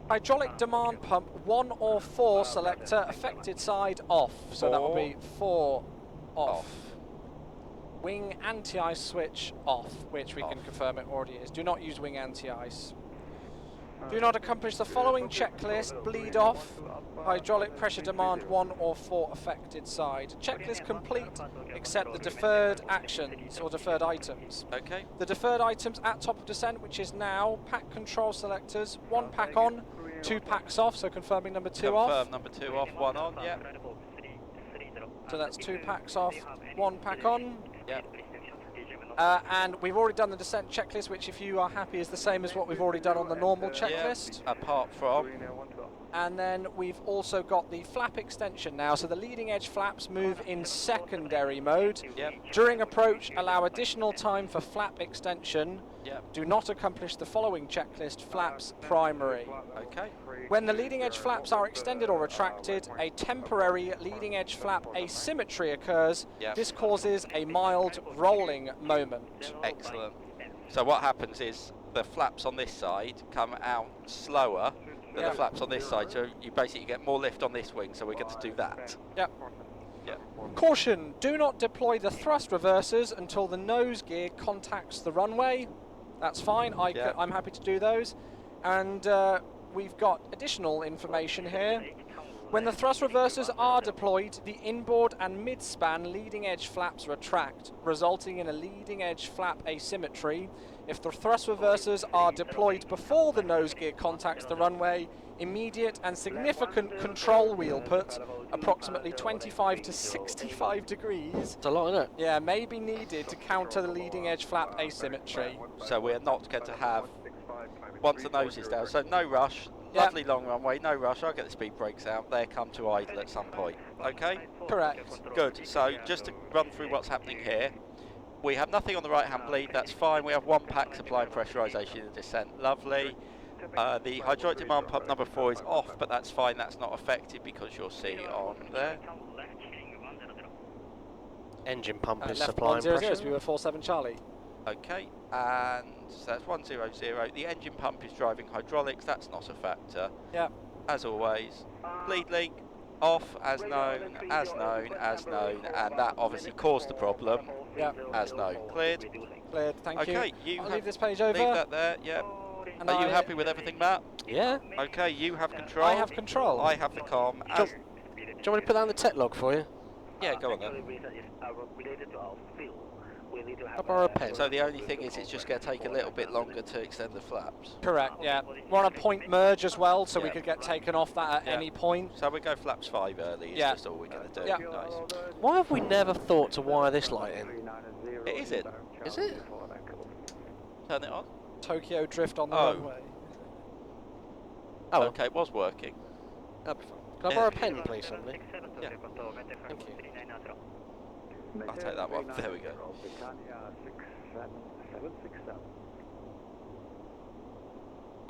Hydraulic demand pump 1 or 4 selector affected side off, so that will be 4 off. Wing anti-ice switch off, which we can confirm it already is. Do not use wing anti-ice. Do not accomplish the following checklist. Bleed off. Hydraulic pressure demand 1 or 4 affected side. Checklist complete except the deferred actions or deferred items. Okay. The deferred items at top of descent, which is now pack control selectors, 1 pack on, 2 packs off, so confirming number 2 off. Confirm number 2 off, 1 on, yeah. So that's 2 packs off, 1 pack on. Yeah. And we've already done the descent checklist, which if you are happy is the same as what we've already done on the normal checklist. Yeah, apart from. And then we've also got the flap extension now, so the leading edge flaps move in secondary mode. Yep. During approach, allow additional time for flap extension. Yep. Do not accomplish the following checklist, flaps primary. Okay. When the leading edge flaps are extended or retracted, a temporary leading edge flap asymmetry occurs. Yep. This causes a mild rolling moment. Excellent. So what happens is the flaps on this side come out slower than the flaps on this side, so you basically get more lift on this wing, so we're going to do that. Yep. Yep. Caution, do not deploy the thrust reversers until the nose gear contacts the runway. That's fine, I'm happy to do those. And we've got additional information here. When the thrust reversers are deployed, the inboard and mid-span leading edge flaps retract, resulting in a leading edge flap asymmetry. If the thrust reversers are deployed before the nose gear contacts the runway, immediate and significant control wheel put, approximately 25 to 65 degrees. It's a lot, isn't it? Yeah, may be needed to counter the leading edge flap asymmetry. So we're not going to have, once the nose is down, so no rush. Lovely long runway, no rush. I'll get the speed brakes out. They come to idle at some point. Okay? Correct. Good. So just to run through what's happening here, we have nothing on the right hand bleed. That's fine. We have 1 pack supplying pressurisation in the descent. Lovely. The hydraulic demand pump number 4 is off, but that's fine. That's not affected because you'll see on there. Engine pump is Left supplying 100, pressure. we were 47 Charlie. Okay, and so that's 100. The engine pump is driving hydraulics. That's not a factor. Yeah. As always, bleed leak off as known, as known, as known, and that obviously caused the problem. Yeah. As known. Cleared. Cleared. Thank you. Okay, you I'll have leave this page over. Leave that there. Yeah. And Are you happy with everything, Matt? Yeah. Okay, you have control. I have control. I have the comm. Do you want me to put that on the tech log for you? Yeah, go on then. I'll borrow a pen. So the only thing is it's just going to take a little bit longer to extend the flaps. Correct, yeah. We're on a point merge as well, so we Yeah. could get taken off that at any point. So we go flaps 5 early, is just all we're going to do. Yeah. Nice. Why have we never thought to wire this light in? It is it. Is it? Turn it on. Tokyo drift on the Oh. runway. Oh, Okay, it was working. that'd be fine. Can I borrow a pen, please, somebody? Yeah. Thank you. I'll take that one. There we go.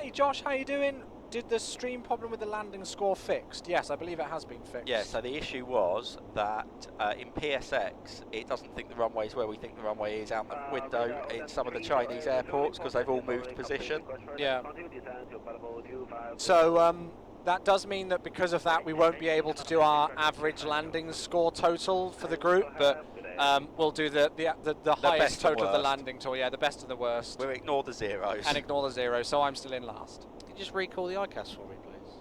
Hey Josh, how you doing? did the stream problem with the landing score fixed? Yes, I believe it has been fixed. Yeah, so the issue was that in PSX, it doesn't think the runway is where we think the runway is out the window in some of the Chinese airports because they've all moved position. Yeah. So that does mean that because of that, we won't be able to do our average landing score total for the group, but we'll do the highest total of the landing tour. Yeah, the best and the worst. We'll ignore the zeros. And ignore the zeros, so I'm still in last. Can you just recall the ICAS for me, please?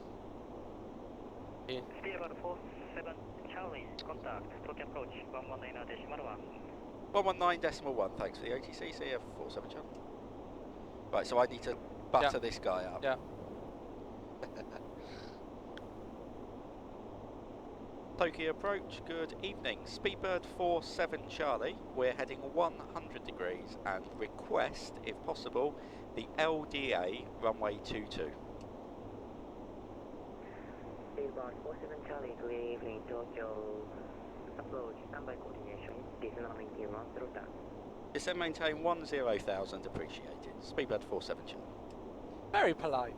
Ian. Speed about 47 Charlie, contact, Tokyo approach, 119.1. 119.1, thanks for the OTC, CF47 channel. Right, so I need to butter this guy up. Yeah. Tokyo approach, good evening. Speedbird 47 Charlie, we're heading 100 degrees and request, if possible, the LDA runway 22. Speedbird 47 Charlie, good evening, Tokyo approach, standby coordination, descend on maintain 10,000. Descend maintain 10,000, appreciated. Speedbird 47 Charlie. Very polite.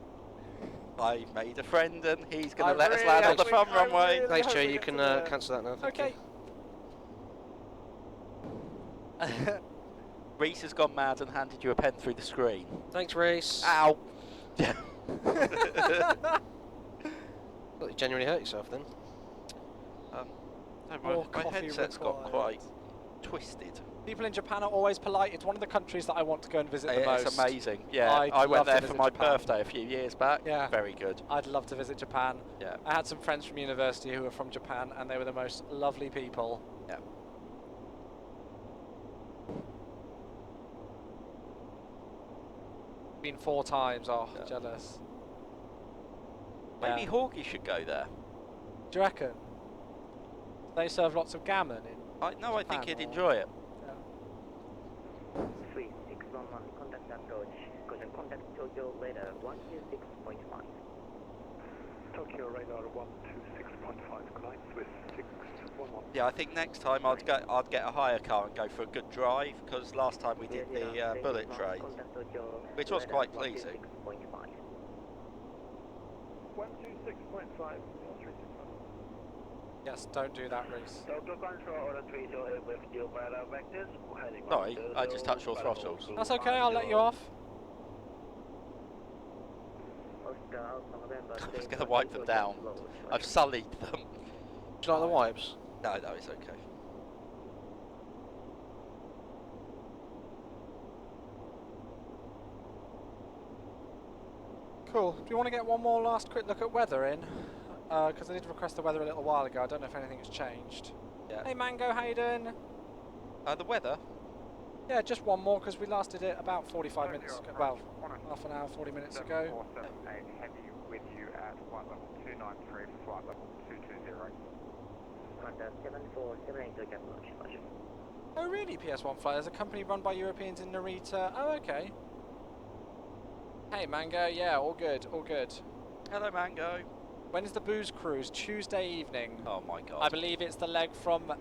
I made a friend and he's going to let us land on the front runway. Really Thanks, Joe. You can cancel that now. Okay. Reese has gone mad and handed you a pen through the screen. Thanks, Reese. Ow! Thought you genuinely hurt yourself then. No, my headset's got quite twisted. People in Japan are always polite. It's one of the countries that I want to go and visit the most. It's amazing. Yeah, I went there for my birthday a few years back. Yeah. Very good. I'd love to visit Japan. Yeah. I had some friends from university who were from Japan and they were the most lovely people. Yeah. Been 4 times. Oh, jealous. Maybe Hawkeye should go there. Do you reckon? They serve lots of gammon in No, I think he'd enjoy it. 3611, contact approach, contact Tokyo radar 126.5. Tokyo radar 126.5, climb with 611. Yeah, I think next time I'd get a higher car and go for a good drive because last time we did the bullet train, which was quite pleasing. 126.5. Yes, don't do that, Reese. Sorry, I just touched your throttles. That's okay, I'll let you off. I was going to wipe them down. I've sullied them. Do you like the wipes? No, it's okay. Cool. Do you want to get one more last quick look at weather in? Because I did request the weather a little while ago. I don't know if anything has changed. Yeah. Hey Mango, how you doing? The weather? Yeah, just one more because we last did it about 45 minutes ago. Well, half an hour, 40 minutes ago. 778 heavy with you at flight level 293 for flight level 220. Contact 7478 approach. Oh really, PS1 Flight? There's a company run by Europeans in Narita. Oh, okay. Hey Mango, yeah, all good, all good. Hello Mango. When is the booze cruise? Tuesday evening. Oh my god. I believe it's the leg from...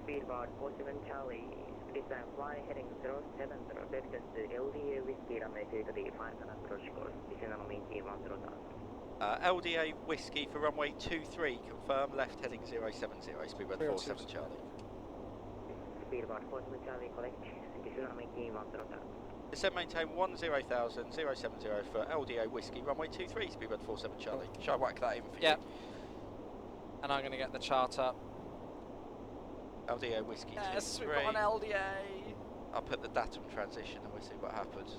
Speedbird 47 Charlie, descend fly heading 070, vectors to LDA Whiskey runway 23, final approach course, descend on maintain 10,000. LDA Whiskey for runway 23, confirm left heading 070, Speedbird 47 Charlie. Speedbird 47 Charlie, collect, descend on maintain 10,000. Descend maintain 10,000, 070 for LDA Whiskey, runway 23, Speedbird 47 Charlie. Shall I whack that in for you? Yep. And I'm going to get the chart up. LDA Whiskey 23. Yes, we've got an LDA. I'll put the datum transition and we'll see what happens.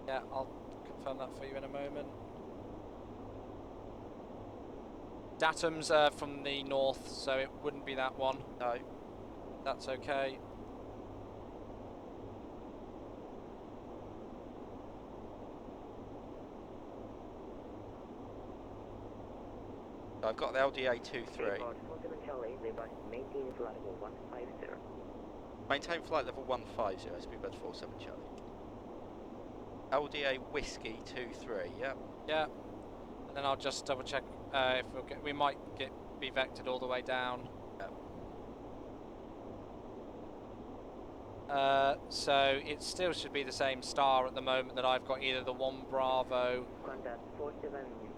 Yeah, I'll confirm that for you in a moment. Datum's from the north, so it wouldn't be that one. No. That's okay. I've got the LDA 23. Maintain flight level 150. Maintain flight level 150, Speedbird 47 Charlie. LDA Whiskey 23, yeah. Yeah. And then I'll just double check if we might be vectored all the way down. So it still should be the same star at the moment that I've got, either the 1 Bravo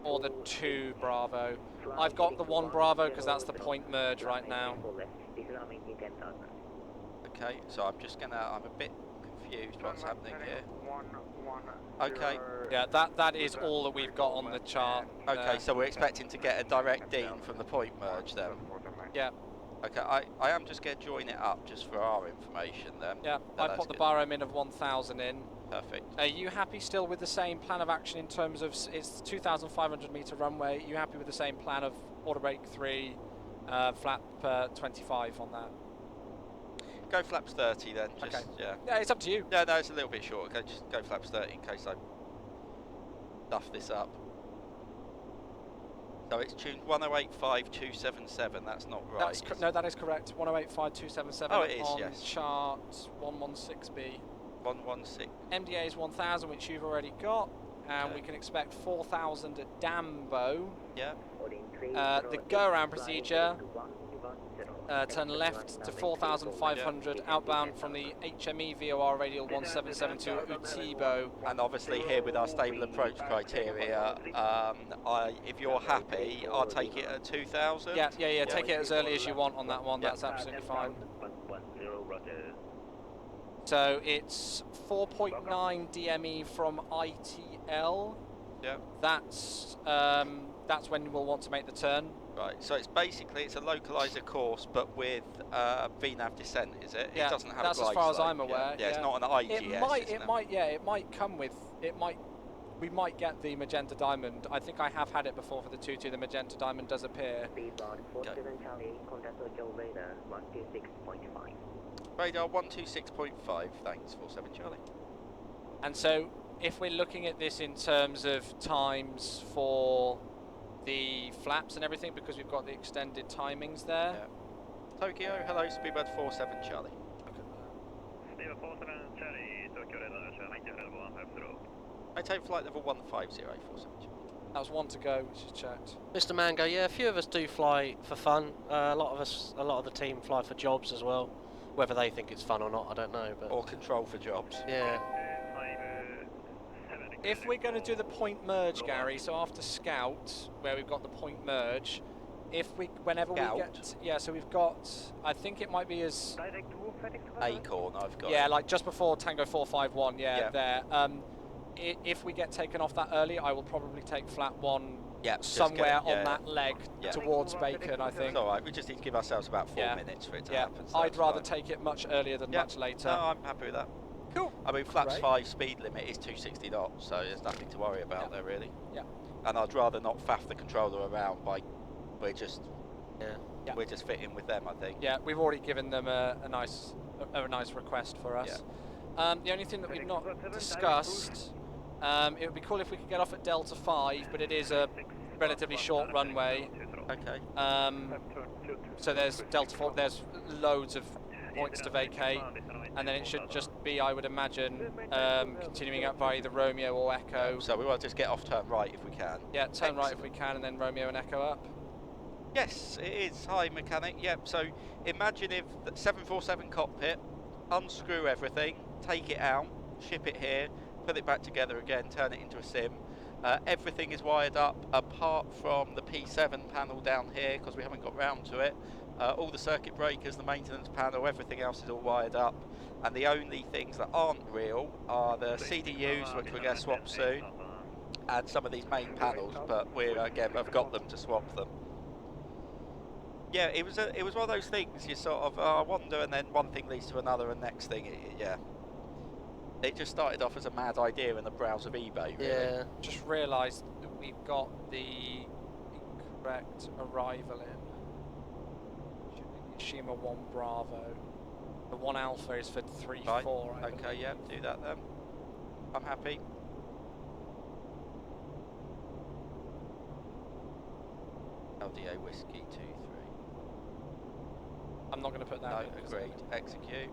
or the 2 Bravo. I've got the 1 Bravo because that's the point merge right now. Okay, so I'm a bit confused what's happening here. Okay. Yeah, that is all that we've got on the chart. Okay, so we're expecting to get a direct Dean from the point merge then? Yeah. Okay, I am just going to join it up just for our information then. Yeah, I put the bar min of 1,000 in. Perfect. Are you happy still with the same plan of action in terms of it's 2,500 metre runway? Are you happy with the same plan of auto brake 3, flap 25 on that? Go flaps 30 then. Just, okay. Yeah. Yeah, it's up to you. Yeah, no, it's a little bit short. Okay, just go flaps 30 in case I stuff this up. So it's tuned 1085277. That's not right. No, that is correct. 1085277. Oh, it is. On yes. Chart 116B. 116. MDA is 1,000, which you've already got, and we can expect 4,000 at Dambo. Yeah. The go-around procedure. Turn left to 4,500 outbound from the HME VOR radial 1772 Utibo. And obviously here with our stable approach criteria, if you're happy, I'll take it at 2,000. Yeah, take it as early as you want on that one. Yeah. That's absolutely fine. So it's 4.9 DME from ITL. Yeah. That's when we'll want to make the turn. Right, so it's basically a localizer course, but with VNAV descent, is it? Yeah, it doesn't have that's a glide as far as slope. I'm aware. Yeah, it's not an IGS. It might come with. We might get the magenta diamond. I think I have had it before for the 2-2. The magenta diamond does appear. Radar 126.5. Thanks, 47 Charlie. And so, if we're looking at this in terms of times for the flaps and everything, because we've got the extended timings there. Yeah. Tokyo, hello, Speedbird 47 Charlie. Speedbird 47 Charlie, Tokyo radar, 150. I take flight level 150, 47 Charlie. That was one to go, which is checked. Mr. Mango, yeah, a few of us do fly for fun. A lot of the team fly for jobs as well. Whether they think it's fun or not, I don't know. But or control for jobs. Yeah. If we're going to do the point merge, Gary, so after Scout, where we've got the point merge, whenever we get, so we've got, I think it might be as Acorn, I've got. Yeah, like just before Tango 451, there. If we get taken off that early, I will probably take flat 1 somewhere on that leg towards Bacon, I think. It's alright, we just need to give ourselves about 4 minutes for it to happen. So I'd rather take it much earlier than much later. No, I'm happy with that. Cool. I mean, flaps 5 speed limit is 260 knots, so there's nothing to worry about there, really. Yeah. And I'd rather not faff the controller around we're just fitting with them, I think. Yeah, we've already given them a nice request for us. Yeah. The only thing that we've not discussed, it would be cool if we could get off at Delta 5, but it is a relatively short runway. Okay. So there's Delta 4, there's loads of points to vacate, and then it should just be, I would imagine, continuing up by either Romeo or Echo. So we want to just get off turn right if we can. Yeah, turn right if we can, and then Romeo and Echo up. Yes, it is. Hi, mechanic. Yep, so imagine if the 747 cockpit, unscrew everything, take it out, ship it here, put it back together again, turn it into a sim. Everything is wired up apart from the P7 panel down here because we haven't got round to it. All the circuit breakers, the maintenance panel, everything else is all wired up. And the only things that aren't real are the CDUs, which we're going to swap soon, and some of these main panels, but I've got them to swap them. Yeah, it was one of those things you sort of wonder, and then one thing leads to another, and next thing, it just started off as a mad idea in the browse of eBay. Really. Yeah. Just realised that we've got the incorrect arrival in. Shima 1 Bravo. The 1 Alpha is for 3-4. Okay, yeah, do that then. I'm happy. LDA Whiskey 2-3. I'm not going to put that in. Agreed. Execute.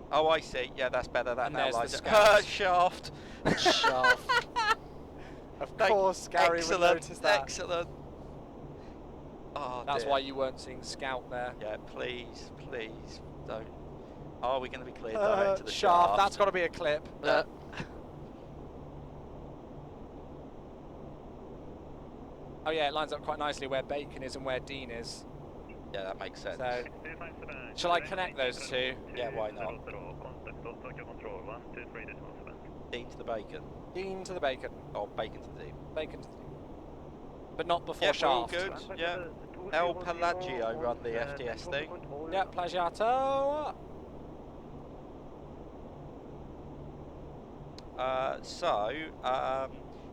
Oh, I see. Yeah, that's better. That now lies the shaft. Shaft. Of course, Gary would notice that. Excellent. Oh, that's why you weren't seeing Scout there. Yeah, please don't. Are we going to be cleared direct to the shaft? shaft? That's got to be a clip. Oh yeah, it lines up quite nicely where Bacon is and where Dean is. Yeah, that makes sense. So, shall I connect those two? Yeah, why not? Dean to the Bacon. Dean to the Bacon. Or Bacon to the Dean. Bacon to the Dean. But not before Yeah, shaft. All good. Yeah. El Pelagio run the FTS thing. Yeah, Plagiato.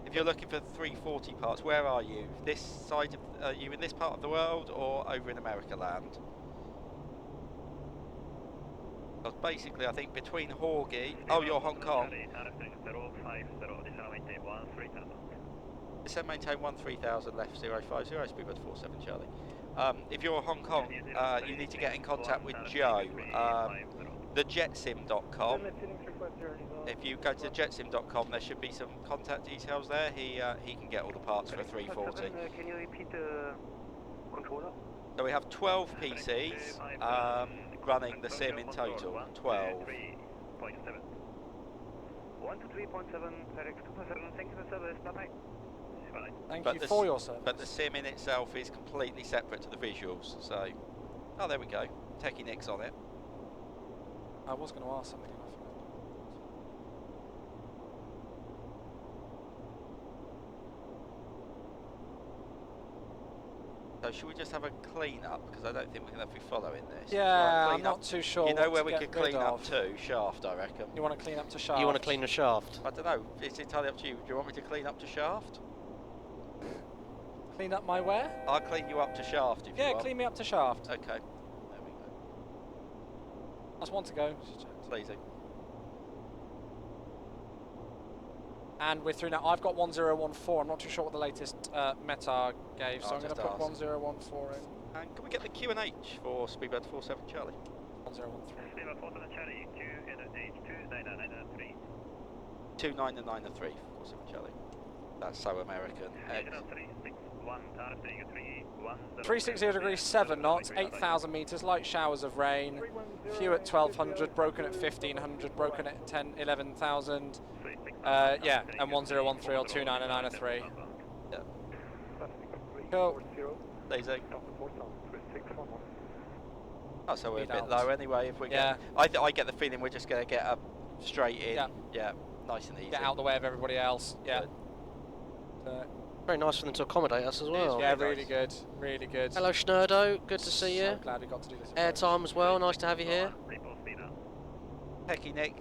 If you're looking for 340 parts, where are you? This side of, are you in this part of the world or over in America land? Because basically, I think between Horgy, oh, you're Hong Kong. Descend maintain 13,000 left 050, speedbird 47 Charlie. If you're Hong Kong, you need to get in contact with Joe. Thejetsim.com. If you go to jetsim.com, there should be some contact details there. He can get all the parts for a 340. Can you repeat the controller? So we have 12 PCs running the sim in total. 12. 123.7, FedEx 2.7, thank you for service, bye-bye. Thank you for your service. But the sim in itself is completely separate to the visuals. So, oh, there we go. Techie Nick's on it. I was going to ask something. So should we just have a clean up? Because I don't think we're going to be following this. Yeah, I'm not too sure. You know where what we to could get rid clean up of. to? Shaft, I reckon. You want to clean up to shaft? You want to clean the shaft? I don't know. It's entirely up to you. Do you want me to clean up to shaft? Clean up my where? I'll clean you up to shaft if you want. Yeah, clean me up to shaft. Okay. There we go. That's one to go. Pleasing. And we're through now. I've got 1014. I'm not too sure what the latest meta gave, so I'm going to put 1014 in. And can we get the Q&H for Speedbird 47 Charlie? 1013. Speedbird 47 Charlie, Q&H 29993. 29993, 47 Charlie. That's so American. 360 degrees 7 knots, 8,000 meters, light showers of rain, few at 1200, broken at 1500, broken at 11,000. Yeah, and 1013 or 29993. Yeah. Cool. Lazy. Oh, so we're a bit Out. low anyway. If we get, I get the feeling we're just going to get up straight in. Yeah, nice and easy. Get out the way of everybody else. Yeah. Very nice for them to accommodate us as well. Yeah, really good, really good. Hello, Schnerdo. Good to see you. So glad we got to do this. Airtime as well. Nice to have you here. Techie Nick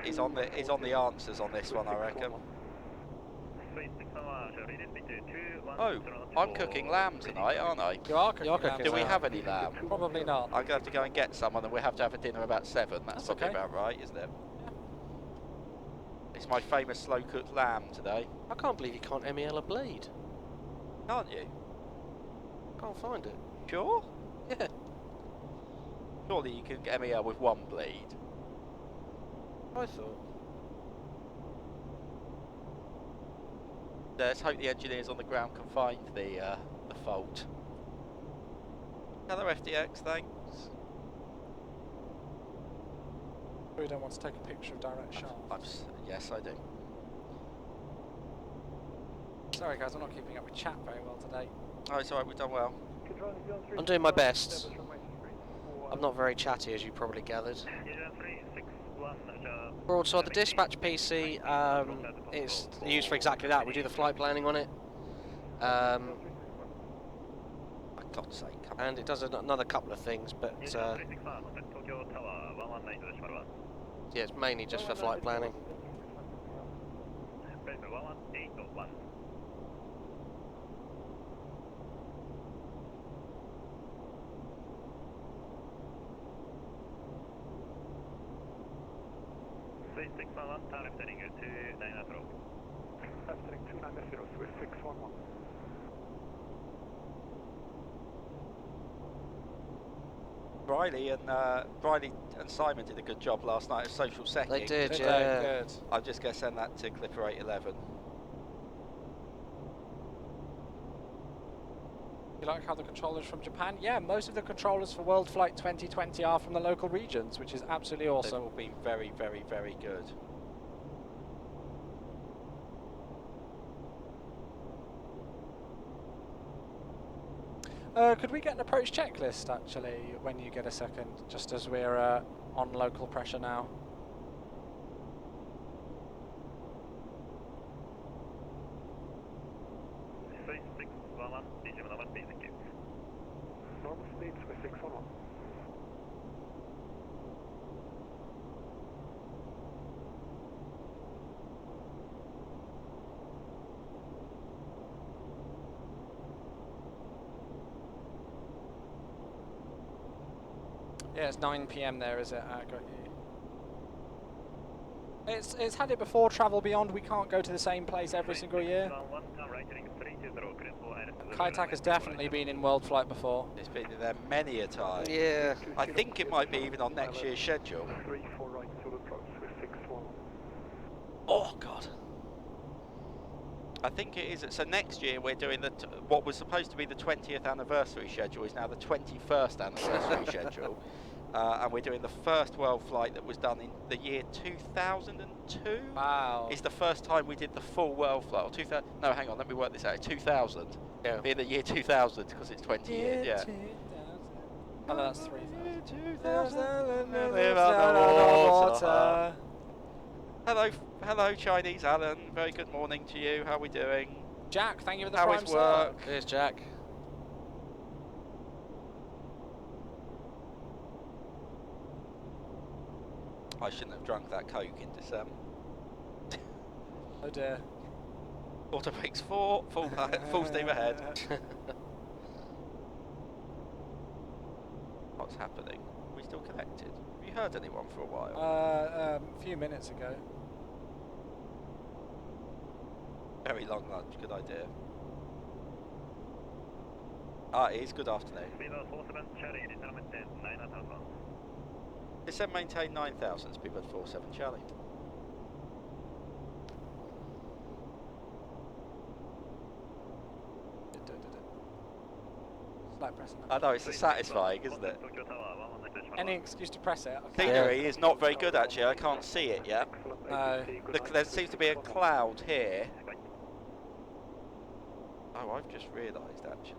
is on the answers on this one, I reckon. Oh, I'm cooking lamb tonight, aren't I? You are cooking lamb. Do we have any lamb? Probably not. I'm going to have to go and get some, and then we have to have a dinner about 7. That's probably okay. about right, isn't it? It's my famous slow-cooked lamb today. I can't believe you can't MEL a bleed. Can't you? Can't find it. Sure? Yeah. Surely you can get MEL with one bleed. I thought. Let's hope the engineers on the ground can find the fault. Another FDX, thanks. We don't want to take a picture of direct shaft. Yes, I do. Sorry guys, I'm not keeping up with chat very well today. Oh, it's alright, we've done well. I'm doing my best. I'm not very chatty, as you probably gathered. Broadside, the dispatch PC, it's used for exactly that. We do the flight planning on it. For God's sake. And it does another couple of things, but yeah, it's mainly just for flight planning. Briley and Simon did a good job last night of social secking. They did, yeah. Good. I'm just going to send that to Clipper 811. You like how the controllers from Japan? Yeah, most of the controllers for Worldflight 2020 are from the local regions, which is absolutely awesome. They've all been very, very, very good. Could we get an approach checklist, actually, when you get a second, just as we're on local pressure now? Normal speed, 611. Yeah, it's 9 PM there, is it? I got you. It's had it before, Travel Beyond. We can't go to the same place every single year. Kaitak has definitely been in Worldflight before. It's been there many a time. Yeah. I think it might be even on next year's schedule. 34 right to approach with 612. Oh God. I think it is. So next year we're doing what was supposed to be the 20th anniversary schedule is now the 21st anniversary schedule. And we're doing the first world flight that was done in the year 2002. Wow. It's the first time we did the full world flight. Or 2000. No, hang on, let me work this out. 2000. Yeah. In the year 2000 because it's 20 years. Yeah. 2000. Oh, no, that's 3000. 2000. Live on the water. Hello, Chinese Alan. Very good morning to you. How are we doing? Jack, thank you for the How prime is work? sub. Here's Jack. I shouldn't have drunk that Coke in December. Oh dear. Auto brakes 4, full steam ahead. What's happening? Are we still connected? Have you heard anyone for a while? A few minutes ago. Very long lunch, good idea. It is good afternoon. Descend maintain 9000, speedbird 47 Charlie. Like pressing I know, it's satisfying, isn't it? any excuse to press it. Okay. Scenery is not very good actually, I can't see it yet. No. There seems to be a cloud here. Oh, I've just realised actually.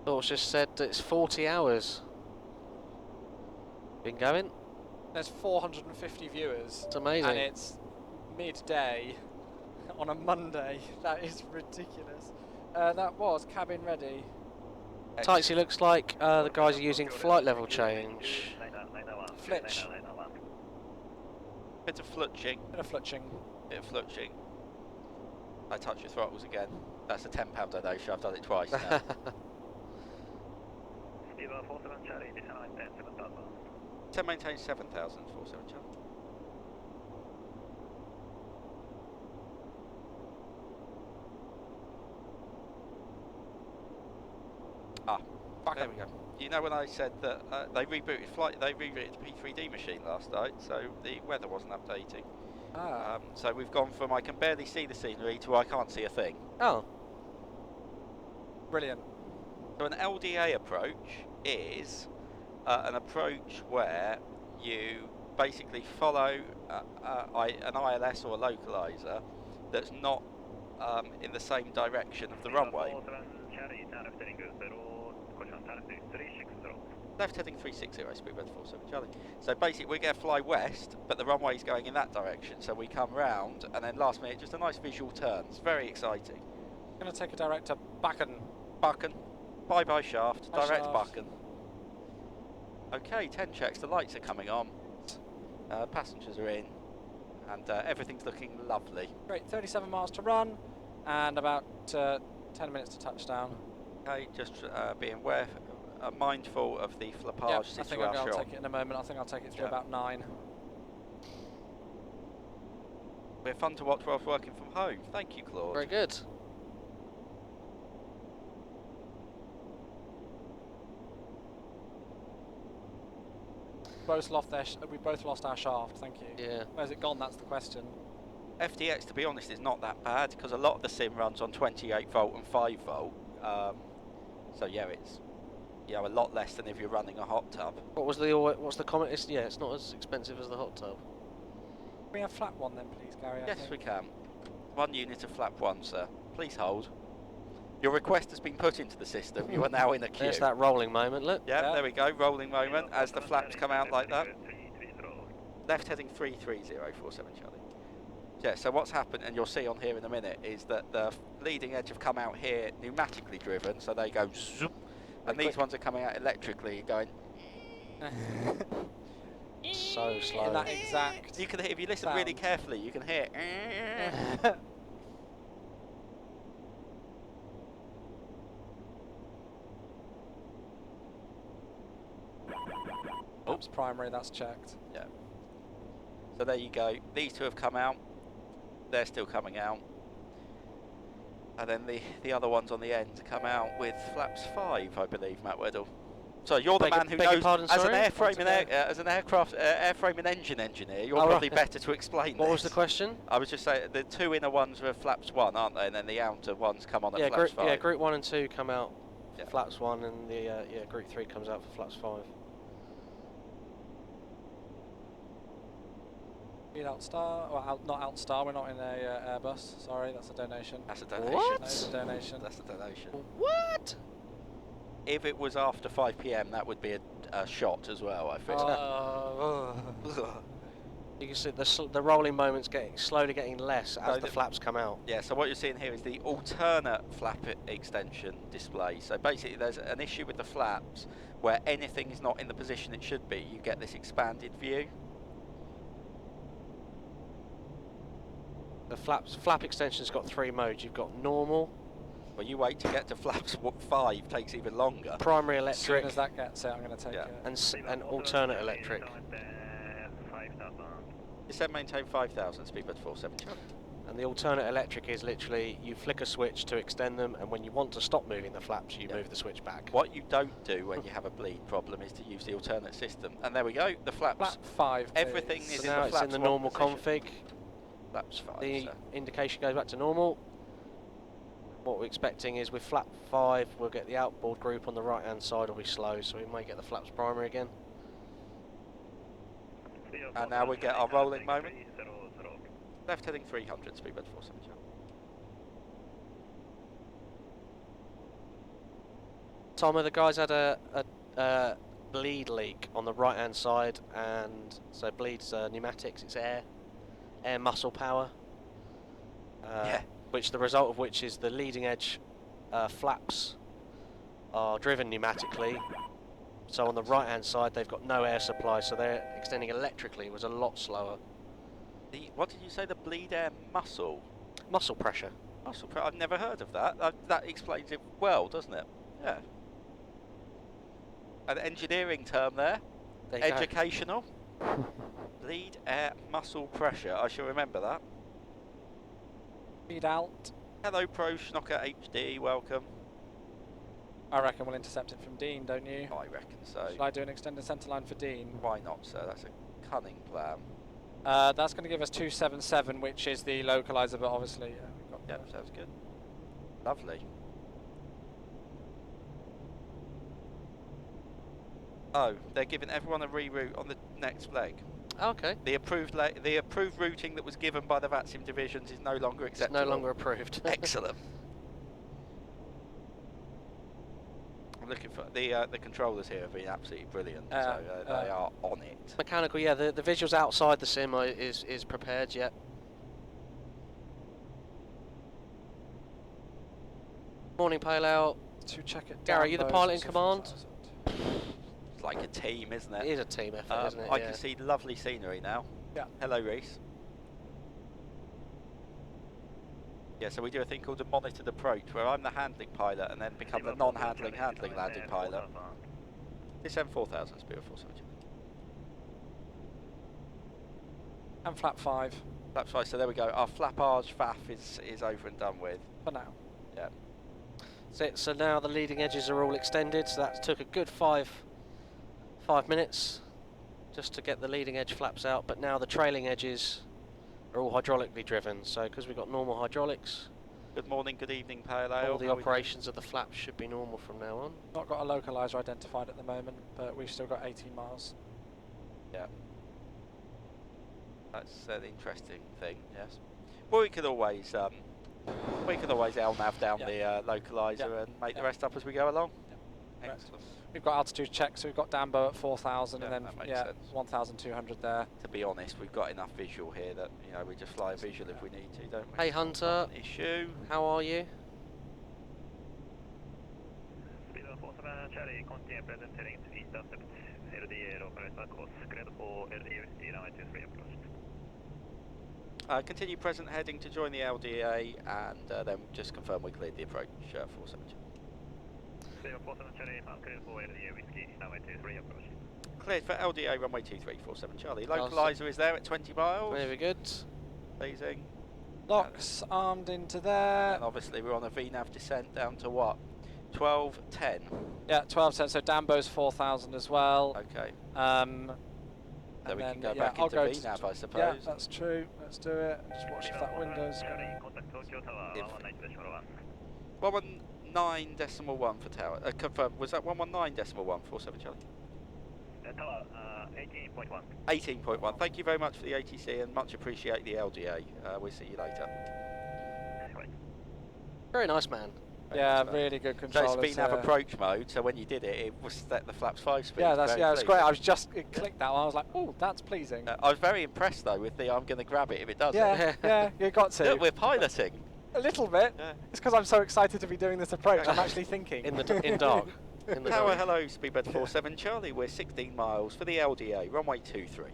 Thoughts just said that it's 40 hours. Been going? There's 450 viewers. It's amazing. And it's midday on a Monday. That is ridiculous. That was cabin ready. Tightsy looks like the guys are using flight level change. Flitch. Bit of flutching. Bit of flutching. Bit of flutching. I touch your throttles again. That's a £10 donation. I've done it twice now. So maintain 7000 47 Charlie. There we go. You know when I said that they rebooted P3D machine last night, so the weather wasn't updating. So we've gone from I can barely see the scenery to I can't see a thing. Oh. Brilliant. So an LDA approach is an approach where you basically follow an ILS or a localizer that's not in the same direction of the runway. Left heading 360, speedbird 47 Charlie. So basically we're going to fly west, but the runway's going in that direction, so we come round, and then last minute, just a nice visual turn. It's very exciting. Going to take a direct to Buchan. Buchan. Bye-bye shaft. Bye Direct shaft. Buchan. Okay, 10 checks. The lights are coming on. Passengers are in. And everything's looking lovely. Great, 37 miles to run, and about 10 minutes to touchdown. Okay, just being mindful of the flappage Yep, I situation. think I'll take it in a moment. I think I'll take it through about 9. We're fun to watch whilst working from home. Thank you, Claude. Very good. We both lost our shaft. Thank you. Yeah. Where's it gone? That's the question. FDX, to be honest, is not that bad because a lot of the sim runs on 28 volt and 5 volt. So yeah, it's a lot less than if you're running a hot tub. What's the comment? It's not as expensive as the hot tub. Can we have flap 1 then, please, Gary? Yes, we can. 1 unit of flap 1, sir. Please hold. Your request has been put into the system. You are now in a queue. There's that rolling moment, look. Yeah, there we go. Rolling moment as the flaps come out like that. Left heading 33047 Charlie. Yeah, so what's happened, and you'll see on here in a minute, is that the leading edge have come out here pneumatically driven, so they go zoop, and these ones are coming out electrically going. So slow. In that exact. You can hear, if you listen sound. really carefully, you can hear. Oops, primary. That's checked. Yeah. So there you go. These two have come out. They're still coming out. And then the other ones on the end come out with flaps 5, I believe, Matt Weddle. So you're the man who knows, as an airframe and engine engineer, you're probably better to explain What this. was the question? I was just saying, the two inner ones are flaps 1, aren't they? And then the outer ones come on at flaps group, 5. Yeah, group 1 and 2 come out for flaps 1, and the group 3 comes out for flaps 5. Speed Outstar, well, not Outstar, we're not in a Airbus, sorry, that's a donation. That's a donation. What? That's a donation. That's a donation. What? If it was after 5 PM, that would be a shot as well, I think. You can see the rolling moments slowly getting less as the flaps come out. Yeah, so what you're seeing here is the alternate flap extension display. So basically there's an issue with the flaps where anything is not in the position it should be. You get this expanded view. The flap extension's got 3 modes. You've got normal. Well, you wait to get to flaps 5, takes even longer. Primary As soon electric. as that gets out, I'm going to take it. And alternate electric. You said maintain 5,000, speedbird 47 Charlie. And the alternate electric is literally you flick a switch to extend them, and when you want to stop moving the flaps, you move the switch back. What you don't do when you have a bleed problem is to use the alternate system. And there we go, the flaps. Flap 5. Everything So is now in the it's in the normal config. Flaps 5. The So. indication goes back to normal. What we're expecting is with flap 5, we'll get the outboard group on the right hand side will be slow, so we may get the flaps primary again. And now we get our rolling moment. Left heading 300, speedbird 47 Charlie. Tom, the guys had a bleed leak on the right hand side, and so bleed's pneumatics, it's air muscle power. Which the result of which is the leading edge flaps are driven pneumatically. So on the right hand side they've got no air supply, so they're extending electrically was a lot slower. What did you say, the bleed air muscle? Muscle pressure. Muscle pressure, I've never heard of that. That explains it well, doesn't it? Yeah. An engineering term there. Educational. Bleed air muscle pressure, I shall remember that. Speed out. Hello Pro Schnocker HD, welcome. I reckon we'll intercept it from Dean, don't you? I reckon so. Should I do an extended centre line for Dean? Why not, sir? That's a cunning plan. That's going to give us 277, which is the localizer, but obviously, we've got Yep, sounds good. Lovely. Oh, they're giving everyone a reroute on the next leg. Okay. The approved routing that was given by the VATSIM divisions is no longer acceptable. It's no longer approved. Excellent. I'm looking for the controllers here have been absolutely brilliant. So they are on it. Mechanical, yeah. The visuals outside the sim is prepared yet. Morning, Pale. To check it. Gary, are you the pilot in command? It's like a team, isn't it? It is a team effort, isn't it? I can see lovely scenery now. Yeah. Hello, Reese. Yeah, so we do a thing called a monitored approach, where I'm the handling pilot and then become the non-handling landing pilot. This M4000 speed of 470. And flap 5. Flap 5, so there we go. Our flappage faff is over and done with. For now. Yeah. So now the leading edges are all extended, so that took a good five minutes just to get the leading edge flaps out, but now the trailing edges are all hydraulically driven, so because we've got normal hydraulics, Good morning, good evening, Pale Ale. all the operations of the flaps should be normal from now on. Not got a localizer identified at the moment, but we've still got 18 miles. Yeah. That's an interesting thing, yes. Well, we could always LNAV down the localizer and make the rest up as we go along. Excellent. We've got altitude checks, so we've got Dambo at 4,000 and then that makes sense. 1,200 there. To be honest, we've got enough visual here that, you know, we just fly a visual if we need to, don't we? Hey Hunter, issue. How are you? Speed 47 Charlie, continue presenting to intercept LDA localizer course, cleared for LDA whiskey runway 23 approach. Continue present heading to join the LDA and then just confirm we cleared the approach 47. Speed 47 Charlie, cleared for LDA whiskey runway 23 approach. Cleared for LDA runway 2347 Charlie. Localizer is there at 20 miles. Very good. Pleasing. Locks armed into there. And obviously we're on a VNAV descent down to what? 1210. Yeah, 1210. So Dambo's 4,000 as well. Okay. So we can go back into VNAV, I suppose. Yeah, that's true. Let's do it. Just watch if that window's going. 119.1 for tower. Confirm. Was that 119.1 47 Charlie? Tower 18.1. 18.1. Thank you very much for the ATC and much appreciate the LDA. We'll see you later. Very nice, man. Yeah, really good controls. So it's VNAV approach mode, so when you did it, it was set the flaps 5 speed. Yeah, that's it's great. I was it clicked that one. I was like, oh, that's pleasing. I was very impressed though with the I'm going to grab it if it does. Yeah, yeah, you got to. Look, we're piloting. A little bit. Yeah. It's because I'm so excited to be doing this approach. I'm actually thinking. In dark. Tower, hello, Speedbird 47 Charlie. We're 16 miles for the LDA, runway 23.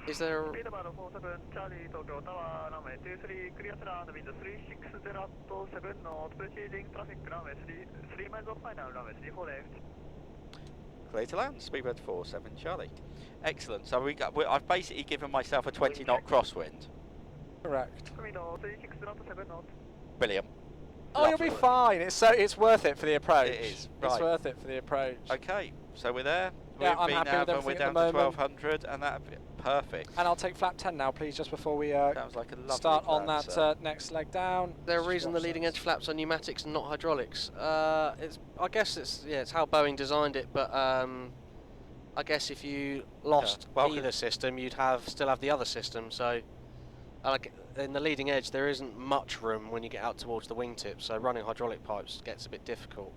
Is there a... Speedbird 47 Charlie, Tokyo Tower, runway 23, clear to land, wind 360 at 7 knots, proceeding traffic, runway 3 miles of final, runway 34 left. Clear to land, Speedbird 47 Charlie. Excellent. So I've basically given myself a 20 knot crosswind. Correct. Brilliant. Oh, Lovely. you'll be fine. It's worth it for the approach. It is. It's Right. worth it for the approach. Okay, so we're there. Yeah, I'm We've happy been with and we're everything down at the to moment. 1200, and that'd be perfect. And I'll take flap 10 now, please, just before we Sounds like a lovely start on plan, that next leg down. Is there a reason the leading edge flaps are pneumatics and not hydraulics? I guess it's how Boeing designed it, but I guess if you lost either system, you'd still have the other system. So, in the leading edge, there isn't much room when you get out towards the wingtip. So running hydraulic pipes gets a bit difficult.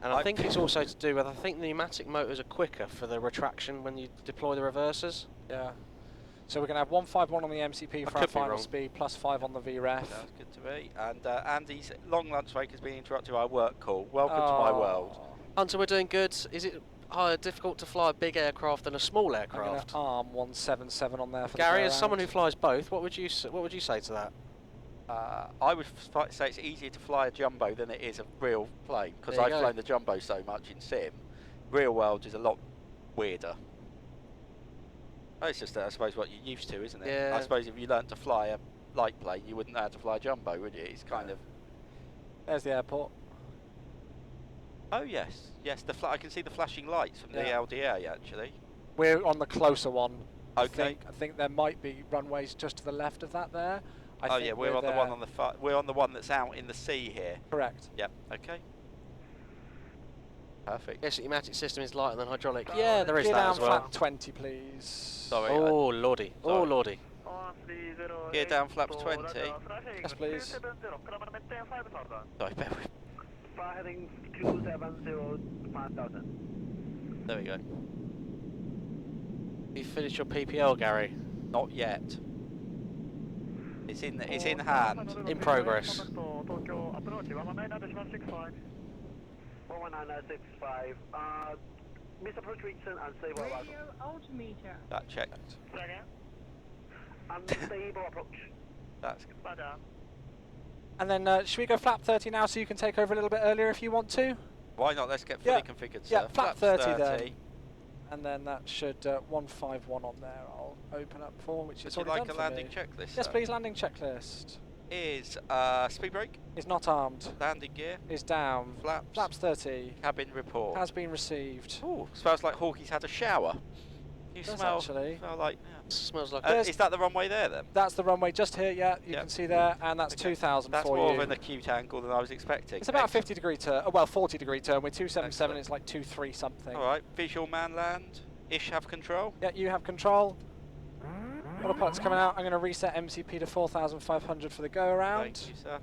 And I think it's also to do with, I think the pneumatic motors are quicker for the retraction when you deploy the reversers. Yeah. So we're going to have 151 on the MCP for our final speed, plus 5 on the VREF. That's good to be. And Andy's long lunch break has been interrupted by a work call. Welcome to my world. Hunter, we're doing good. Is it difficult to fly a big aircraft than a small I'm aircraft? going to arm 177 on there for Gary, the as someone who flies both, what would you say to that? I would say it's easier to fly a jumbo than it is a real plane, because I've flown the jumbo so much in sim. Real world is a lot weirder. It's just, I suppose, what you're used to, isn't it? Yeah. I suppose if you learnt to fly a light plane, you wouldn't know how to fly a jumbo, would you? It's kind of... There's the airport. Oh, yes. Yes, I can see the flashing lights from the LDA, actually. We're on the closer one. Okay. I think there might be runways just to the left of that there. Oh yeah, we're on the one on the we're on the one that's out in the sea here. Correct. Yep. Okay. Perfect. Yes, the pneumatic system is lighter than hydraulic. Yeah, there is that as well. Gear down flap 20, please. Sorry. Oh lordy. Oh lordy. Gear down flaps 20. Yes, please. Sorry, bear with. Fire heading 270 5000. There we go. You finished your PPL, Gary? Not yet. It's in hand. In progress. 11965. Miss approach Richardson, unstable arrival. Radio altimeter. That checked. Unstable approach. That's good. And then should we go flap 30 now so you can take over a little bit earlier if you want to? Why not? Let's get fully configured, sir. Yeah, flap 30 30. then. And then that should 151 on there. I'll open up for, which is Would you already like done a landing for me. checklist? Yes, sir? please, landing checklist. is speed brake. Is not armed. Landing gear. Is down. Flaps. Flaps 30. Cabin report. Has been received. Ooh, smells like Hawkey's had a shower. You Does smell, actually. smell like. Smells like. Is that the runway there then? That's the runway just here. Yeah, you Yep. can see there, and that's Okay. 2,000 That's for more you. of an acute angle than I was expecting. It's about a Excellent. 50-degree turn. Oh, well, 40-degree turn. With 277, Excellent. it's like 23 something. All right, visual man land. Ish have control. Yeah, you have control. Autopilot's coming out. I'm going to reset MCP to 4,500 for the go-around. Thank you, sir.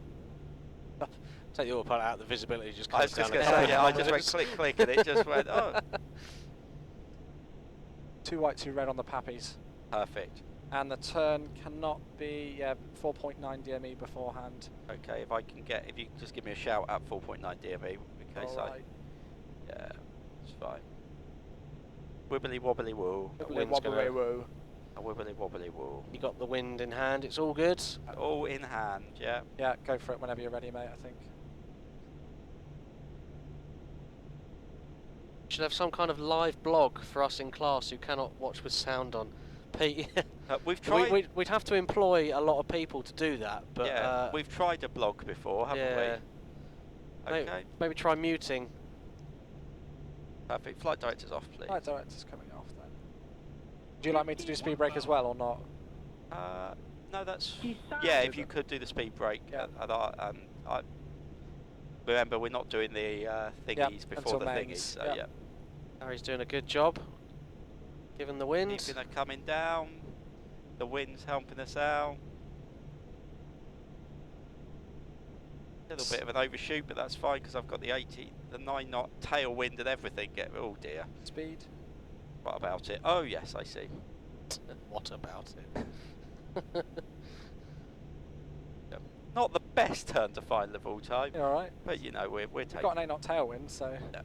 Take the autopilot out, the visibility just I comes was just down. going to say, yeah, I just went click, click, and it just went, oh. 2 white, 2 red on the Pappies. Perfect. And the turn cannot be 4.9 DME beforehand. Okay, if you just give me a shout at 4.9 DME, in case Alright. yeah, it's fine. Wibbly wobbly woo. Wibbly wobbly woo. A wibbly wobbly woo. You got the wind in hand, it's all good. All in hand, yeah. Yeah, go for it whenever you're ready, mate, I think. Should have some kind of live blog for us in class who cannot watch with sound on. Pete, we've tried. we'd have to employ a lot of people to do that, but yeah, we've tried a blog before, haven't yeah. we? Okay. Maybe try muting. Perfect. Flight director's off, please. Flight director's coming off then. Do you like me to do speed brake as well or not? No, that's yeah. If you could do the speed brake, Yeah. and I remember we're not doing the thingies before until the mains. thingies. So Yep. yeah. Harry's doing a good job, given the wind. Keeping her coming down. The wind's helping us out. A little bit of an overshoot, but that's fine because I've got the 9 knot tailwind and everything. Oh dear. Speed. What about it? Oh yes, I see. What about it? Yep. Not the best turn to find the full time. You alright? But you know, we're We've taking. got an 8 knot tailwind, so. Yeah.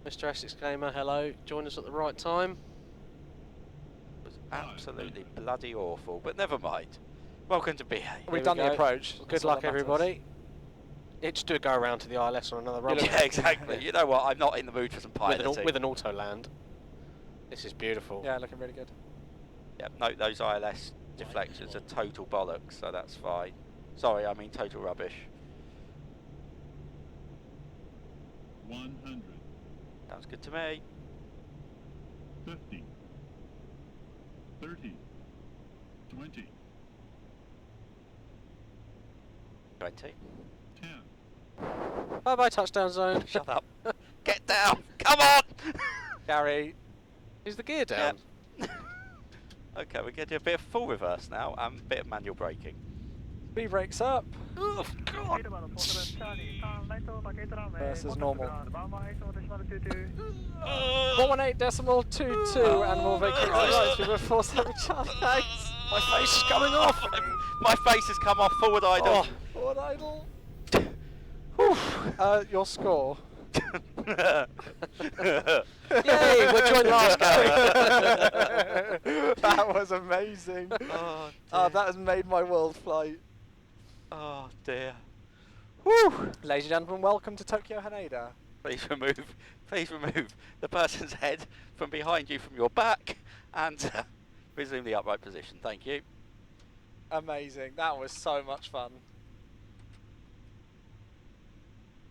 Mr. Essex Gamer, hello. Join us at the right time. It was absolutely bloody awful, but never mind. Welcome to BA. We've done the approach. Good That's all luck, that matters. everybody. It's to go around to the ILS on another run. Yeah, exactly. You know what? I'm not in the mood for some piloting. with an auto land. This is beautiful. Yeah, looking really good. Yeah, note those ILS deflections are total bollocks, so that's fine. Sorry, I mean total rubbish. 100. Sounds good to me. 50. 30. 20. 20. 10. Bye bye, touchdown zone. Shut up. Get down. Come on. Gary. Is the gear down? Yep. Okay, we're going to do a bit of full reverse now and a bit of manual braking. Speed brakes up. Oh, God. Versus normal. 118.22 118.22 and we'll vacate the right through 47 Charlie. Thanks. My face is coming off. My face has come off. Forward idle. Forward idle. Your score. Yay, we're joined last, Gary. That was amazing. Oh, that has made my world flight. Oh dear. Woo! Ladies and gentlemen, welcome to Tokyo Haneda. Please remove the person's head from behind you from your back and resume the upright position. Thank you. Amazing. That was so much fun.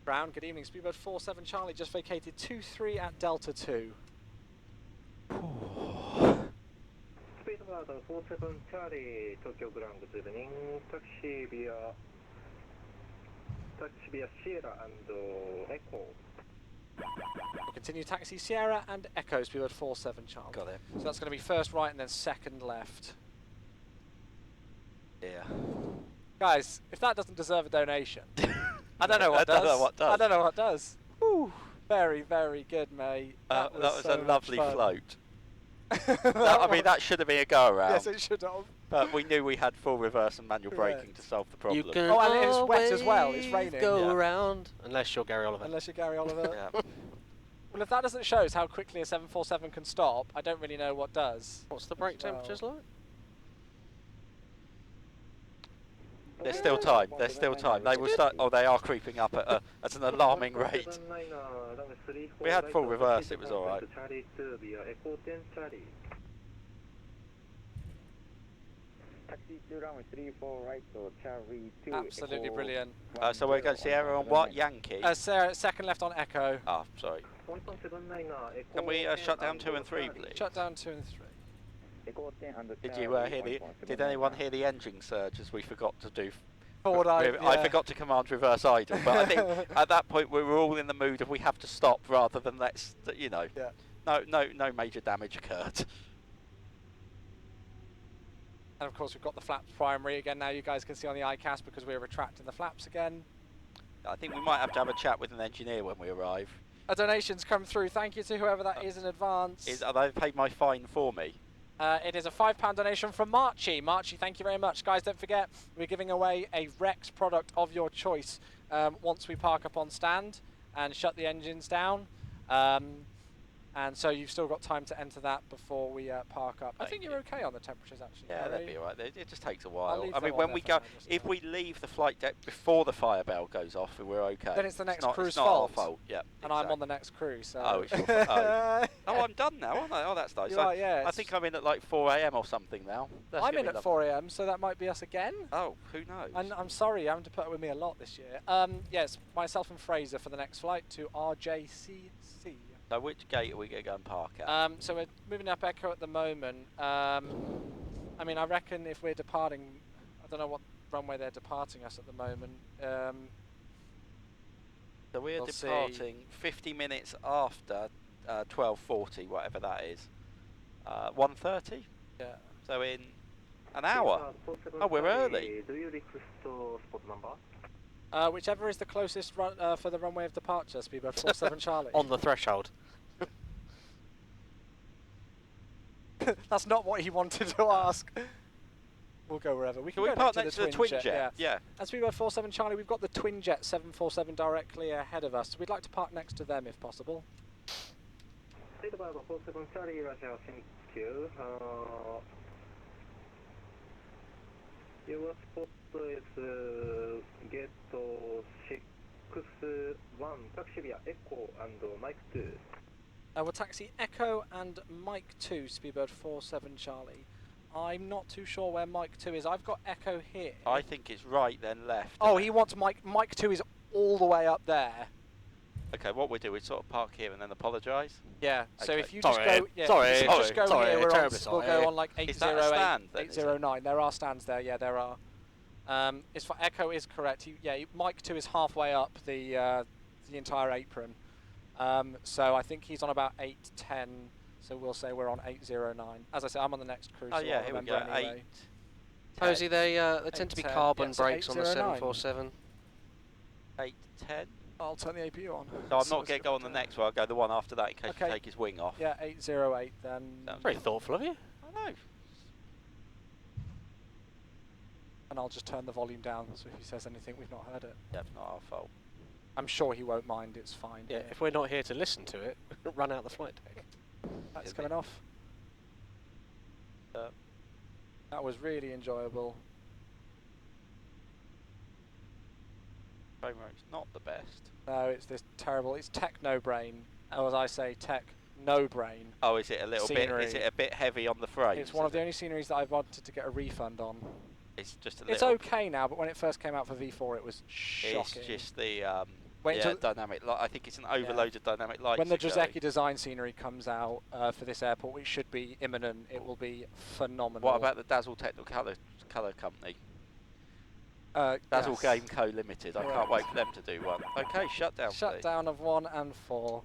Brown, good evening. Speedbird 47 Charlie just vacated 23 at Delta 2. Speedbird 47 Charlie, Tokyo ground, good evening. Taxi via Sierra and Echo. We'll continue taxi Sierra and Echo, Speedbird 47 Charlie. Got it. So that's going to be first right and then second left. Yeah. Guys, if that doesn't deserve a donation, I don't know what I does. don't know what does. I don't know what does. Woo. Very, very good, mate. That was so a lovely much fun. float. I mean, that should have been a go around. Yes, it should have. But we knew we had full reverse and manual braking to solve the problem. You can Oh, and it's wet as well. It's raining. Go Yeah. around, unless you're Gary Oliver. Unless you're Gary Oliver. Yeah. Well, if that doesn't show us how quickly a 747 can stop, I don't really know what does. What's the brake as well. temperatures like? There's still time. There's still time. They will start. Oh, they are creeping up at an alarming rate. We had full reverse. It was all right. Charlie 2 via Echo 10 Charlie. Taxi Absolutely brilliant. So we're going to Sierra on what? Yankee? Sarah, second left on Echo. Ah, sorry. Can we shut down 2 and 3, please? Shut down 2 and 3. Did you hear the? Did anyone hear the engine surge as we forgot to do? Forward idle, I yeah. forgot to command reverse idle, but I think at that point we were all in the mood of we have to stop rather than let's, you know. Yeah. No major damage occurred. And of course we've got the flaps primary again now. You guys can see on the ICAS because we're retracting the flaps again. I think we might have to have a chat with an engineer when we arrive. A donation's come through. Thank you to whoever that is in advance. Are they paid my fine for me? It is a £5 donation from Marchie. Marchie, thank you very much. Guys, don't forget, we're giving away a Rex product of your choice once we park up on stand and shut the engines down. And so you've still got time to enter that before we park up. I think you're okay on the temperatures, actually. Yeah, that'd be alright. It just takes a while. leave I them mean, on when there we for go, now, just if we leave the flight deck before the fire bell goes off, we're okay. Then it's the next crew's it's not fault. our fault. Yeah. And I'm on the next crew, so... Oh, it's your fault. Oh, I'm done now, aren't I? Oh, that's nice. You are, yeah. I think I'm in at like 4 AM or something now. I'm in at 4 AM, so that might be us again. Oh, who knows? And I'm sorry, you're having to put up with me a lot this year. Yes, myself and Fraser for the next flight to RJTT. So which gate are we going to go and park at? So we're moving up Echo at the moment. I mean, I reckon if we're departing, I don't know what runway they're departing us at the moment. So we're we'll departing 50 minutes after 12:40, whatever that is. 1:30? Yeah. So in an hour. Oh, we're early. Do you request spot number? Whichever is the closest run for the runway of departure, Speedbird 47 Charlie. On the threshold. That's not what he wanted to ask. We'll go wherever. We can we go park next to the twin jet? Yeah. And Speedbird 47 Charlie, we've got the twin jet 747 directly ahead of us. So we'd like to park next to them if possible. Speedbird 47 Charlie, Roger, thank you. Your spot is gate 6-1, taxi via Echo and Mike 2. We'll taxi Echo and Mike 2, Speedbird 47 Charlie. I'm not too sure where Mike 2 is. I've got Echo here. I think it's right, then left. Oh, he wants Mike 2 is all the way up there. Okay, what we do, we sort of park here and then apologise? Yeah, so Okay. if you just go, here, we'll go on like 808, Is that a stand, then, 809. There are stands there, yeah, there are. As for Echo is correct. Mike 2 is halfway up the entire apron. So I think he's on about 810. So we'll say we're on 809. As I said, I'm on the next cruise. Oh so yeah, I'll here we remember go. anyway. Posey, they tend to be 810, carbon yeah, so brakes on the 809. 747. 810. I'll turn the APU on. So I'm not going to go on the next one. I'll go the one after that in case you take his wing off. Yeah, 808 then. Very thoughtful of you. I know. And I'll just turn the volume down, so if he says anything, we've not heard it. Yeah, it's not our fault. I'm sure he won't mind, it's fine. Yeah, if we're not here to listen to it, run out the flight deck. That's coming off. That was really enjoyable. Frame rate's not the best. No, it's this terrible, it's tech no brain. Or as I say, tech no brain. Oh, is it a little scenery. bit? Is it a bit heavy on the frame? It's one of the only sceneries that I've wanted to get a refund on. It's just a It's little. okay now, but when it first came out for V4, it was shocking. It's just the Wait until dynamic light. I think it's an overloaded dynamic light. When the Giuseppe design scenery comes out for this airport, which should be imminent, it will be phenomenal. What about the Dazzle Technical Colour Company? Dazzle yes. Game Co Limited. I can't wait for them to do one. Okay, shutdown. Shutdown of 1 and 4.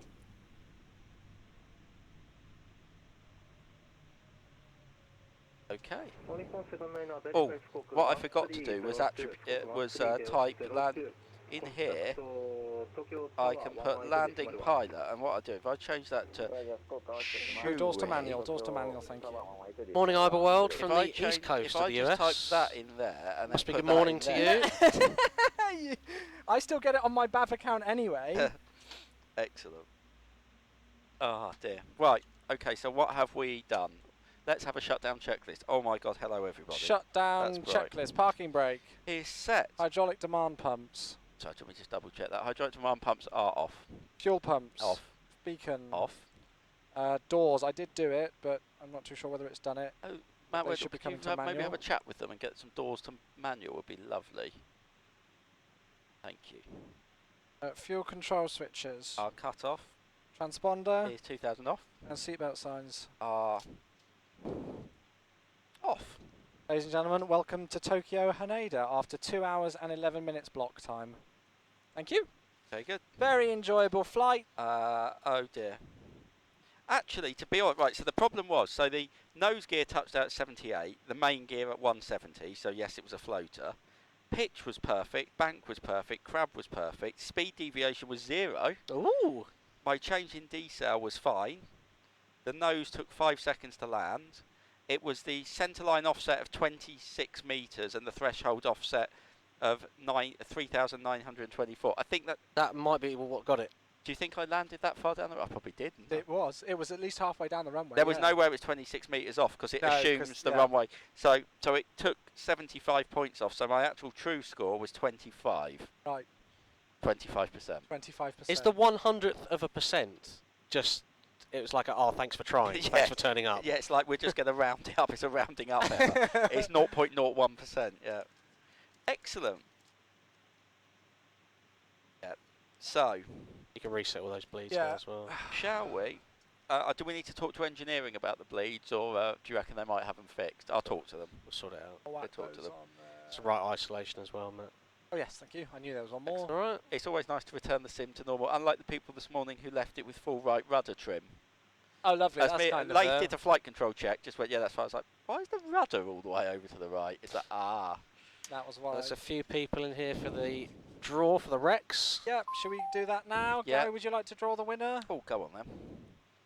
Okay. Oh, what I forgot to do was type land in here. I can put landing pilot, and what I do if I change that to Doors to manual, thank you. Morning, Iberworld from the change, east coast if of I the just US. type that in there, and Must be then good put that morning in to there. you. I still get it on my BAV account anyway. Excellent. Oh dear. Right. Okay. So what have we done? Let's have a shutdown checklist. Oh my God. Hello everybody. Shutdown checklist. Parking brake. Is set. Hydraulic demand pumps. So let me just double check that. Hydraulic demand pumps are off. Fuel pumps. Off. Beacon. Off. Doors. I did do it, but I'm not too sure whether it's done it. Oh. Matt, They should be coming to maybe manual. have a chat with them and get some doors to manual would be lovely. Thank you. Fuel control switches. Are cut off. Transponder. Is 2000 off. And seatbelt signs. Are off. Ladies and gentlemen, welcome to Tokyo Haneda after 2 hours and 11 minutes block time. Thank you. Very good. Very enjoyable flight. Oh dear. Actually, to be honest, right, so the problem was, so the nose gear touched out at 78, the main gear at 170, so yes, it was a floater. Pitch was perfect, bank was perfect, crab was perfect, speed deviation was 0. Ooh. My change in decel was fine. The nose took 5 seconds to land. It was the centerline offset of 26 metres and the threshold offset of 3,924. I think that might be what got it. Do you think I landed that far down the runway? I probably didn't. It was at least halfway down the runway. There was nowhere it was 26 metres off because it assumes the runway. So it took 75 points off. So my actual true score was 25. Right. 25%. 25%. Is the 100th of a percent just? It was like, oh, thanks for trying. Yeah. Thanks for turning up. Yeah, it's like we're just going to round it up. It's a rounding up error. It's 0.01%. Yeah. Excellent. Yeah. So. You can reset all those bleeds Yeah. now as well. Shall we? Do we need to talk to engineering about the bleeds, or do you reckon they might have them fixed? I'll talk to them. We'll sort it out. I'll whack talk to those them. on there. It's the right isolation as well, Matt. Oh yes, thank you. I knew there was one more. All right. It's always nice to return the sim to normal, unlike the people this morning who left it with full right rudder trim. Oh, lovely. That's me, kind Late of did a flight control check, just went, yeah, that's fine. I was like, why is the rudder all the way over to the right? It's like, ah. That was why. There's a few people in here for the draw for the Rex. Yep. Should we do that now? Yeah. Gary, would you like to draw the winner? Oh, go on then.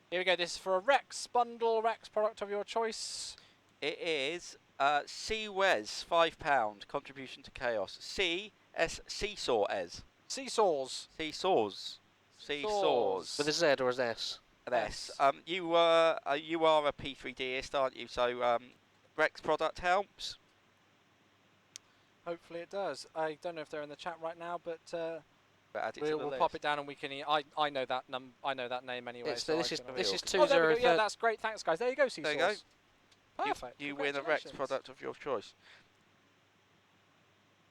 Here we go. This is for a Rex bundle, Rex product of your choice. It is Seaways, £5 contribution to chaos. Seesaw es. Seesaws. Seesaws. Seesaws. With a Z or an S? An S. You are a P3Dist, aren't you? So Rex product helps. Hopefully it does. I don't know if they're in the chat right now, but add it to the we'll list. pop it down and we can. I know that I know that name anyway. It's, so this I is can- this is Oh, there we go. 20. Yeah, that's great. Thanks, guys. There you go, Seesaws. There you go. Perfect. You win a Rex product of your choice.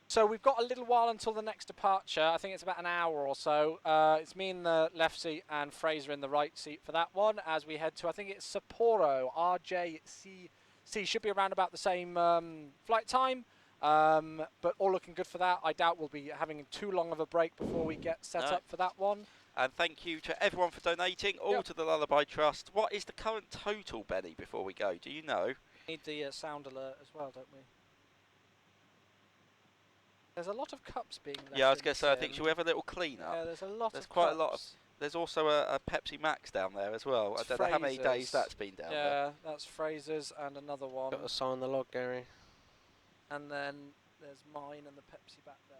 So we've got a little while until the next departure. I think it's about an hour or so. It's me in the left seat and Fraser in the right seat for that one as we head to, I think it's Sapporo, RJTT. Should be around about the same flight time, but all looking good for that. I doubt we'll be having too long of a break before we get set up for that one. And thank you to everyone for donating, all to the Lullaby Trust. What is the current total, Benny, before we go? Do you know? Need the sound alert as well, don't we? There's a lot of cups being left. Yeah, I was going to say, I think should we have a little clean up? Yeah, there's a lot There's of quite cups. a lot of. There's also a Pepsi Max down there as well. It's I don't know how many days Fraser's. that's been down there. Yeah, that's Fraser's and another one. Got to sign the log, Gary. And then there's mine and the Pepsi back there.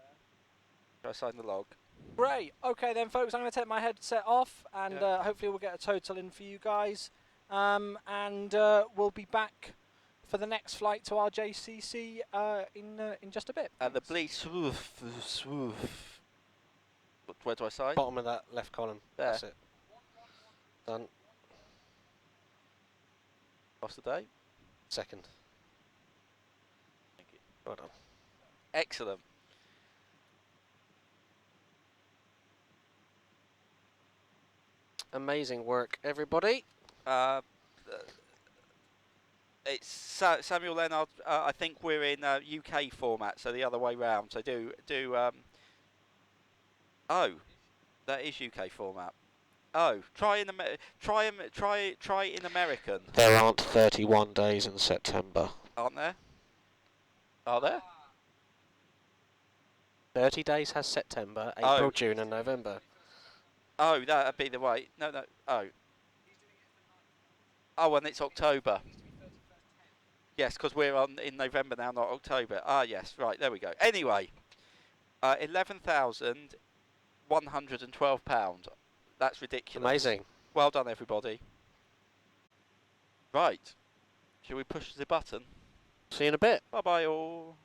Should I sign the log? Great. Okay then, folks, I'm going to take my headset off and hopefully we'll get a total in for you guys. And we'll be back for the next flight to RJCC in just a bit. And the bleed swoof. Where do I sign? Bottom of that left column. There. That's it. Done. What's the date? Second. Thank you. Well done. Excellent. Amazing work, everybody. It's Samuel Leonard. I think we're in UK format, so the other way round. So do. Oh, that is UK format. Oh, try in American. There aren't 31 days in September. Aren't there? Are there? 30 days has September, April, June and November. Oh, that'd be the way. No. Oh. Oh, and it's October. Yes, because we're in November now, not October. Ah, yes, right, there we go. Anyway, £11,112. That's ridiculous. Amazing. Well done, everybody. Right. Shall we push the button? See you in a bit. Bye-bye, all.